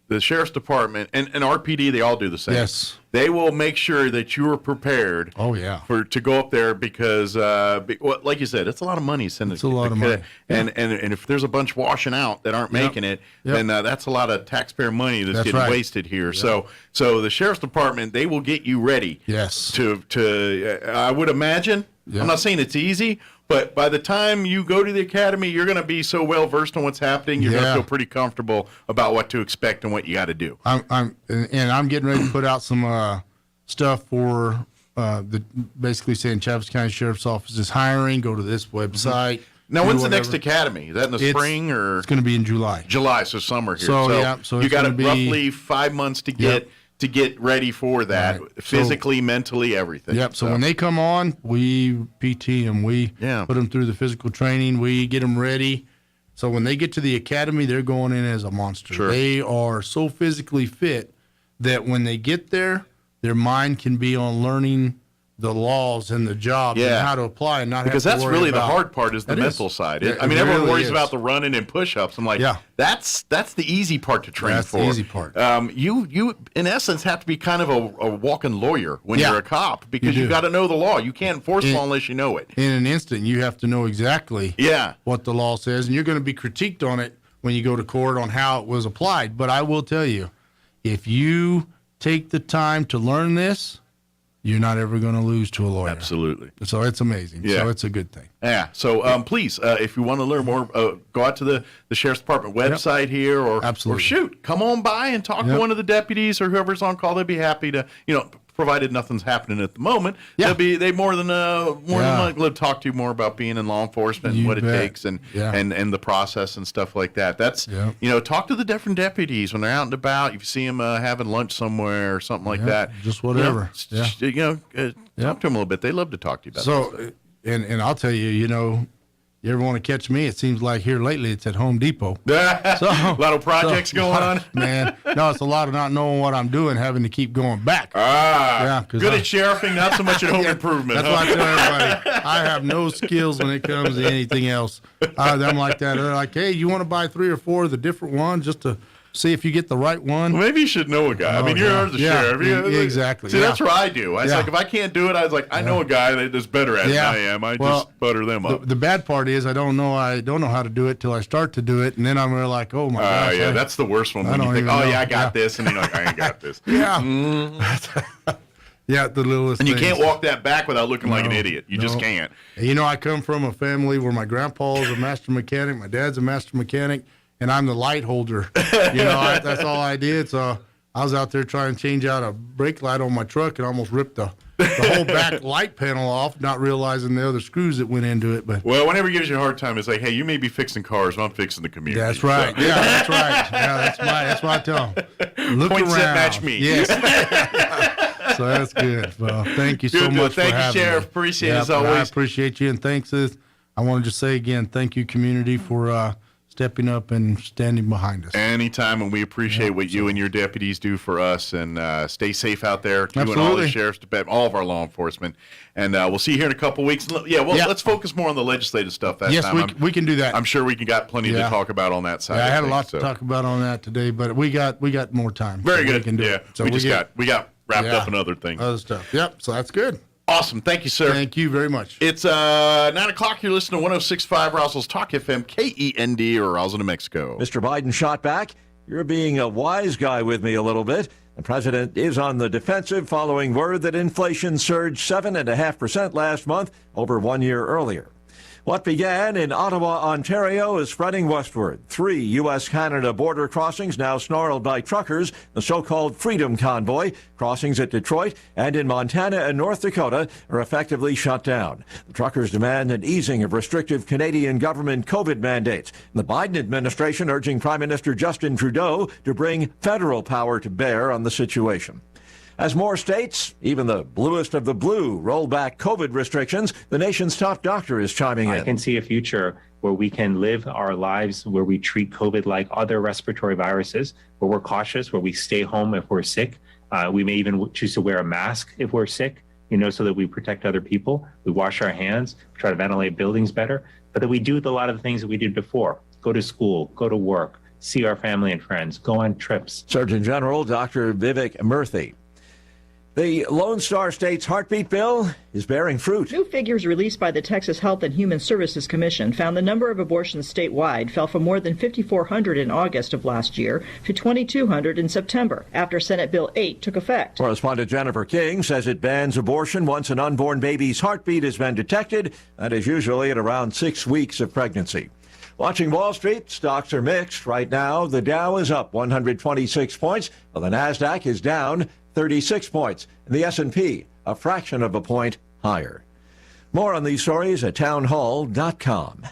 the sheriff's department and RPD, they all do the same. Yes. They will make sure that you are prepared. Oh, yeah. To go up there because, like you said, it's a lot of money. It's a lot of money. And if there's a bunch washing out that aren't making it, then that's a lot of taxpayer money that's getting wasted here. Yep. So the sheriff's department, they will get you ready. Yes. To I would imagine. Yep. I'm not saying it's easy, but by the time you go to the academy, you're going to be so well versed on what's happening. You're going to feel pretty comfortable about what to expect and what you got to do. I'm getting ready to put out some stuff for basically saying Chaves County Sheriff's Office is hiring. Go to this website. Now, when's the next academy? Is that in the spring or? It's going to be in July. July, so summer here. So you got roughly 5 months to get. To get ready for that, physically, mentally, everything. Yep. So when they come on, we PT them. We put them through the physical training. We get them ready. So when they get to the academy, they're going in as a monster. Sure. They are so physically fit that when they get there, their mind can be on learning the laws and the jobs and how to apply and not because have to that's worry really about, the hard part is the mental side. It Everyone really worries is. about the running and push-ups. I'm like, that's the easy part to train That's for. the easy part. You in essence have to be kind of a walking lawyer when you're a cop because you got to know the law. You can't enforce law unless you know it. In an instant, you have to know exactly what the law says, and you're going to be critiqued on it when you go to court on how it was applied. But I will tell you, if you take the time to learn this, you're not ever going to lose to a lawyer. Absolutely. So it's amazing. Yeah. So it's a good thing. Yeah. So please, if you want to learn more, go out to the Sheriff's Department website here, or shoot, come on by and talk to one of the deputies or whoever's on call. They'd be happy to, provided nothing's happening at the moment. They more than likely to talk to you more about being in law enforcement and what it takes and the process and stuff like that. That's talk to the different deputies when they're out and about. If you see them having lunch somewhere or something like that, just whatever. Talk to them a little bit. They love to talk to you about that. So, and I'll tell you, you ever want to catch me? It seems like here lately it's at Home Depot. A lot of projects going on? Man, no, it's a lot of not knowing what I'm doing, having to keep going back. Good at sheriffing, not so much at home improvement. That's why I tell everybody, I have no skills when it comes to anything else. I'm like that. They're like, hey, you want to buy 3 or 4 of the different ones just to see if you get the right one? Well, maybe you should know a guy. You're the sheriff. Exactly. See, that's what I do. I was like, if I can't do it, I was like, I know a guy that's better at it than I am. I just butter them up. The bad part is I don't know how to do it till I start to do it, and then I'm really like, oh my gosh. That's the worst one when you think, I got this, and you're like, I ain't got this. Yeah, the littlest And you things. can't walk that back without looking like an idiot. You just can't. I come from a family where my grandpa is a master mechanic, my dad's a master mechanic, and I'm the light holder. That's all I did. So I was out there trying to change out a brake light on my truck and almost ripped the whole back light panel off, not realizing the other screws that went into it. But whenever he gives you a hard time, it's like, hey, you may be fixing cars, but I'm fixing the community. That's right. So. Yeah, that's right. Yeah, that's what I tell them. Look Point around. set, match me. Yes. So that's good. Well, thank you so much for having me. Thank you, Sheriff. Appreciate it as always. I appreciate you, and thanks. I want to just say again, thank you, community, for stepping up and standing behind us. Anytime, and we appreciate what you and your deputies do for us. And stay safe out there. You and all the sheriffs, all of our law enforcement. And we'll see you here in a couple weeks. Let's focus more on the legislative stuff that time. Yes, we can do that. I'm sure we got plenty to talk about on that side. I had a lot to talk about on that today, but we got more time. Very good. We can do it. So we got wrapped up in other things. Other stuff. Yep. So that's good. Awesome. Thank you, sir. Thank you very much. It's 9 o'clock. You're listening to 106.5 Roswell's Talk FM, KEND, or Roswell, New Mexico. Mr. Biden shot back. You're being a wise guy with me a little bit. The president is on the defensive following word that inflation surged 7.5% last month, over 1 year earlier. What began in Ottawa, Ontario, is spreading westward. 3 U.S.-Canada border crossings now snarled by truckers, the so-called Freedom Convoy. Crossings at Detroit and in Montana and North Dakota are effectively shut down. The truckers demand an easing of restrictive Canadian government COVID mandates. The Biden administration urging Prime Minister Justin Trudeau to bring federal power to bear on the situation. As more states, even the bluest of the blue, roll back COVID restrictions, the nation's top doctor is chiming in. I can see a future where we can live our lives where we treat COVID like other respiratory viruses, where we're cautious, where we stay home if we're sick. We may even choose to wear a mask if we're sick, so that we protect other people. We wash our hands, try to ventilate buildings better, but that we do a lot of the things that we did before. Go to school, go to work, see our family and friends, go on trips. Surgeon General Dr. Vivek Murthy. The Lone Star State's heartbeat bill is bearing fruit. New figures released by the Texas Health and Human Services Commission found the number of abortions statewide fell from more than 5,400 in August of last year to 2,200 in September, after Senate Bill 8 took effect. Correspondent Jennifer King says it bans abortion once an unborn baby's heartbeat has been detected. That is usually at around 6 weeks of pregnancy. Watching Wall Street, stocks are mixed. Right now, the Dow is up 126 points, while the NASDAQ is down 36 points, and the S&P a fraction of a point higher. More on these stories at townhall.com.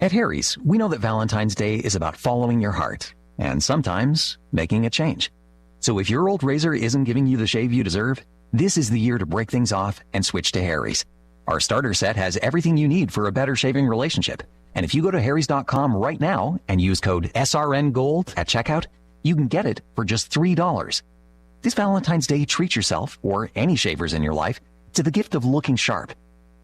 At Harry's, we know that Valentine's Day is about following your heart and sometimes making a change. So if your old razor isn't giving you the shave you deserve, this is the year to break things off and switch to Harry's. Our starter set has everything you need for a better shaving relationship. And if you go to harrys.com right now and use code SRNGOLD at checkout, you can get it for just $3. This Valentine's Day, treat yourself, or any shavers in your life, to the gift of looking sharp.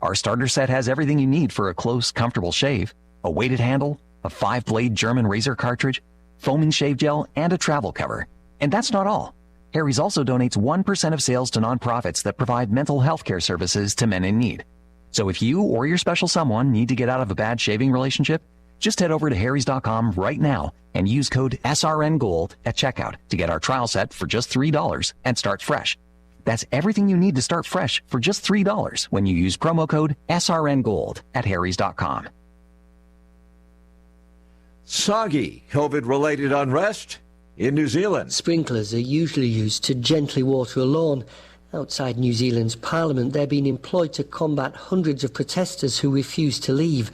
Our starter set has everything you need for a close, comfortable shave: a weighted handle, a 5-blade German razor cartridge, foaming shave gel, and a travel cover. And that's not all. Harry's also donates 1% of sales to nonprofits that provide mental health care services to men in need. So if you or your special someone need to get out of a bad shaving relationship, just head over to harrys.com right now and use code SRNGOLD at checkout to get our trial set for just $3 and start fresh. That's everything you need to start fresh for just $3 when you use promo code SRNGOLD at harrys.com. Soggy COVID-related unrest in New Zealand. Sprinklers are usually used to gently water a lawn. Outside New Zealand's parliament, they're being employed to combat hundreds of protesters who refuse to leave.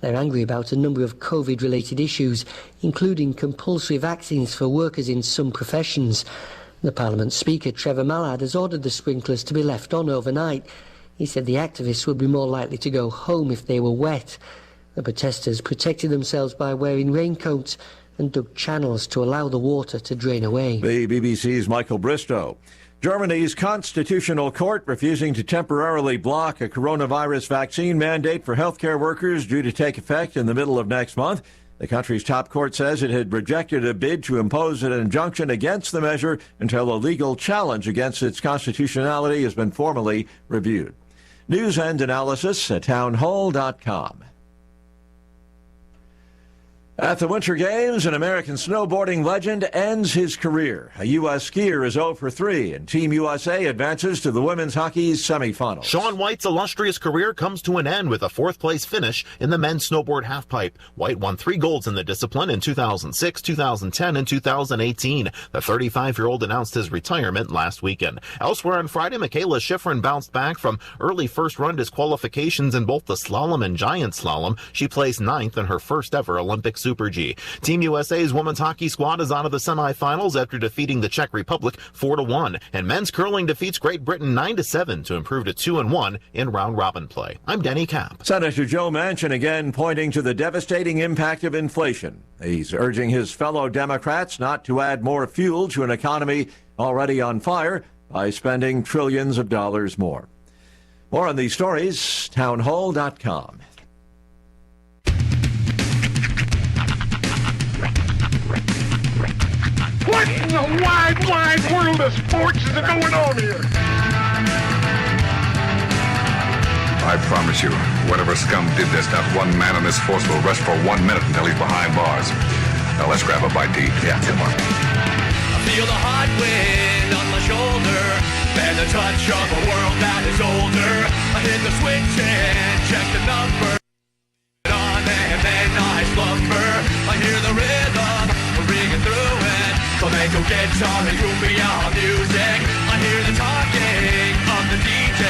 They're angry about a number of COVID-related issues, including compulsory vaccines for workers in some professions. The Parliament Speaker, Trevor Mallard, has ordered the sprinklers to be left on overnight. He said the activists would be more likely to go home if they were wet. The protesters protected themselves by wearing raincoats and dug channels to allow the water to drain away. The BBC's Michael Bristow. Germany's constitutional court refusing to temporarily block a coronavirus vaccine mandate for healthcare workers due to take effect in the middle of next month. The country's top court says it had rejected a bid to impose an injunction against the measure until a legal challenge against its constitutionality has been formally reviewed. News and analysis at townhall.com. At the Winter Games, an American snowboarding legend ends his career. A U.S. skier is 0 for 3, and Team USA advances to the women's hockey's semifinals. Shaun White's illustrious career comes to an end with a fourth-place finish in the men's snowboard halfpipe. White won 3 golds in the discipline in 2006, 2010, and 2018. The 35-year-old announced his retirement last weekend. Elsewhere on Friday, Michaela Schifrin bounced back from early first-run disqualifications in both the slalom and giant slalom. She placed 9th in her first-ever Olympic Super G. Team USA's women's hockey squad is out of the semifinals after defeating the Czech Republic 4-1, and men's curling defeats Great Britain 9-7 to improve to 2-1 in round-robin play. I'm Denny Kapp. Senator Joe Manchin again pointing to the devastating impact of inflation. He's urging his fellow Democrats not to add more fuel to an economy already on fire by spending trillions of dollars more. More on these stories, townhall.com. What in the wide, wide world of sports is going on here? I promise you, whatever scum did this, not one man on this force will rest for 1 minute until he's behind bars. Now let's grab a bite to eat. Yeah, come on. I feel the hot wind on my shoulder and the touch of a world that is older. I hit the switch and check the number on and then I slumber. I hear the rhythm ringing through it. Flamenco guitar and cumbia music. I hear the talking of the DJ.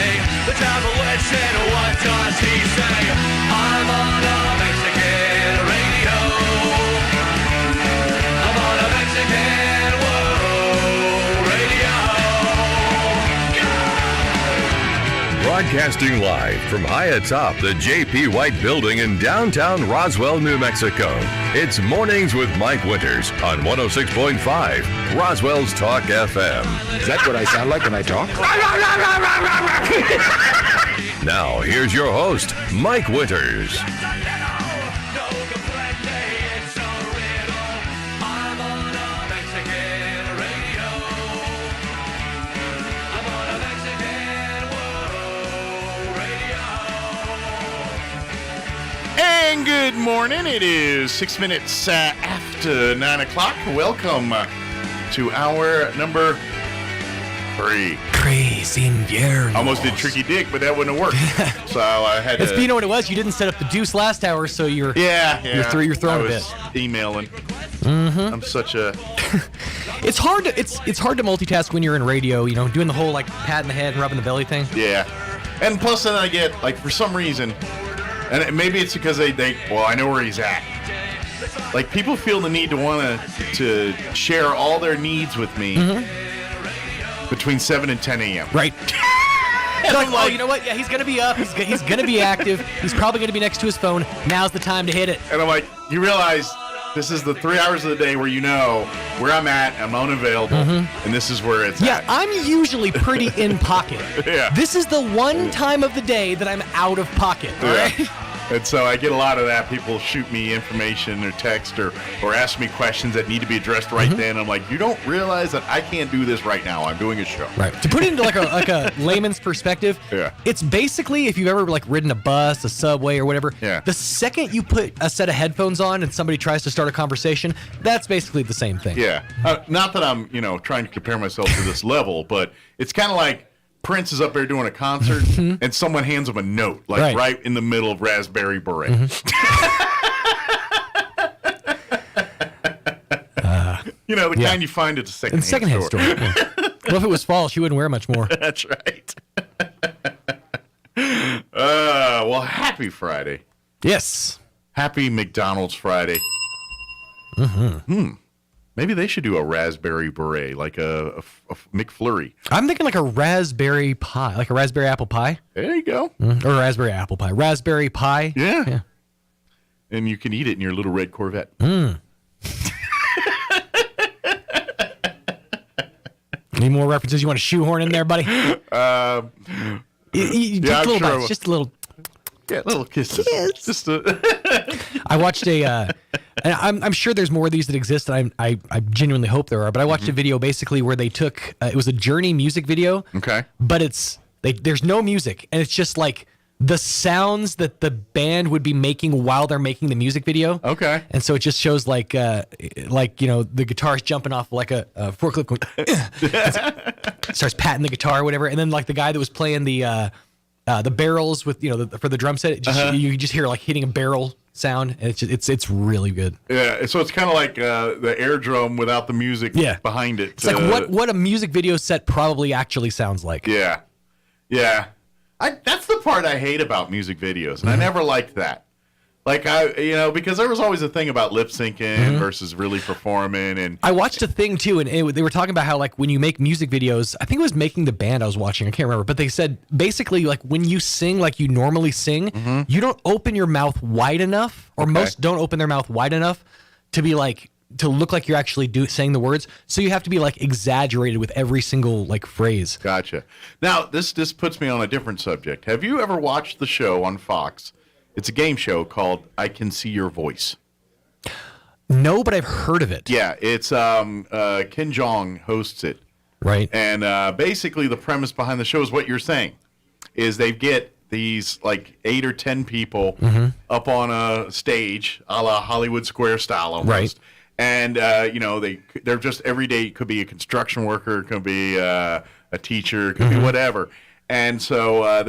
The travel witch and what does he say? I'm on a Mexican radio. I'm on a Mexican radio. Broadcasting live from high atop the J.P. White Building in downtown Roswell, New Mexico. It's Mornings with Mike Winters on 106.5 Roswell's Talk FM. Is that what I sound like when I talk? Now, here's your host, Mike Winters. And good morning. It is 6 minutes after 9 o'clock. Welcome to hour number 3. Crazy invierno. Almost did Tricky Dick, but that wouldn't have worked. So I had to... You know what it was? You didn't set up the deuce last hour, so you're throwing a bit. Emailing. Mm-hmm. I'm such a... It's hard to multitask when you're in radio, you know, doing the whole, like, patting the head and rubbing the belly thing. Yeah. And plus then I get, like, for some reason... And maybe it's because I know where he's at. Like, people feel the need to want to share all their needs with me between 7 and 10 a.m. Right. It's like, oh, you know what? Yeah, he's going to be up. He's going to be active. He's probably going to be next to his phone. Now's the time to hit it. And I'm like, you realize This is the 3 hours of the day where you know where I'm at, I'm unavailable, and this is where it's Yeah, at. I'm usually pretty in pocket. Yeah. This is the one time of the day that I'm out of pocket. All right? And so I get a lot of that. People shoot me information or text or ask me questions that need to be addressed right then. I'm like, you don't realize that I can't do this right now. I'm doing a show. Right. To put it into like a layman's perspective, it's basically if you've ever like ridden a bus, a subway, or whatever. Yeah. The second you put a set of headphones on and somebody tries to start a conversation, that's basically the same thing. Yeah. Not that I'm, trying to compare myself to this level, but it's kind of like Prince is up there doing a concert and someone hands him a note, like right in the middle of Raspberry Beret. The kind you find at a secondhand store. Yeah. Well, if it was fall, she wouldn't wear much more. That's right. Well, happy Friday. Yes. Happy McDonald's Friday. Maybe they should do a Raspberry Beret, like a McFlurry. I'm thinking like a raspberry pie, like a raspberry apple pie. There you go. Or a raspberry apple pie. Raspberry pie. Yeah. And you can eat it in your little red Corvette. Any more references you want to shoehorn in there, buddy? You take little bites, just a little. Yeah, little kisses. Yes. Just I watched and I'm sure there's more of these that exist, and I genuinely hope there are. But I watched a video basically where they took it was a Journey music video. Okay. But there's no music, and it's just like the sounds that the band would be making while they're making the music video. Okay. And so it just shows like the guitar's jumping off like a forklift, going, starts patting the guitar or whatever, and then like the guy that was playing the barrels with for the drum set, you just hear like hitting a barrel sound, and it's really good. Yeah, so it's kind of like the air drum without the music behind it. It's like what a music video set probably actually sounds like. Yeah. That's the part I hate about music videos, and I never liked that. Like because there was always a thing about lip syncing versus really performing, and I watched a thing too, and they were talking about how like when you make music videos, I think it was Making the Band I was watching, I can't remember, but they said basically like when you sing like you normally sing, you don't open your mouth wide enough, or most don't open their mouth wide enough to be like to look like you're actually saying the words. So you have to be like exaggerated with every single like phrase. Gotcha. Now this puts me on a different subject. Have you ever watched the show on Fox? It's a game show called I Can See Your Voice. No, but I've heard of it. Yeah, it's Ken Jeong hosts it. Right. And basically the premise behind the show is what you're saying, is they get these like 8 or 10 people up on a stage, a la Hollywood Square style almost. Right. And they're just every day. It could be a construction worker, it could be a teacher, it could be whatever. And so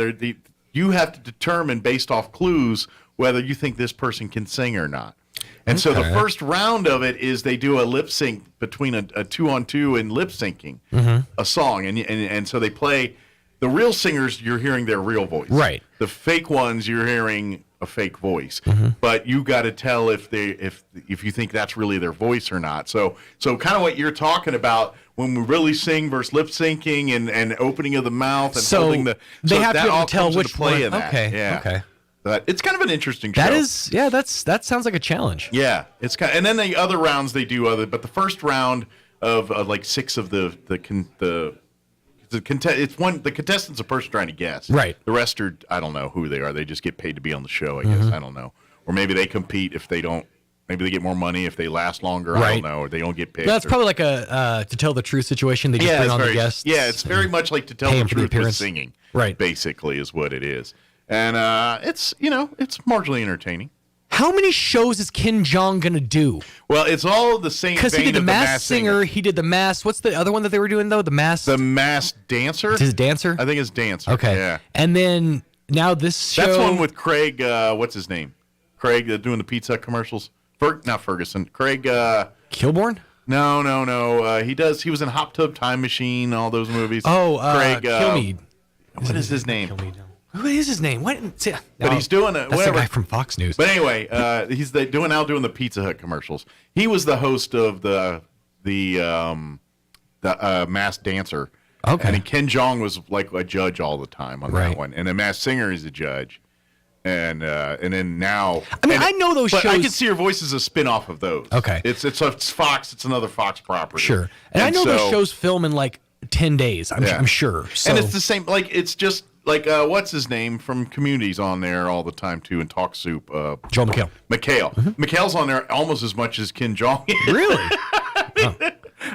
you have to determine based off clues whether you think this person can sing or not. And so the first round of it is they do a lip sync between a 2-on-2 and lip syncing a song, and so they play the real singers. You're hearing their real voice, right? The fake ones, you're hearing a fake voice, but you got to tell if you think that's really their voice or not. So kind of what you're talking about when we really sing versus lip syncing and opening of the mouth and holding the. They have to be able to tell comes which into play one. in that. Okay. Yeah. Okay. But it's kind of an interesting show. That sounds like a challenge. Yeah, it's kind of, and then the other rounds they do but the first round of like 6 of the contestant's a person trying to guess. Right. The rest are, I don't know who they are. They just get paid to be on the show, I guess. I don't know. Or maybe they compete if they don't. Maybe they get more money if they last longer. Right. I don't know. Or they don't get paid. That's probably like a to tell the truth situation. They just bring on the guests. Yeah, it's very much like to tell the truth with singing. Right. Basically is what it is. And it's marginally entertaining. How many shows is Ken Jeong going to do? Well, it's all the same because he did the Masked Singer. He did the Masked. What's the other one that they were doing, though? The Masked Dancer? Is it Dancer? I think it's Dancer. Okay. Yeah. And then now this show. That's one with Craig, what's his name? Craig doing the Pizza Hut commercials. Not Ferguson. Craig. Kilborn? No. He was in Hot Tub Time Machine, all those movies. Oh, Craig. Kilmeade. What is his name? Who is his name? What? But he's doing it. That's the guy from Fox News. But anyway, he's doing the Pizza Hut commercials. He was the host of the Masked Dancer. Okay. And Ken Jeong was like a judge all the time on that one. And the Masked Singer is a judge. And then now, I mean, I know those but shows. I can see Her Voice as a spin-off of those. Okay. It's Fox. It's another Fox property. Sure. And I know those shows film in like 10 days. I'm sure. So. And it's the same. Like it's just like what's his name from Community's on there all the time too, and Talk Soup. Joel McHale. McHale's on there almost as much as Ken Jeong. Really?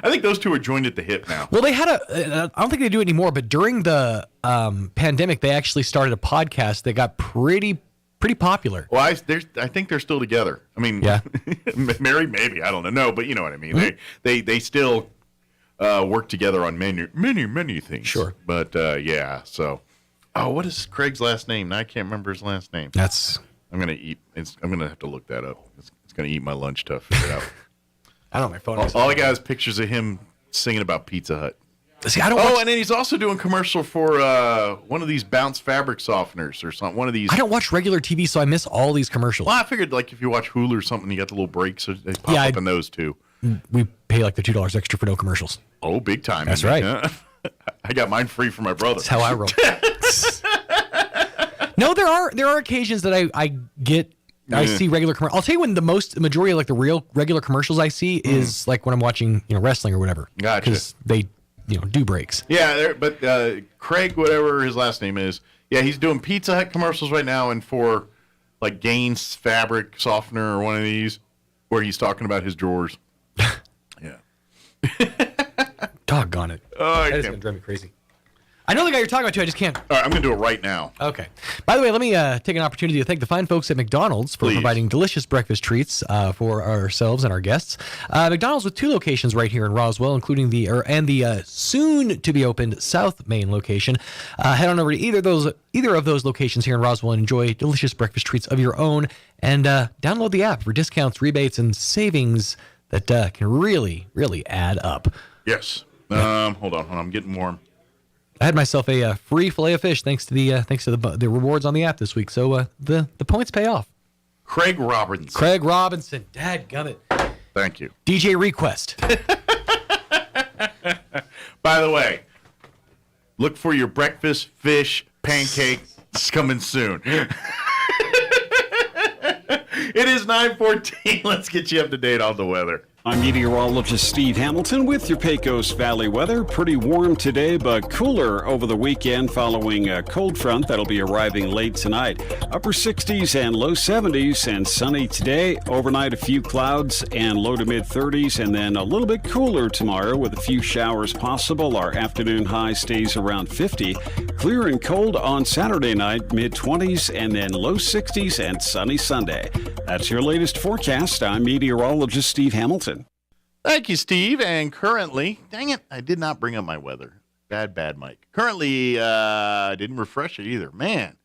I think those two are joined at the hip now. Well, they had I don't think they do it anymore, but during the pandemic, they actually started a podcast that got pretty popular. Well, I think they're still together. I mean, yeah, married maybe, I don't know. No, but you know what I mean. Mm-hmm. They still work together on many things. Sure. But yeah, so what is Craig's last name? I can't remember his last name. I'm gonna have to look that up. It's gonna eat my lunch to figure it out. I don't know, my phone. All I got is pictures of him singing about Pizza Hut. See, I don't. And then he's also doing commercial for one of these Bounce fabric softeners or something. One of these. I don't watch regular TV, so I miss all these commercials. Well, I figured like if you watch Hulu or something, you got the little breaks. So they pop up in those too. We pay like the $2 extra for no commercials. Oh, big time! That's right. I got mine free for my brother. That's how I roll. No, there are occasions that I get. I see regular commercials. I'll tell you when the majority of like the real regular commercials I see is like when I'm watching wrestling or whatever. Gotcha. Because they do breaks. Yeah, but Craig, whatever his last name is, he's doing Pizza Hut commercials right now, and for like Gaines fabric softener or one of these, where he's talking about his drawers. Yeah. Doggone it. That is gonna drive me crazy. I know the guy you're talking about too. I just can't. All right, I'm going to do it right now. Okay. By the way, let me take an opportunity to thank the fine folks at McDonald's for providing delicious breakfast treats for ourselves and our guests. McDonald's with 2 locations right here in Roswell, including the soon-to-be-opened South Main location. Head on over to either of those locations here in Roswell and enjoy delicious breakfast treats of your own. And download the app for discounts, rebates, and savings that can really, really add up. Yes. Hold on. I'm getting warm. I had myself a free fillet of fish thanks to the rewards on the app this week. So the points pay off. Craig Robinson. Dadgummit. Thank you. DJ Request. By the way, look for your breakfast fish pancake. It's coming soon. It is 9:14. Let's get you up to date on the weather. I'm meteorologist Steve Hamilton with your Pecos Valley weather. Pretty warm today, but cooler over the weekend following a cold front that'll be arriving late tonight. Upper 60s and low 70s and sunny today. Overnight, a few clouds and low to mid 30s, and then a little bit cooler tomorrow with a few showers possible. Our afternoon high stays around 50. Clear and cold on Saturday night, mid 20s, and then low 60s and sunny Sunday. That's your latest forecast. I'm meteorologist Steve Hamilton. Thank you, Steve. And currently, dang it, I did not bring up my weather. Bad, Mike. Currently, I didn't refresh it either. Man,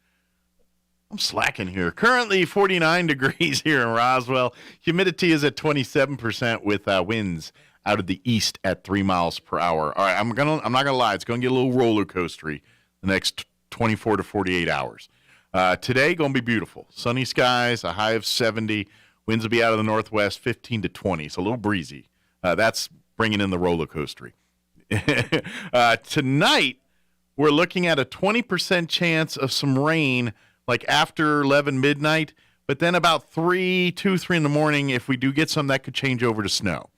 I'm slacking here. Currently, 49 degrees here in Roswell. Humidity is at 27% with winds out of the east at 3 miles per hour. All right, I'm not gonna lie. It's gonna get a little roller coastery the next 24 to 48 hours. Today, gonna be beautiful. Sunny skies, a high of 70. Winds will be out of the northwest, 15 to 20, so a little breezy. That's bringing in the roller coastery. Tonight, we're looking at a 20% chance of some rain, like after 11 midnight, but then about 3 in the morning, if we do get some, that could change over to snow.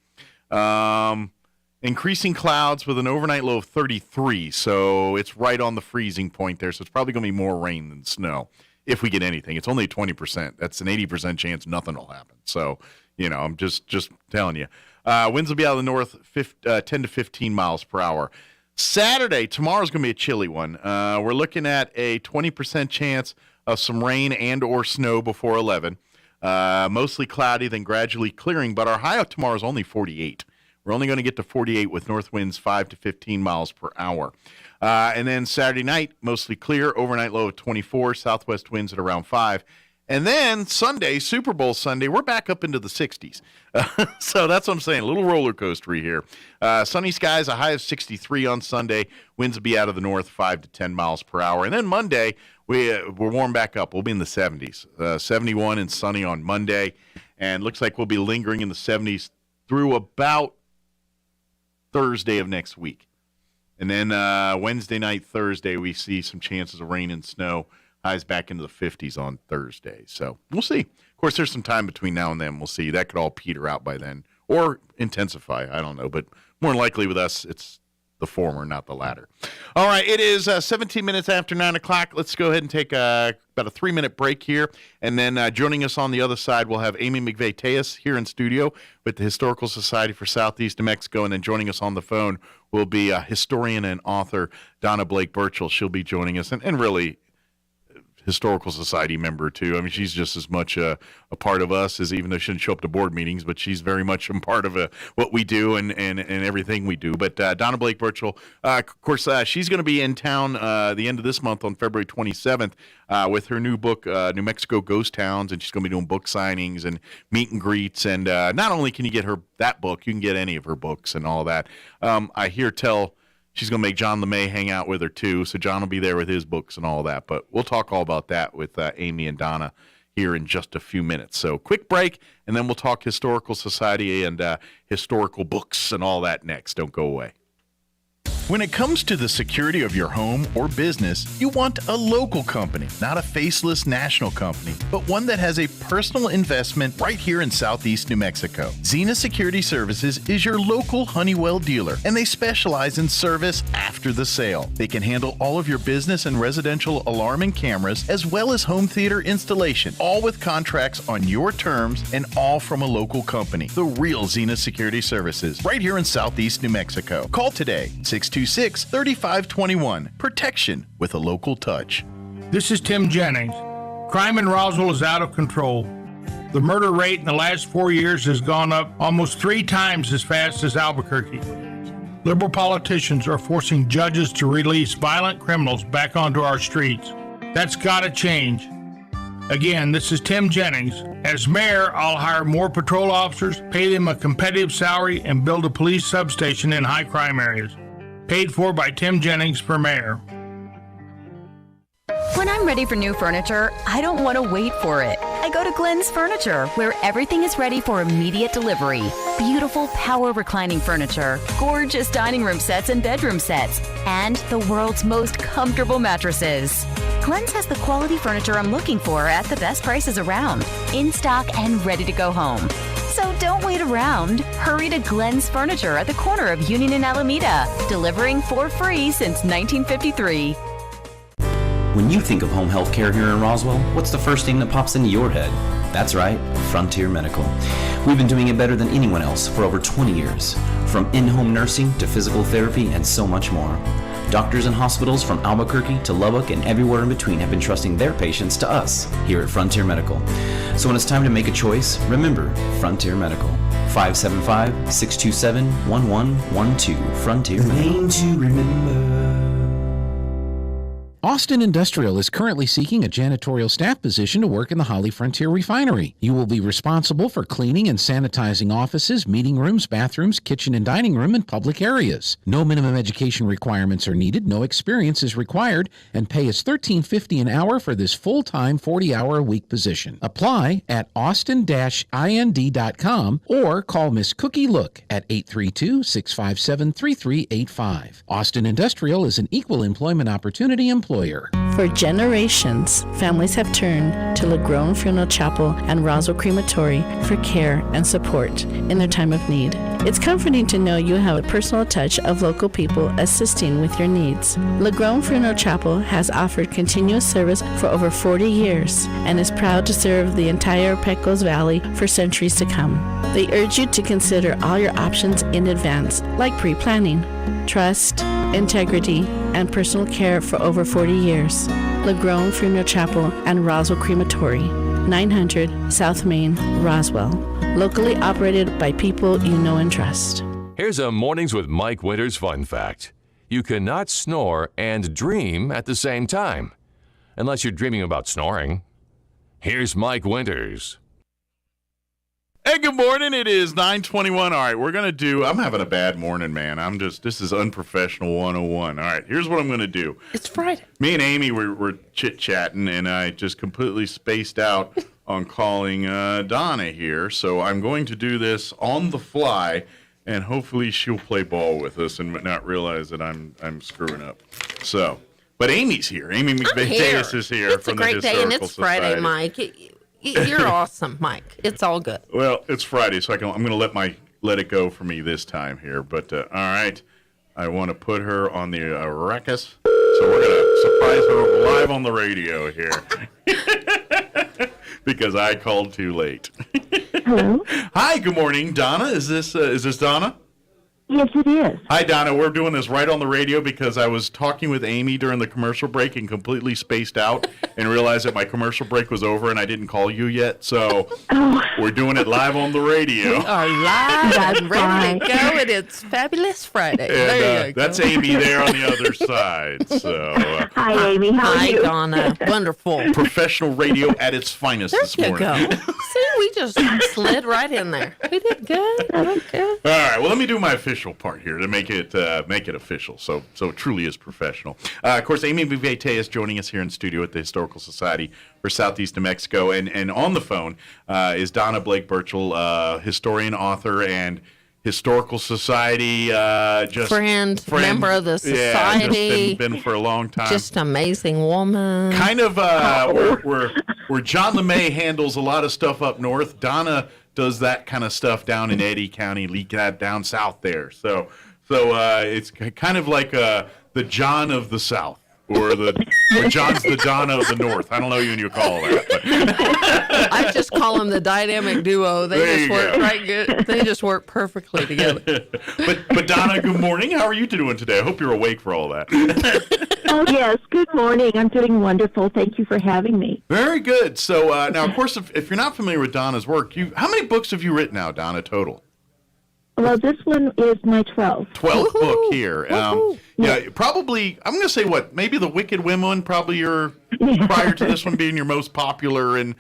Increasing clouds with an overnight low of 33, so it's right on the freezing point there, so it's probably going to be more rain than snow. If we get anything, it's only 20%. That's an 80% chance nothing will happen. So, I'm just telling you. Winds will be out of the north 10 to 15 miles per hour. Saturday, tomorrow's going to be a chilly one. We're looking at a 20% chance of some rain and or snow before 11. Mostly cloudy, then gradually clearing, but our high tomorrow is only 48. We're only going to get to 48 with north winds 5 to 15 miles per hour. And then Saturday night, mostly clear, overnight low of 24, southwest winds at around 5. And then Sunday, Super Bowl Sunday, we're back up into the 60s. So that's what I'm saying, a little roller coastery here. Sunny skies, a high of 63 on Sunday. Winds will be out of the north 5 to 10 miles per hour. And then Monday, we're warm back up. We'll be in the 70s. 71 and sunny on Monday. And looks like we'll be lingering in the 70s through about Thursday of next week. And then Wednesday night, Thursday, we see some chances of rain and snow Highs back into the 50s on Thursday. So we'll see. Of course, there's some time between now and then. We'll see. That could all peter out by then or intensify. I don't know. But more likely with us, it's the former, not the latter. All right, it is 17 minutes after 9 o'clock. Let's go ahead and take about a 3-minute break here. And then joining us on the other side, we'll have Amy McVeigh-Tejas here in studio with the Historical Society for Southeast New Mexico. And then joining us on the phone will be historian and author Donna Blake Burchell. She'll be joining us. And really, Historical Society member too. I mean, she's just as much a part of us as, even though she shouldn't show up to board meetings, but she's very much a part of what we do and everything we do. But Donna Blake Burchell, of course, she's going to be in town the end of this month on February 27th with her new book, New Mexico Ghost Towns, and she's going to be doing book signings and meet and greets. And not only can you get her that book, you can get any of her books and all that. I hear tell she's going to make John LeMay hang out with her, too, so John will be there with his books and all that. But we'll talk all about that with Amy and Donna here in just a few minutes. So quick break, and then we'll talk Historical Society and historical books and all that next. Don't go away. When it comes to the security of your home or business, you want a local company, not a faceless national company, but one that has a personal investment right here in Southeast New Mexico. Xena Security Services is your local Honeywell dealer, and they specialize in service after the sale. They can handle all of your business and residential alarm and cameras, as well as home theater installation, all with contracts on your terms and all from a local company. The real Xena Security Services, right here in Southeast New Mexico. Call today, 626-3521. Protection with a local touch. This is Tim Jennings. Crime in Roswell is out of control. The murder rate in the last 4 years has gone up almost 3 times as fast as Albuquerque. Liberal politicians are forcing judges to release violent criminals back onto our streets. That's got to change. Again, this is Tim Jennings. As mayor, I'll hire more patrol officers, pay them a competitive salary, and build a police substation in high crime areas. Paid for by Tim Jennings for mayor. When I'm ready for new furniture, I don't want to wait for it. I go to Glenn's Furniture, where everything is ready for immediate delivery. Beautiful power reclining furniture, gorgeous dining room sets and bedroom sets, and the world's most comfortable mattresses. Glenn's has the quality furniture I'm looking for at the best prices around, in stock and ready to go home. So don't wait around. Hurry to Glenn's Furniture at the corner of Union and Alameda, delivering for free since 1953. When you think of home health care here in Roswell, what's the first thing that pops into your head? That's right, Frontier Medical. We've been doing it better than anyone else for over 20 years. From in-home nursing to physical therapy and so much more. Doctors and hospitals from Albuquerque to Lubbock and everywhere in between have been trusting their patients to us here at Frontier Medical. So when it's time to make a choice, remember Frontier Medical. 575-627-1112. Frontier Medical. Name to remember. Austin Industrial is currently seeking a janitorial staff position to work in the Holly Frontier Refinery. You will be responsible for cleaning and sanitizing offices, meeting rooms, bathrooms, kitchen and dining room, and public areas. No minimum education requirements are needed, no experience is required, and pay is $13.50 an hour for this full-time 40-hour-a-week position. Apply at austin-ind.com or call Miss Cookie Look at 832-657-3385. Austin Industrial is an equal employment opportunity employer. For generations, families have turned to LaGrone Funeral Chapel and Roswell Crematory for care and support in their time of need. It's comforting to know you have a personal touch of local people assisting with your needs. LaGrone Funeral Chapel has offered continuous service for over 40 years and is proud to serve the entire Pecos Valley for centuries to come. They urge you to consider all your options in advance, like pre-planning, trust, integrity, and personal care for over 40 years. LaGrone Funeral Chapel and Roswell Crematory, 900 South Main, Roswell. Locally operated by people you know and trust. Here's a Mornings with Mike Winters fun fact. You cannot snore and dream at the same time, unless you're dreaming about snoring. Here's Mike Winters. Hey, good morning. It is 9:21. All right, I'm having a bad morning, man. This is unprofessional 101. All right, here's what I'm going to do. It's Friday. Me and Amy were chit-chatting, and I just completely spaced out on calling Donna here. So I'm going to do this on the fly, and hopefully she'll play ball with us and not realize that I'm screwing up. So But Amy's here. Amy McVeigh is here It's from a great the day, and Historical it's Friday, Society. Mike. You're awesome, Mike. It's all good. Well, it's Friday, so I'm going to let it go for me this time here. But all right, I want to put her on the ruckus, so we're going to surprise her live on the radio here because I called too late. Hello. Hi, good morning, Donna. Is this Donna? Yes, it is. Hi, Donna. We're doing this right on the radio because I was talking with Amy during the commercial break and completely spaced out and realized that my commercial break was over and I didn't call you yet. So we're doing it live on the radio. We are live and ready to go, and it's Fabulous Friday. And, there you go. that's Amy there on the other side. So hi, Amy. How are you? Hi, Donna. Wonderful. Professional radio at its finest this morning. There you go. See, we just slid right in there. We did good. Okay. All right. Well, let me do my official part here to make it official. So it truly is professional. Of course, Amy McVeigh is joining us here in studio at the Historical Society for Southeast New Mexico, and on the phone is Donna Blake Burchell, historian, author, and Historical Society friend, member of the society. Just been for a long time. Just amazing woman. Kind of where John LeMay handles a lot of stuff up north, Donna does that kind of stuff down in Eddy County, down south there. So it's kind of like the John of the South. Or John's the Donna of the North. I don't know what you call that. But. I just call them the dynamic duo. They just work right good. They just work perfectly together. But Donna, good morning. How are you doing today? I hope you're awake for all that. Oh, yes. Good morning. I'm doing wonderful. Thank you for having me. Very good. So now, of course, if you're not familiar with Donna's work, how many books have you written now, Donna, total? Well, this one is my 12th. 12th book here. Yeah, probably, I'm going to say maybe The Wicked Women, probably prior to this one being your most popular and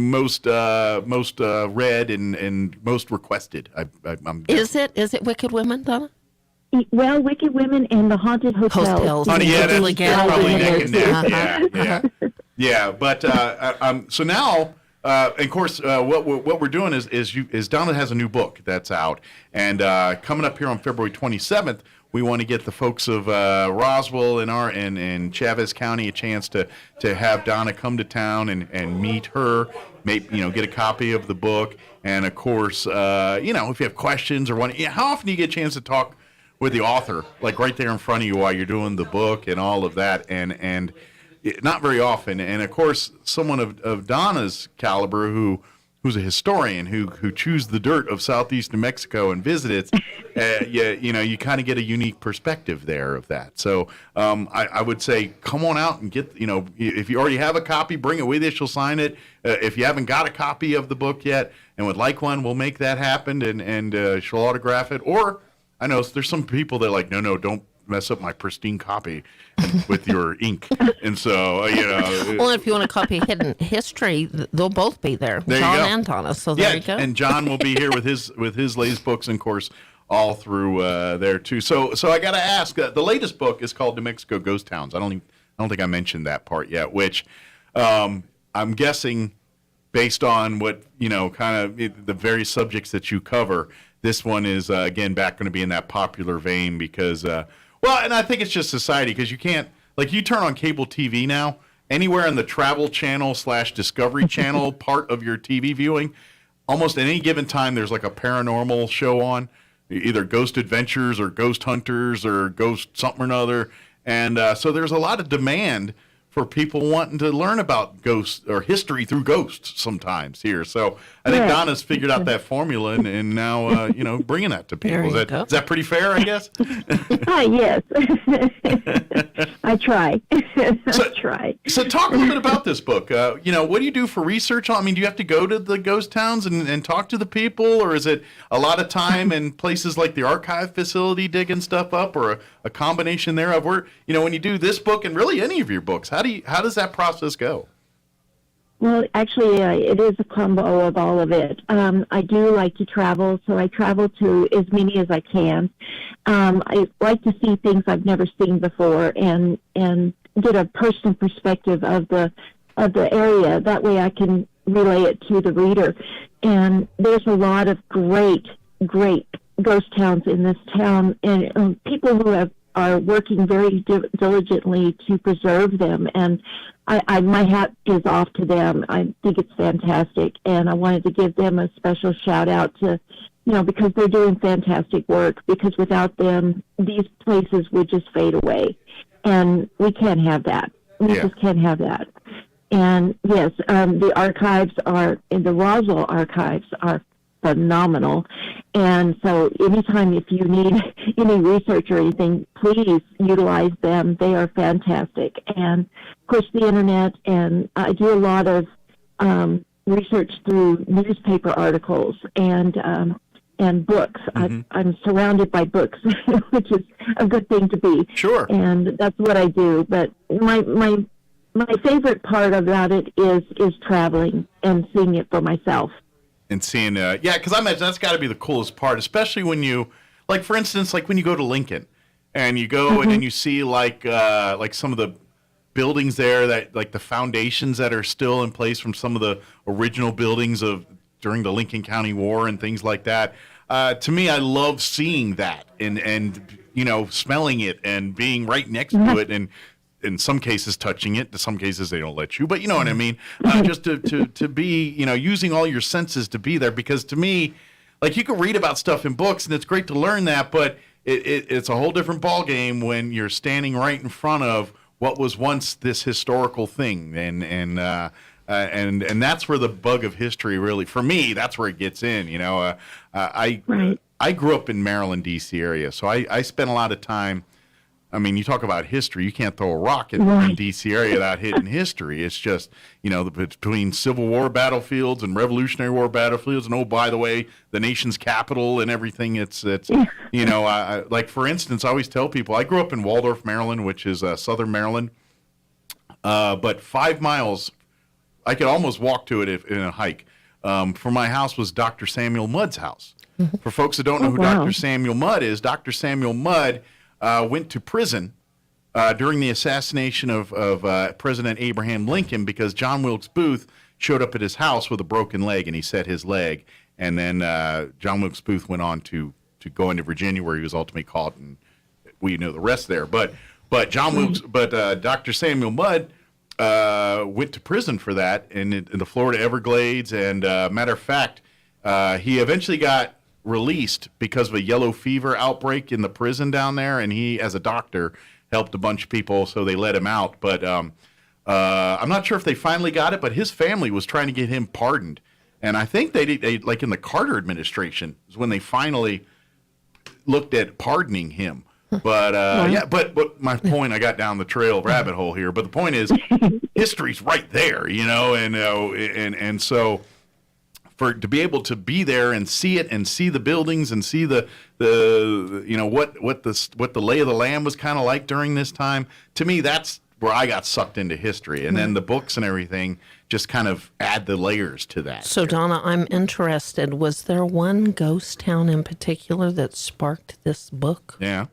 most read and most requested. Is it Wicked Women, Donna? Well, Wicked Women and The Haunted Hotels. Honey, yeah, that's probably neck and neck. Yeah. But so now... and of course, what we're doing is Donna has a new book that's out, and coming up here on February 27th, we want to get the folks of Roswell and Chavez County a chance to have Donna come to town and meet her, get a copy of the book, and of course, if you have questions or how often do you get a chance to talk with the author, like right there in front of you while you're doing the book and all of that, and not very often, and of course, someone of Donna's caliber who's a historian who chews the dirt of Southeast New Mexico and visits it, you kind of get a unique perspective there of that. So I would say, come on out and get, if you already have a copy, bring it with you. She'll sign it. If you haven't got a copy of the book yet and would like one, we'll make that happen and she'll autograph it. Or I know there's some people that are like, no, don't mess up my pristine copy with your ink. And so, Well, if you want to copy Hidden History, they'll both be there. John and Donna. So there you go. And John will be here with his latest books, and of course, all through there too. So I got to ask, the latest book is called New Mexico Ghost Towns. I don't think I mentioned that part yet, which I'm guessing based on what, kind of the various subjects that you cover, this one is, again, back going to be in that popular vein because, and I think it's just society because you can't, you turn on cable TV now, anywhere in the Travel Channel / Discovery Channel part of your TV viewing, almost at any given time there's like a paranormal show on, either Ghost Adventures or Ghost Hunters or Ghost something or another. And so there's a lot of demand for people wanting to learn about ghosts or history through ghosts sometimes here. So I think Donna's figured out that formula and now, bringing that to people. Is that pretty fair, I guess? Yes. I try. I try. So talk a little bit about this book. What do you do for research? Do you have to go to the ghost towns and talk to the people, or is it a lot of time in places like the archive facility digging stuff up, or a combination thereof? Where, when you do this book and really any of your books, how does that process go? Well, actually, it is a combo of all of it. I do like to travel, so I travel to as many as I can. I like to see things I've never seen before and get a personal perspective of the area. That way I can relay it to the reader. And there's a lot of great ghost towns in this town, and people who are working very diligently to preserve them. And my hat is off to them. I think it's fantastic. And I wanted to give them a special shout out to, because they're doing fantastic work, because without them, these places would just fade away. And we can't have that. We just can't have that. And yes, the archives the Roswell archives are phenomenal. And so anytime if you need any research or anything, please utilize them. They are fantastic. And of course the internet, and I do a lot of research through newspaper articles and books. I'm surrounded by books, which is a good thing to be. Sure. And that's what I do. But my favorite part about it is traveling and seeing it for myself. And seeing, because I imagine that's got to be the coolest part, especially when you, like, for instance, like when you go to Lincoln and you go and you see like some of the buildings there that, like the foundations that are still in place from some of the original buildings of during the Lincoln County War and things like that. To me, I love seeing that and smelling it and being right next to it, and in some cases touching it. In some cases they don't let you, but you know what I mean. Just to be, using all your senses to be there, because to me, like, you can read about stuff in books and it's great to learn that, but it's a whole different ball game when you're standing right in front of what was once this historical thing, and that's where the bug of history really, for me, that's where it gets in. I grew up in Maryland, D.C. area, so I spent a lot of time. I mean, you talk about history, you can't throw a rock in the D.C. area without hitting history. It's just, between Civil War battlefields and Revolutionary War battlefields, and, oh, by the way, the nation's capital and everything, it's like, for instance, I always tell people, I grew up in Waldorf, Maryland, which is southern Maryland, but 5 miles, I could almost walk to it in a hike. From my house was Dr. Samuel Mudd's house. For folks that don't know who Dr. Samuel Mudd is, Dr. Samuel Mudd went to prison during the assassination of President Abraham Lincoln, because John Wilkes Booth showed up at his house with a broken leg, and he set his leg. And then John Wilkes Booth went on to go into Virginia, where he was ultimately caught, and we know the rest there. But Dr. Samuel Mudd went to prison for that in the Florida Everglades. And matter of fact, he eventually got released because of a yellow fever outbreak in the prison down there, and he, as a doctor, helped a bunch of people, so they let him out. But I'm not sure if they finally got it, but his family was trying to get him pardoned, and I think they like in the Carter administration is when they finally looked at pardoning him. But but my point, I got down the trail rabbit hole here, but the point is history's right there, and so to be able to be there and see it and see the buildings and see the what the lay of the land was kind of like during this time, to me, that's where I got sucked into history. And then the books and everything just kind of add the layers to that. So, Donna, I'm interested. Was there one ghost town in particular that sparked this book? Yeah.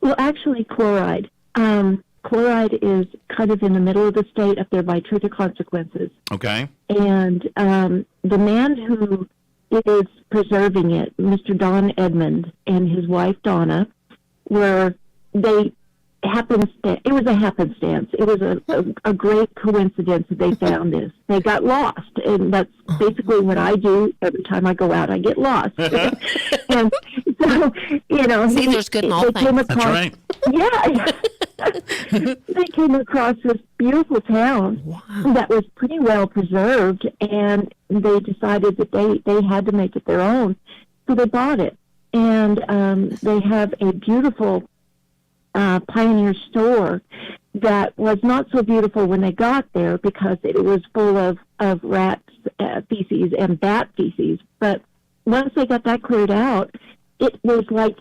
Well, actually, Chloride. Chloride is kind of in the middle of the state up there by Truth or Consequences. Okay. And the man who is preserving it, Mr. Don Edmond and his wife Donna, it was a happenstance. It was a great coincidence that they found this. They got lost, and that's basically what I do every time I go out. I get lost. And so, See, there's good in all things. That's right. Yeah. They came across this beautiful town that was pretty well preserved, and they decided that they had to make it their own. So they bought it, and they have a beautiful Pioneer store that was not so beautiful when they got there because it was full of rat feces and bat feces. But once they got that cleared out, it was like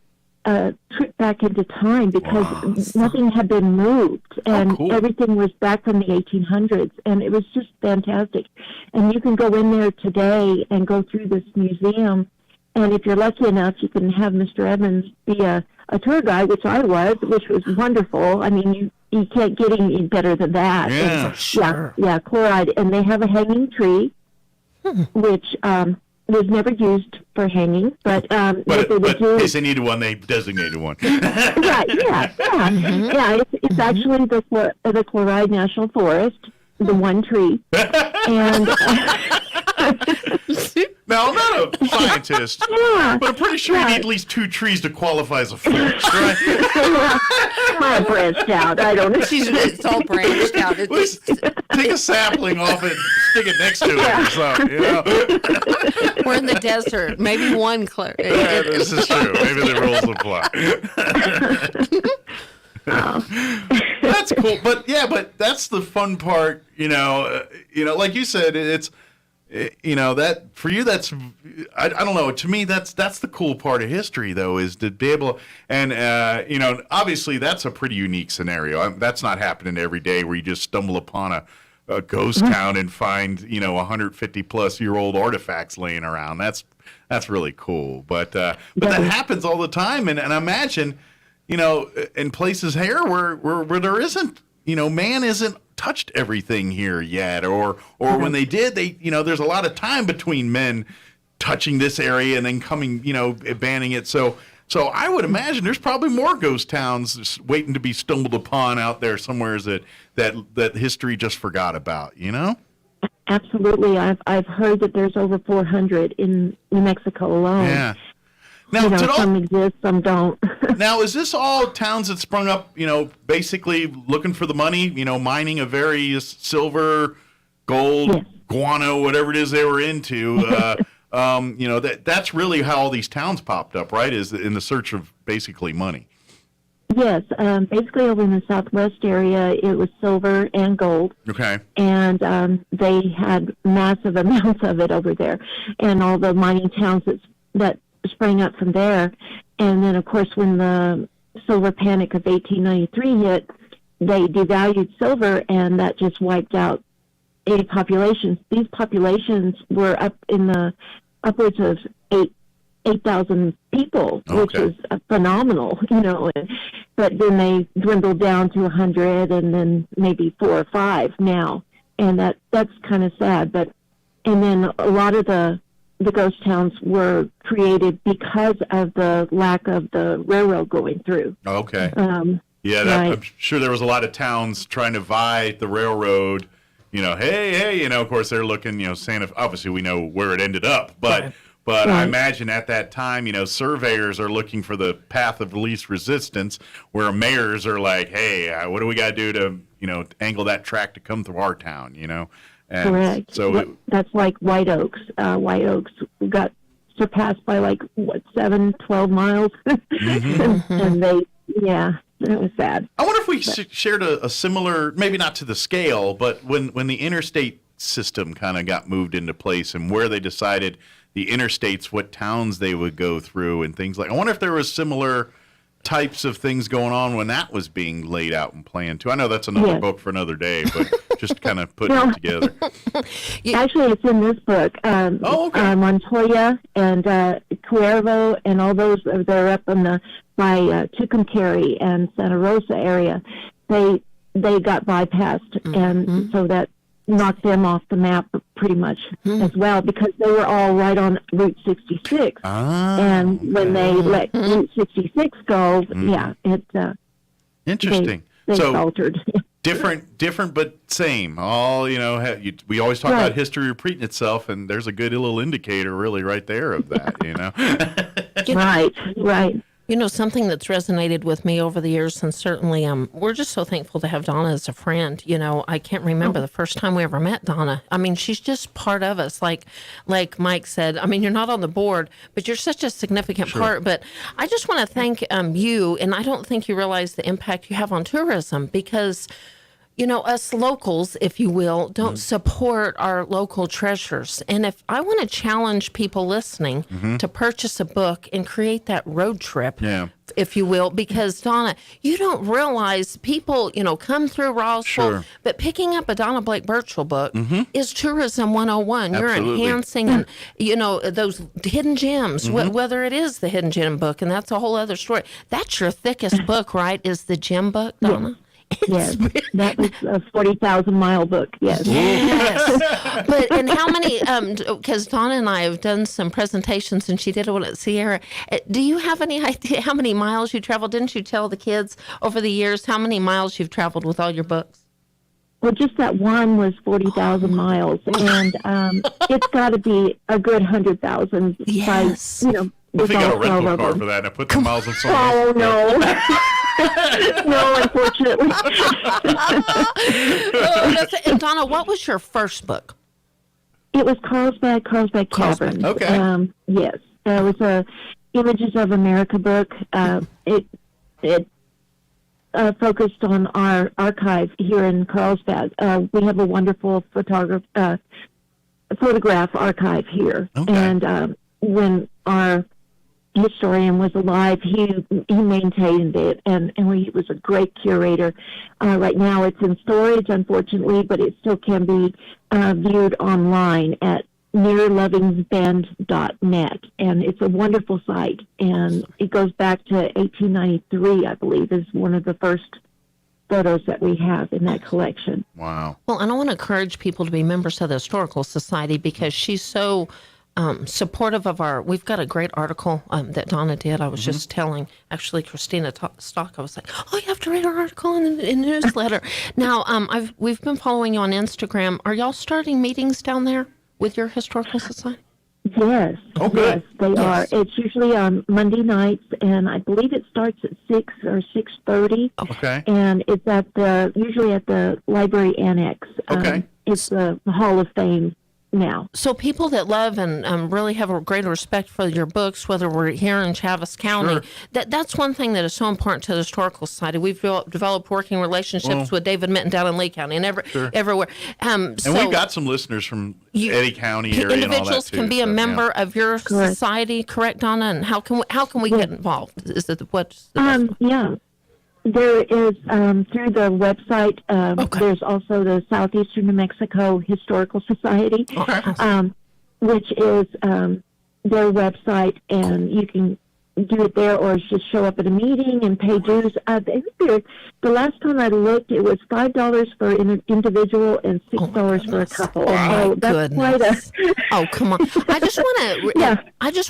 a trip back into time because nothing had been moved and everything was back from the 1800s, and it was just fantastic. And you can go in there today and go through this museum, and if you're lucky enough, you can have Mr. Evans be a tour guide, which I was, which was wonderful. I mean, you can't get any better than that. Yeah, and, Chloride. And they have a hanging tree, which was never used for hanging, but what they would do in case they needed one, they designated one. Right, yeah. It's actually the Chloride National Forest, the one tree. And now, I'm not a scientist, but I'm pretty sure you need at least 2 trees to qualify as a forest, right? My branched out. I don't know. It's all branched out. Take a sapling off it, stick it next to it or something. You know? We're in the desert. Maybe one clear. Yeah, this is true. Maybe the rules apply. That's cool, but that's the fun part. Like you said, it's that for you. That's I don't know. To me, that's the cool part of history, though, is to be able and obviously that's a pretty unique scenario. That's not happening every day where you just stumble upon a ghost town and find 150-plus-year-old artifacts laying around. That's really cool, but that happens all the time, and I imagine. In places here where there isn't, man isn't touched everything here yet, or when they did, there's a lot of time between men touching this area and then coming, banning it. So I would imagine there's probably more ghost towns just waiting to be stumbled upon out there somewhere that history just forgot about, Absolutely. I've heard that there's over 400 in New Mexico alone. Yeah. Now, some exist, some don't. Now, is this all towns that sprung up, basically looking for the money, mining of various silver, gold, guano, whatever it is they were into? That's really how all these towns popped up, right? Is in the search of basically money. Yes, basically over in the southwest area, it was silver and gold. Okay. And they had massive amounts of it over there, and all the mining towns that sprang up from there. And then, of course, when the silver panic of 1893 hit, they devalued silver, and that just wiped out any populations. These populations were up in the upwards of 8,000 people, which is phenomenal, But then they dwindled down to 100, and then maybe 4 or 5 now, and that's kind of sad. And then a lot of the ghost towns were created because of the lack of the railroad going through. Okay. Right. I'm sure there was a lot of towns trying to vie the railroad. Hey, of course they're looking. Santa. Obviously, we know where it ended up, but I imagine at that time, surveyors are looking for the path of least resistance, where mayors are like, hey, what do we got to do to angle that track to come through our town? And correct. So that's like White Oaks. White Oaks got surpassed by 12 miles, and it was sad. I wonder if we shared a similar, maybe not to the scale, but when the interstate system kind of got moved into place and where they decided the interstates, what towns they would go through and things like. I wonder if there was similar types of things going on when that was being laid out and planned too. I know that's another book for another day, but just kind of putting it together. Actually, it's in this book. Montoya and Cuervo and all those, they're up by Tucumcari and Santa Rosa area. They got bypassed, and so that knocked them off the map pretty much as well, because they were all right on Route 66. And when they let Route 66 go, it's interesting. They so faltered. different, but same. All we always talk about history repeating itself, and there's a good little indicator, really, right there of that. Right. Something that's resonated with me over the years, and certainly we're just so thankful to have Donna as a friend. I can't remember the first time we ever met Donna. I mean, she's just part of us. Like Mike said, I mean, you're not on the board, but you're such a significant part. But I just want to thank you, and I don't think you realize the impact you have on tourism, because us locals, if you will, don't support our local treasures. And if I want to challenge people listening to purchase a book and create that road trip, if you will, because Donna, you don't realize people, come through Roswell, but picking up a Donna Blake Birchall book is tourism 101. Absolutely. You're enhancing, and those hidden gems, whether it is the hidden gem book, and that's a whole other story. That's your thickest book, right? Is the gem book, Donna? Yes, that was a 40,000-mile book. Yes. Yes. But and how many? Because Donna and I have done some presentations, and she did one at Sierra. Do you have any idea how many miles you traveled? Didn't you tell the kids over the years how many miles you've traveled with all your books? Well, just that one was 40,000 miles, and it's got to be a good 100,000. Yes. By, you know, If you got a with all rental 12 car of for them. that, and I put the miles in someone else. Oh, no. No, unfortunately. And Donna, what was your first book? It was Carlsbad Cavern. Okay. Yes. It was a Images of America book. It focused on our archive here in Carlsbad. We have a wonderful photograph archive here. Okay. And when our historian was alive, he maintained it, and he was a great curator. Right now it's in storage, unfortunately, but it still can be viewed online at nearlovingsbend.net, and it's a wonderful site, and it goes back to 1893, I believe, is one of the first photos that we have in that collection. Wow. Well, and I want to encourage people to be members of the Historical Society because she's so supportive of we've got a great article that Donna did. I was just telling, actually, Christina Stock, I was like, oh, you have to read our article in the newsletter. Now, we've been following you on Instagram. Are y'all starting meetings down there with your Historical Society? Yes. Oh, good. Yes, they are. It's usually on Monday nights, and I believe it starts at 6 or 6:30. Okay. And it's usually at the library annex. Okay. It's the Hall of Fame now. So people that love and really have a great respect for your books, whether we're here in Chaves County, that's one thing that is so important to the Historical Society. We've developed working relationships with David Minton down in Lee County and everywhere. And we've got some listeners from Eddy County area and all that individuals too. can be a member of your society, correct, Donna? And how can we get involved? Is it what's the yeah. There is, through the website, there's also the Southeastern New Mexico Historical Society, which is their website, and you can do it there or just show up at a meeting and pay dues. The last time I looked, it was $5 for an individual and $6 for a couple. Oh, that's quite a... Oh, come on. I just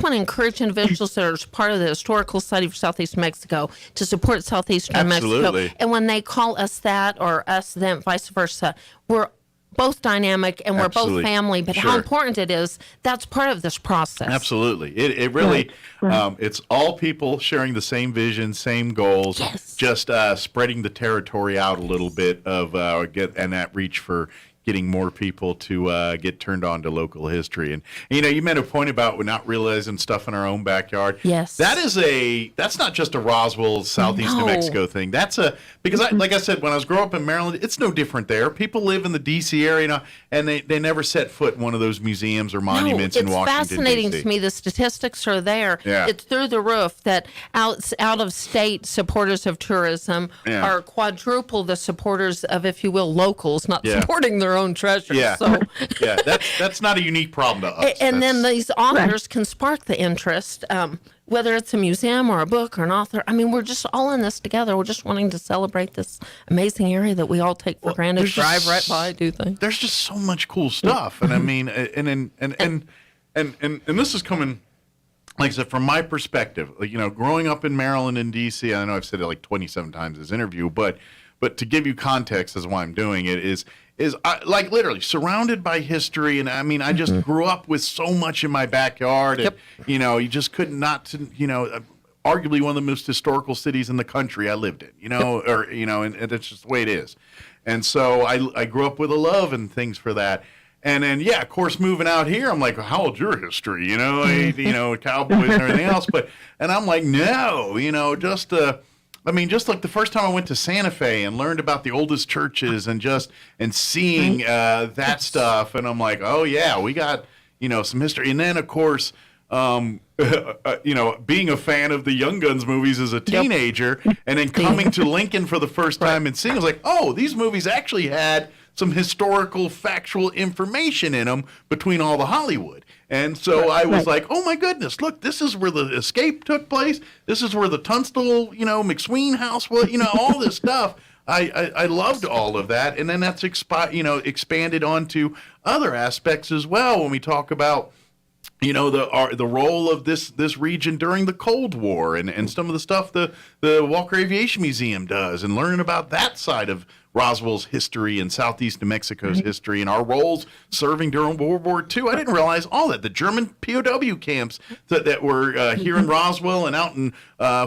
want to encourage individuals that are part of the Historical Society for Southeast Mexico to support Southeastern Mexico. And when they call us that or us them, vice versa, we're both dynamic and we're both family, but how important it is, that's part of this process. Absolutely. It really, it's all people sharing the same vision, same goals, just spreading the territory out a little bit of and that reach for getting more people to get turned on to local history. And you know, you made a point about we're not realizing stuff in our own backyard. Yes. That's not just a Roswell, Southeast New Mexico thing. Because like I said, when I was growing up in Maryland, it's no different there. People live in the D.C. area, and they never set foot in one of those museums or monuments in Washington, It's fascinating D.C. to me. The statistics are there. Yeah. It's through the roof that out-of-state supporters of tourism are quadruple the supporters of, if you will, locals, not supporting their own treasures. Yeah. So. That's not a unique problem to us. And then these authors can spark the interest, whether it's a museum or a book or an author. I mean, we're just all in this together. We're just wanting to celebrate this amazing area that we all take for granted, drive right by, do things. There's just so much cool stuff. And I mean, and this is coming, like I said, from my perspective, you know, growing up in Maryland and D.C., I know I've said it like 27 times in this interview, but to give you context as why I'm doing it is like literally surrounded by history. And I mean, I just grew up with so much in my backyard, and you know, you just couldn't arguably one of the most historical cities in the country I lived in, you know, or, you know, and it's just the way it is. And so I grew up with a love and things for that. And then, of course, moving out here, I'm like, how old's your history? You know, cowboys and everything else. And I'm like, no, you know, just like the first time I went to Santa Fe and learned about the oldest churches and seeing that stuff. And I'm like, oh, yeah, we got, you know, some history. And then, of course, you know, being a fan of the Young Guns movies as a teenager and then coming to Lincoln for the first time and seeing, I was like, oh, these movies actually had some historical, factual information in them between all the Hollywood. And so I was like, oh, my goodness, look, this is where the escape took place. This is where the Tunstall, you know, McSween house was, you know, all this stuff. I loved all of that, and then that's expanded onto other aspects as well when we talk about the role of this region during the Cold War and some of the stuff the Walker Aviation Museum does, and learning about that side of Roswell's history and southeast New Mexico's history and our roles serving during World War II. I didn't realize all that. The German POW camps that were here in Roswell and out in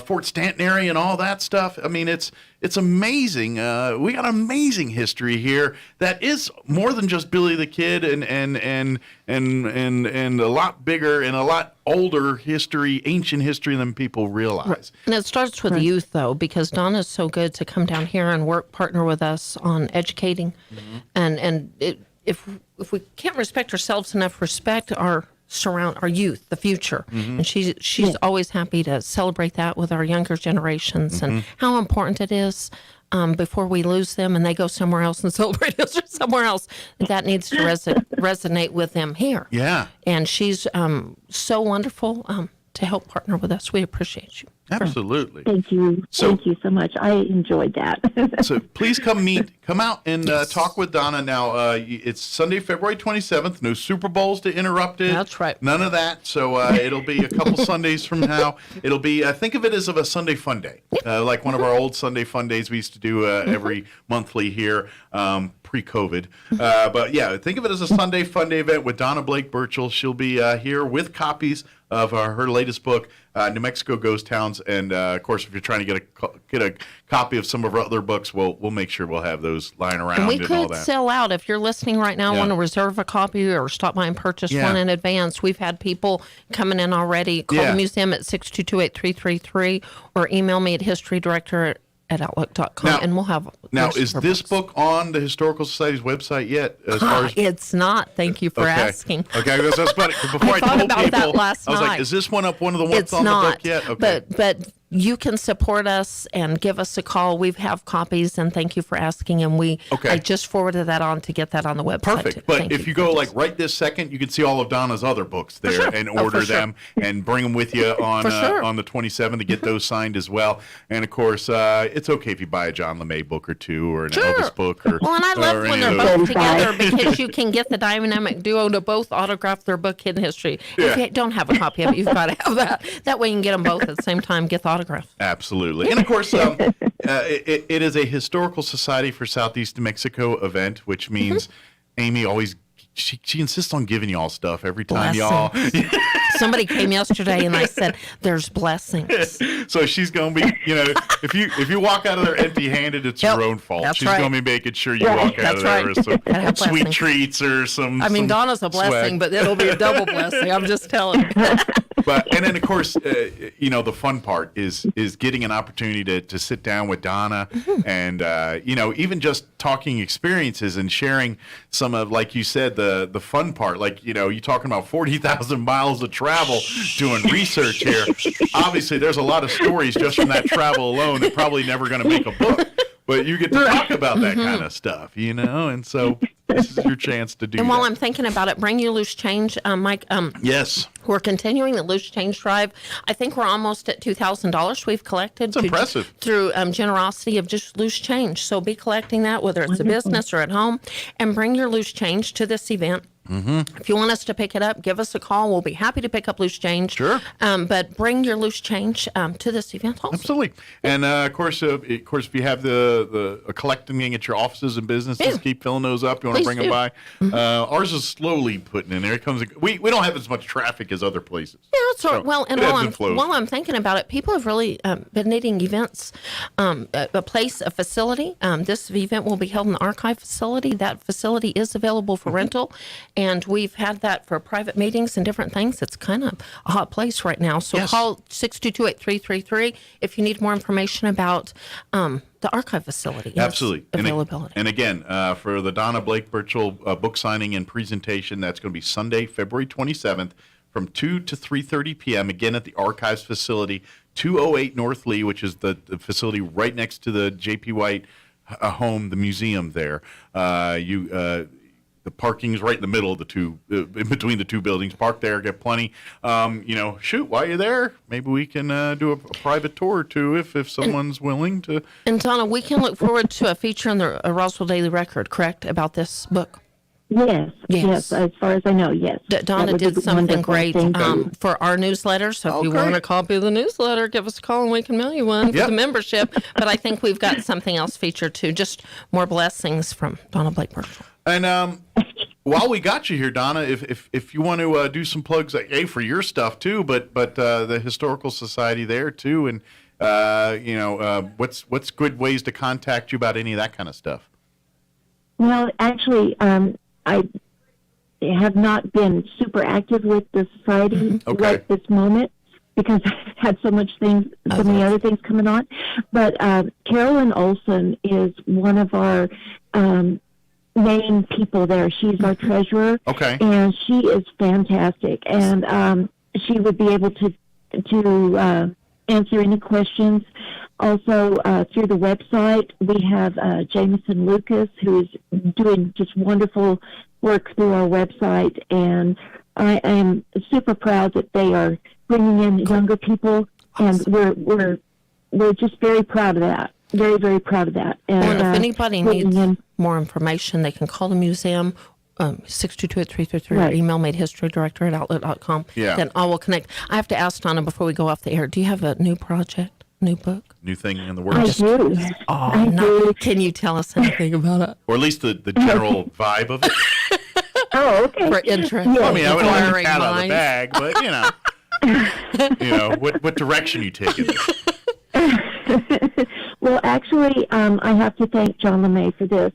Fort Stanton area and all that stuff. I mean, it's amazing. We got amazing history here that is more than just Billy the Kid and a lot bigger and a lot older history, ancient history than people realize. And it starts with youth, though, because Donna's so good to come down here and partner with us on educating. And if we can't respect ourselves enough, respect our youth, the future. And she's always happy to celebrate that with our younger generations and how important it is before we lose them and they go somewhere else and celebrate us or somewhere else. That needs to resonate with them here. Yeah. And she's so wonderful to help partner with us. We appreciate you. Absolutely. Thank you. Thank you so much. I enjoyed that. So please come out and talk with Donna. Now, it's Sunday, February 27th. No Super Bowls to interrupt it. That's right. None of that. So it'll be a couple Sundays from now. It'll be, think of it as a Sunday fun day, like one of our old Sunday fun days we used to do every monthly here. Pre-COVID. But yeah, think of it as a Sunday fun day event with Donna Blake Burchell. She'll be here with copies of her latest book, New Mexico Ghost Towns. And of course, if you're trying to get a copy of some of our other books, we'll make sure we'll have those lying around and we and could all that. Sell out. If you're listening right now, want to reserve a copy or stop by and purchase one in advance. We've had people coming in already. Call the museum at 622-8333 or email me at historydirector@outlook.com, and we'll have. Now, is this book on the Historical Society's website yet? As far as it's not. Thank you for asking. Okay, that's about it. Before I told about people, that last I was night. like, is this one up one of the ones It's on not, the book yet? Okay. But you can support us and give us a call. We have copies, and thank you for asking. And I just forwarded that on to get that on the website. Perfect. But if you go like right this second, you can see all of Donna's other books there and order them and bring them with you on the 27th to get those signed as well. And of course, it's okay if you buy a John LeMay book or two or an Elvis book. Or, well, and I love when they're both together because you can get the dynamic duo to both autograph their book, Hidden History. If you don't have a copy of it, you've got to have that. That way you can get them both at the same time, get the autograph. Absolutely. And of course, it is a Historical Society for Southeast New Mexico event, which means Amy always, she insists on giving y'all stuff every time y'all. Somebody came yesterday and I said, there's blessings. So she's going to be, if you walk out of there empty-handed, it's your own fault. She's going to be making sure you walk out of there with some sweet treats or some. I mean, Donna's a blessing, but it'll be a double blessing. I'm just telling you. And then of course, the fun part is getting an opportunity to sit down with Donna and even just talking experiences and sharing some of, like you said, the fun part. Like you talking about 40,000 miles of travel doing research here. Obviously, there's a lot of stories just from that travel alone that probably never going to make a book. But you get to talk about that kind of stuff, and so this is your chance to do And that. while I'm thinking about it, bring your loose change, Mike. Yes. We're continuing the loose change drive. I think we're almost at $2,000 we've collected. That's impressive. Through generosity of just loose change. So be collecting that, whether it's a business or at home, and bring your loose change to this event. If you want us to pick it up, give us a call. We'll be happy to pick up loose change. Sure. But bring your loose change to this event also. Absolutely. And of course, if you have the collecting at your offices and businesses, keep filling those up. You want to bring them by. Ours is slowly putting in there. It comes. We don't have as much traffic as other places. Yeah, that's right. Well, and while I'm thinking about it, people have really been needing events, a place, a facility. This event will be held in the archive facility. That facility is available for rental. And we've had that for private meetings and different things. It's kind of a hot place right now. So call 622-8333 if you need more information about the archive facility. Absolutely. Availability. And again, for the Donna Blake Burchell book signing and presentation, that's going to be Sunday, February 27th from 2 to 3:30 p.m. Again at the archives facility, 208 North Lee, which is the facility right next to the J.P. White home, the museum there. the parking's right in the middle of the two, in between the two buildings. Park there, get plenty. Shoot, while you're there, maybe we can do a private tour too, if someone's willing to. And Donna, we can look forward to a feature in the Roswell Daily Record, correct, about this book? Yes. As far as I know, yes. Donna did something great for our newsletter. So if you want a copy of the newsletter, give us a call and we can mail you one for the membership. But I think we've got something else featured too. Just more blessings from Donna Blake Burchell. And while we got you here, Donna, if you want to do some plugs, for your stuff too, but the Historical Society there too, and what's good ways to contact you about any of that kind of stuff? Well, actually, I have not been super active with the society right this moment because I've had so many other things coming on. But Carolyn Olson is one of our main people there. She's our treasurer. Okay. And she is fantastic. And she would be able to answer any questions. Also, through the website, we have Jameson Lucas, who is doing just wonderful work through our website, and I am super proud that they are bringing in younger people, and we're just very proud of that. Very, very proud of that. And if anybody needs more information, they can call the museum. 622-8333 or email madehistorydirector@outlook.com. Yeah. Then I will connect. I have to ask Donna before we go off the air, do you have a new project? New book? New thing in the works? I do. No. Can you tell us anything about it? Or at least the general vibe of it? Oh, okay. For interest. Well, I mean, I would let the cat out of the bag, but, what direction you take it? Well, actually, I have to thank John LeMay for this.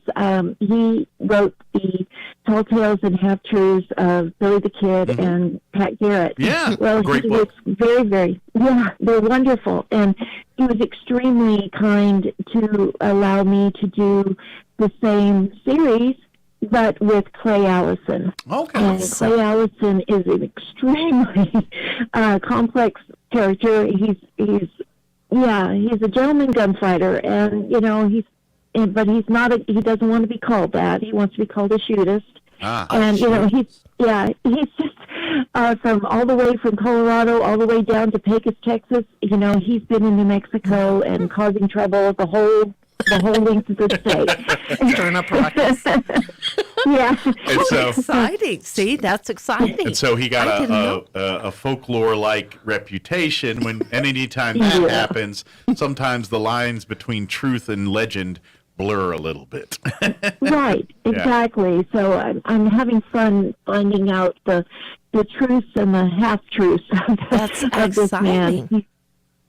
He wrote the Tall Tales and Half Truths of Billy the Kid and Pat Garrett. Yeah, well, great he book. was very, very, they're wonderful. And he was extremely kind to allow me to do the same series, but with Clay Allison. Okay. And Clay Allison is an extremely complex character. He's a gentleman gunfighter, and but he's not. He doesn't want to be called that. He wants to be called a shootist. And he's just from all the way from Colorado all the way down to Pecos, Texas. He's been in New Mexico and causing trouble the whole length of the state. Stirring up ruckus. Yeah. And so exciting. See, that's exciting. And so he got a folklore-like reputation. Anytime that happens, sometimes the lines between truth and legend blur a little bit. Right, exactly. So I'm having fun finding out the truths and the half-truths of this man.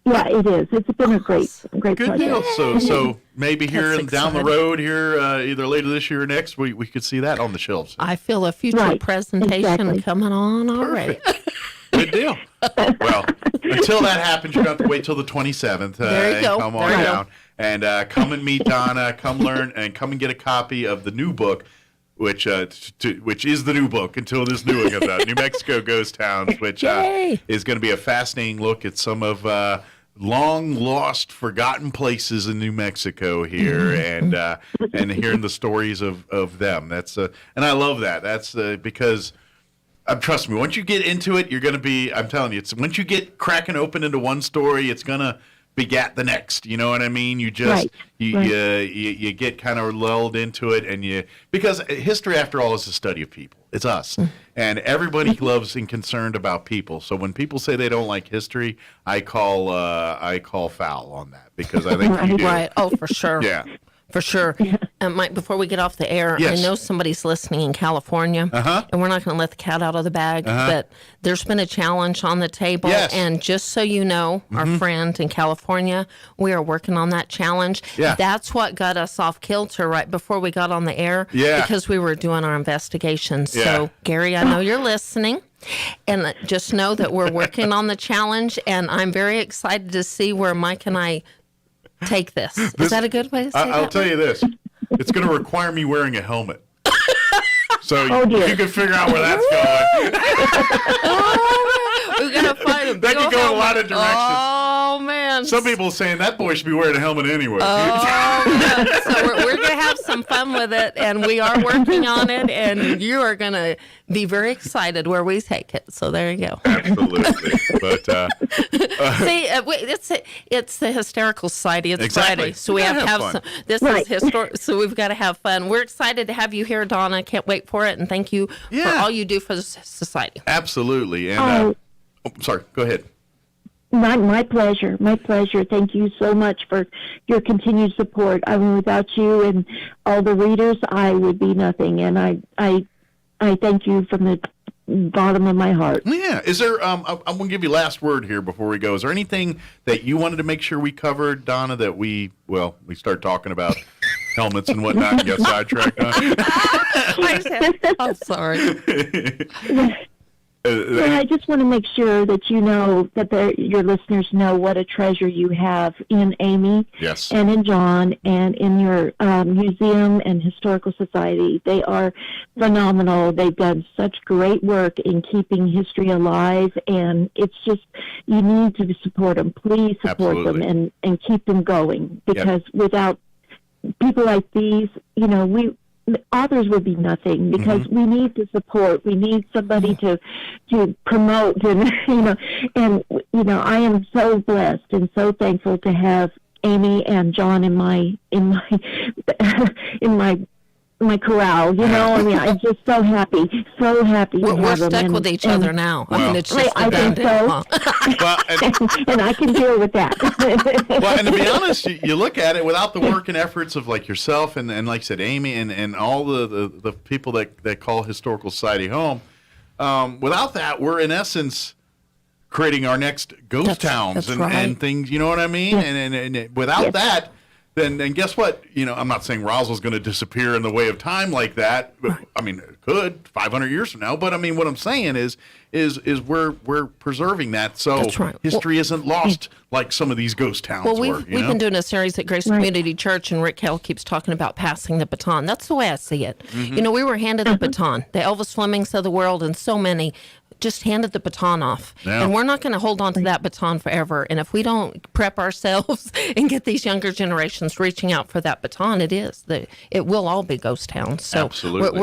Yeah, it is. It's been a great Good project. deal. So maybe here down the road here, either later this year or next, we could see that on the shelves. I feel a future presentation coming on already. Good deal. Well, until that happens, you're going to have to wait till the 27th. There you go. Come on down and come and meet Donna. Come learn and come and get a copy of the new book, which is the new book until this new one comes out, New Mexico Ghost Towns, which is going to be a fascinating look at some of long lost, forgotten places in New Mexico here, and hearing the stories of them. That's and I love that. That's because. Trust me, once you get into it, you're going to be, I'm telling you, once you get cracking open into one story, it's going to begat the next. You know what I mean? You just, you get kind of lulled into it, because history, after all, is a study of people. It's us. And everybody loves and concerned about people. So when people say they don't like history, I call foul on that, because I think you do. Right. Oh, for sure. Yeah. For sure. Mike, before we get off the air, I know somebody's listening in California, and we're not going to let the cat out of the bag, but there's been a challenge on the table. And just so you know, our friend in California, we are working on that challenge. That's what got us off kilter right before we got on the air, because we were doing our investigation. So, Gary, I know you're listening. And just know that we're working on the challenge, and I'm very excited to see where Mike and I take this. Is that a good way to say that? I'll tell you this. It's going to require me wearing a helmet. So you can figure out where that's going. We've got to find him. That could go in a lot of directions. Oh, man. friends. Some people are saying that boy should be wearing a helmet anyway. Oh, yeah. So we're going to have some fun with it, and we are working on it, and you are going to be very excited where we take it. So there you go. Absolutely. But see, it's the Hysterical Society. It's Exactly. Friday, so we have to have fun. some. This is historic, so we've got to have fun. We're excited to have you here, Donna. Can't wait for it, and thank you for all you do for the society. Absolutely. And sorry, go ahead. My pleasure. My pleasure. Thank you so much for your continued support. I mean, without you and all the readers, I would be nothing. And I thank you from the bottom of my heart. Yeah. Is there, I'm going to give you last word here before we go. Is there anything that you wanted to make sure we covered, Donna, that we start talking about helmets and whatnot and get sidetracked on? I'm sorry. Well, I just want to make sure that you know that your listeners know what a treasure you have in Amy, yes, and in John, and in your museum and historical society. They are phenomenal. They've done such great work in keeping history alive, and it's just, you need to support them. Please support them and keep them going, because without people like these, authors would be nothing, because we need to support. We need somebody to promote, and I am so blessed and so thankful to have Amy and John in my corral. I'm just so happy to We're have them. stuck with each other now. I mean, it's just I think so. And I can deal with that. Well, and to be honest, you look at it without the work and efforts of like yourself and like I said, Amy and all the people that call Historical Society home. Without that, we're in essence creating our next ghost towns and things. You know what I mean? And without that. Then guess what? I'm not saying Roswell's going to disappear in the way of time like that. But, I mean, it could 500 years from now. But I mean, what I'm saying is we're preserving that so history isn't lost like some of these ghost towns were. We've been doing a series at Grace Community Church, and Rick Hale keeps talking about passing the baton. That's the way I see it. We were handed the baton. The Elvis Flemings of the world, and so many just handed the baton off. Yeah. And we're not going to hold on to that baton forever. And if we don't prep ourselves and get these younger generations reaching out for that baton, it will all be ghost towns. So absolutely.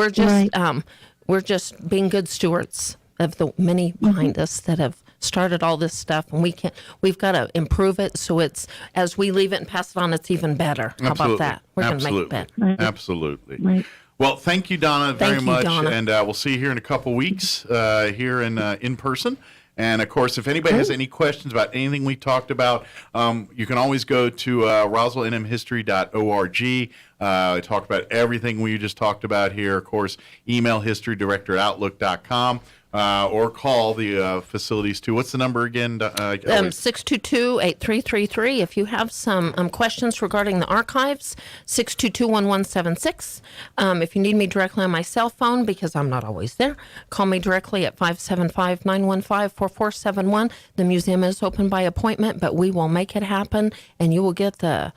We're just being good stewards of the many behind us that have started all this stuff, and we've got to improve it so it's, as we leave it and pass it on, it's even better. How about that? We're going to make it better. Absolutely. Right. Well, thank you, Donna, very much. Donna. And we'll see you here in a couple weeks here in person. And, of course, if anybody has any questions about anything we talked about, you can always go to roswellnmhistory.org. Talk about everything we just talked about here. Of course, email historydirector@outlook.com. Or call the facilities too. What's the number again? 622-8333. If you have some questions regarding the archives, 622-1176. If you need me directly on my cell phone, because I'm not always there, call me directly at 575-915-4471. The museum is open by appointment, but we will make it happen, and you will get the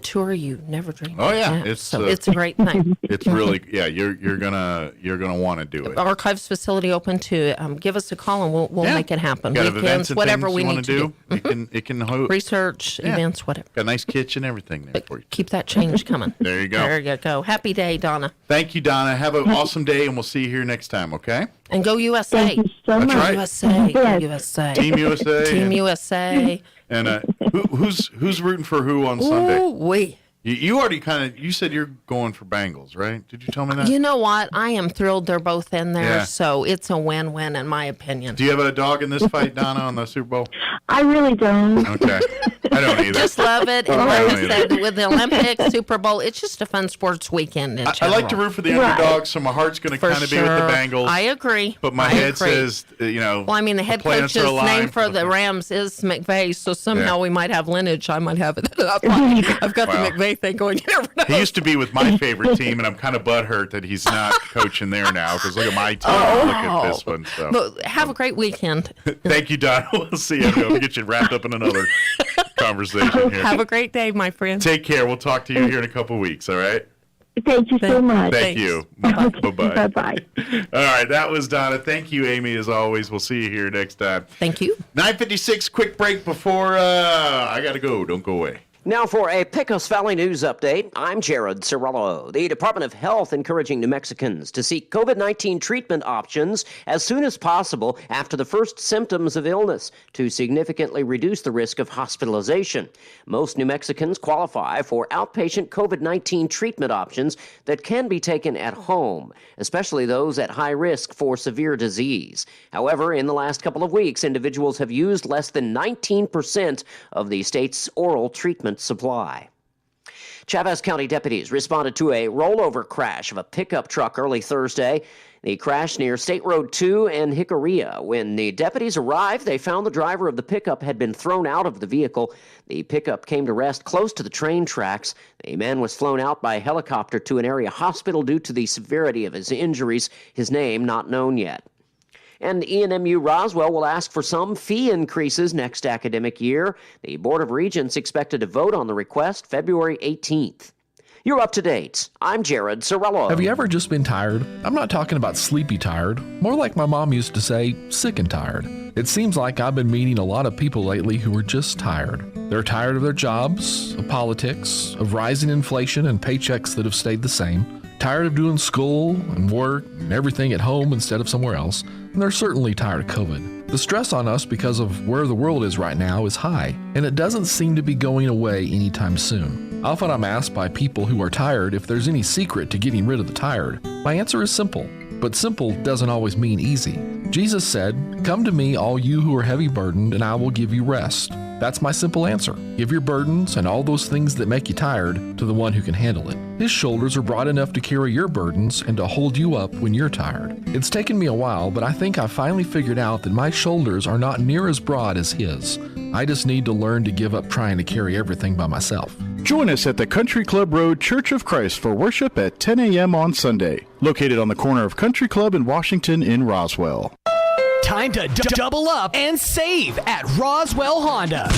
tour you never dreamed of. Oh yeah, it's a great thing. It's really you're gonna want to do it. Archives facility open to give us a call, and we'll make it happen. Weekends, whatever we need to do. It can research events, whatever. Got a nice kitchen, everything there for you. Keep that change coming. There you go. There you go. Happy day, Donna. Thank you, Donna. Have an awesome day, and we'll see you here next time. Okay. And go USA. Thank you so much. Right. USA. Go USA. Team USA. Team USA. And who's rooting for who on Sunday? Ooh-wee. You already you said you're going for Bengals, right? Did you tell me that? You know what? I am thrilled they're both in there, Yeah. so it's a win-win in my opinion. Do you have a dog in this fight, Donna, on the Super Bowl? I really don't. Okay. I don't either. Just love it. And like I said, with the Olympics, Super Bowl, it's just a fun sports weekend in I general. like to root for the underdogs, so my heart's going to kind of be with the Bengals. I agree. But my head says, Well, I mean, the head planets coach's are aligned. name for the Rams is McVay, so somehow we might have lineage. I might have it. I've got the McVay thing going. You never know. He used to be with my favorite team, and I'm kind of butthurt that he's not coaching there now, because look at my team. Look at this one. So. But have a great weekend. Thank you, Don. We'll see you. We'll get you wrapped up in another conversation here. Have a great day, my friend. Take care. We'll talk to you here in a couple weeks, all right? Thank you so much. Thank you. Okay, Bye-bye. Bye-bye. All right, that was Donna. Thank you, Amy, as always. We'll see you here next time. Thank you. 9:56, quick break before I got to go. Don't go away. Now for a Pecos Valley news update, I'm Jared Cirillo. The Department of Health encouraging New Mexicans to seek COVID-19 treatment options as soon as possible after the first symptoms of illness to significantly reduce the risk of hospitalization. Most New Mexicans qualify for outpatient COVID-19 treatment options that can be taken at home, especially those at high risk for severe disease. However, in the last couple of weeks, individuals have used less than 19% of the state's oral treatment supply. Chavez County deputies responded to a rollover crash of a pickup truck early Thursday. The crash near State Road 2 and Jicarilla. When the deputies arrived, they found the driver of the pickup had been thrown out of the vehicle. The pickup came to rest close to the train tracks. The man was flown out by helicopter to an area hospital due to the severity of his injuries, his name not known yet. And ENMU Roswell will ask for some fee increases next academic year. The Board of Regents expected to vote on the request February 18th. You're up to date. I'm Jared Cirillo. Have you ever just been tired? I'm not talking about sleepy tired. More like my mom used to say, sick and tired. It seems like I've been meeting a lot of people lately who are just tired. They're tired of their jobs, of politics, of rising inflation and paychecks that have stayed the same. Tired of doing school and work and everything at home instead of somewhere else. And they're certainly tired of COVID. The stress on us because of where the world is right now is high, and it doesn't seem to be going away anytime soon. Often I'm asked by people who are tired if there's any secret to getting rid of the tired. My answer is simple, but simple doesn't always mean easy. Jesus said, "Come to me, all you who are heavy burdened, and I will give you rest." That's my simple answer. Give your burdens and all those things that make you tired to the one who can handle it. His shoulders are broad enough to carry your burdens and to hold you up when you're tired. It's taken me a while, but I think I finally figured out that my shoulders are not near as broad as his. I just need to learn to give up trying to carry everything by myself. Join us at the Country Club Road Church of Christ for worship at 10 a.m. on Sunday, located on the corner of Country Club and Washington in Roswell. Time to double up and save at Roswell Honda.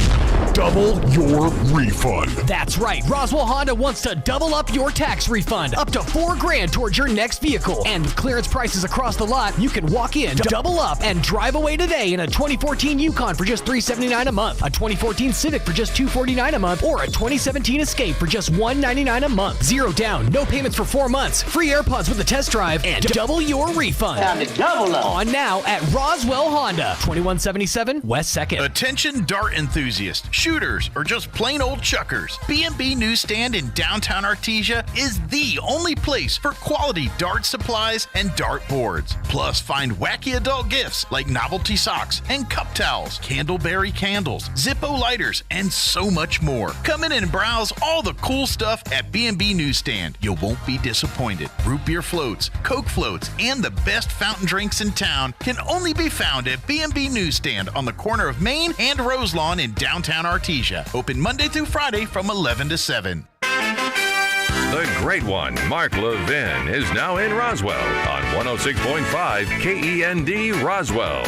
Double your refund. That's right. Roswell Honda wants to double up your tax refund up to $4,000 towards your next vehicle. And with clearance prices across the lot, you can walk in, double up, and drive away today in a 2014 Yukon for just $379 a month, a 2014 Civic for just $249 a month, or a 2017 Escape for just $199 a month. Zero down, no payments for 4 months, free AirPods with a test drive, and double your refund. Time to double up. On now at Roswell Honda, 2177 West 2nd. Attention dart enthusiasts, shooters, or just plain old chuckers. B&B Newsstand in downtown Artesia is the only place for quality dart supplies and dart boards. Plus, find wacky adult gifts like novelty socks and cup towels, Candleberry candles, Zippo lighters, and so much more. Come in and browse all the cool stuff at B&B Newsstand. You won't be disappointed. Root beer floats, Coke floats, and the best fountain drinks in town can only be found at B&B Newsstand on the corner of Main and Roselawn in downtown Artesia. Open Monday through Friday from 11 to 7. The great one, Mark Levin, is now in Roswell on 106.5 KEND Roswell.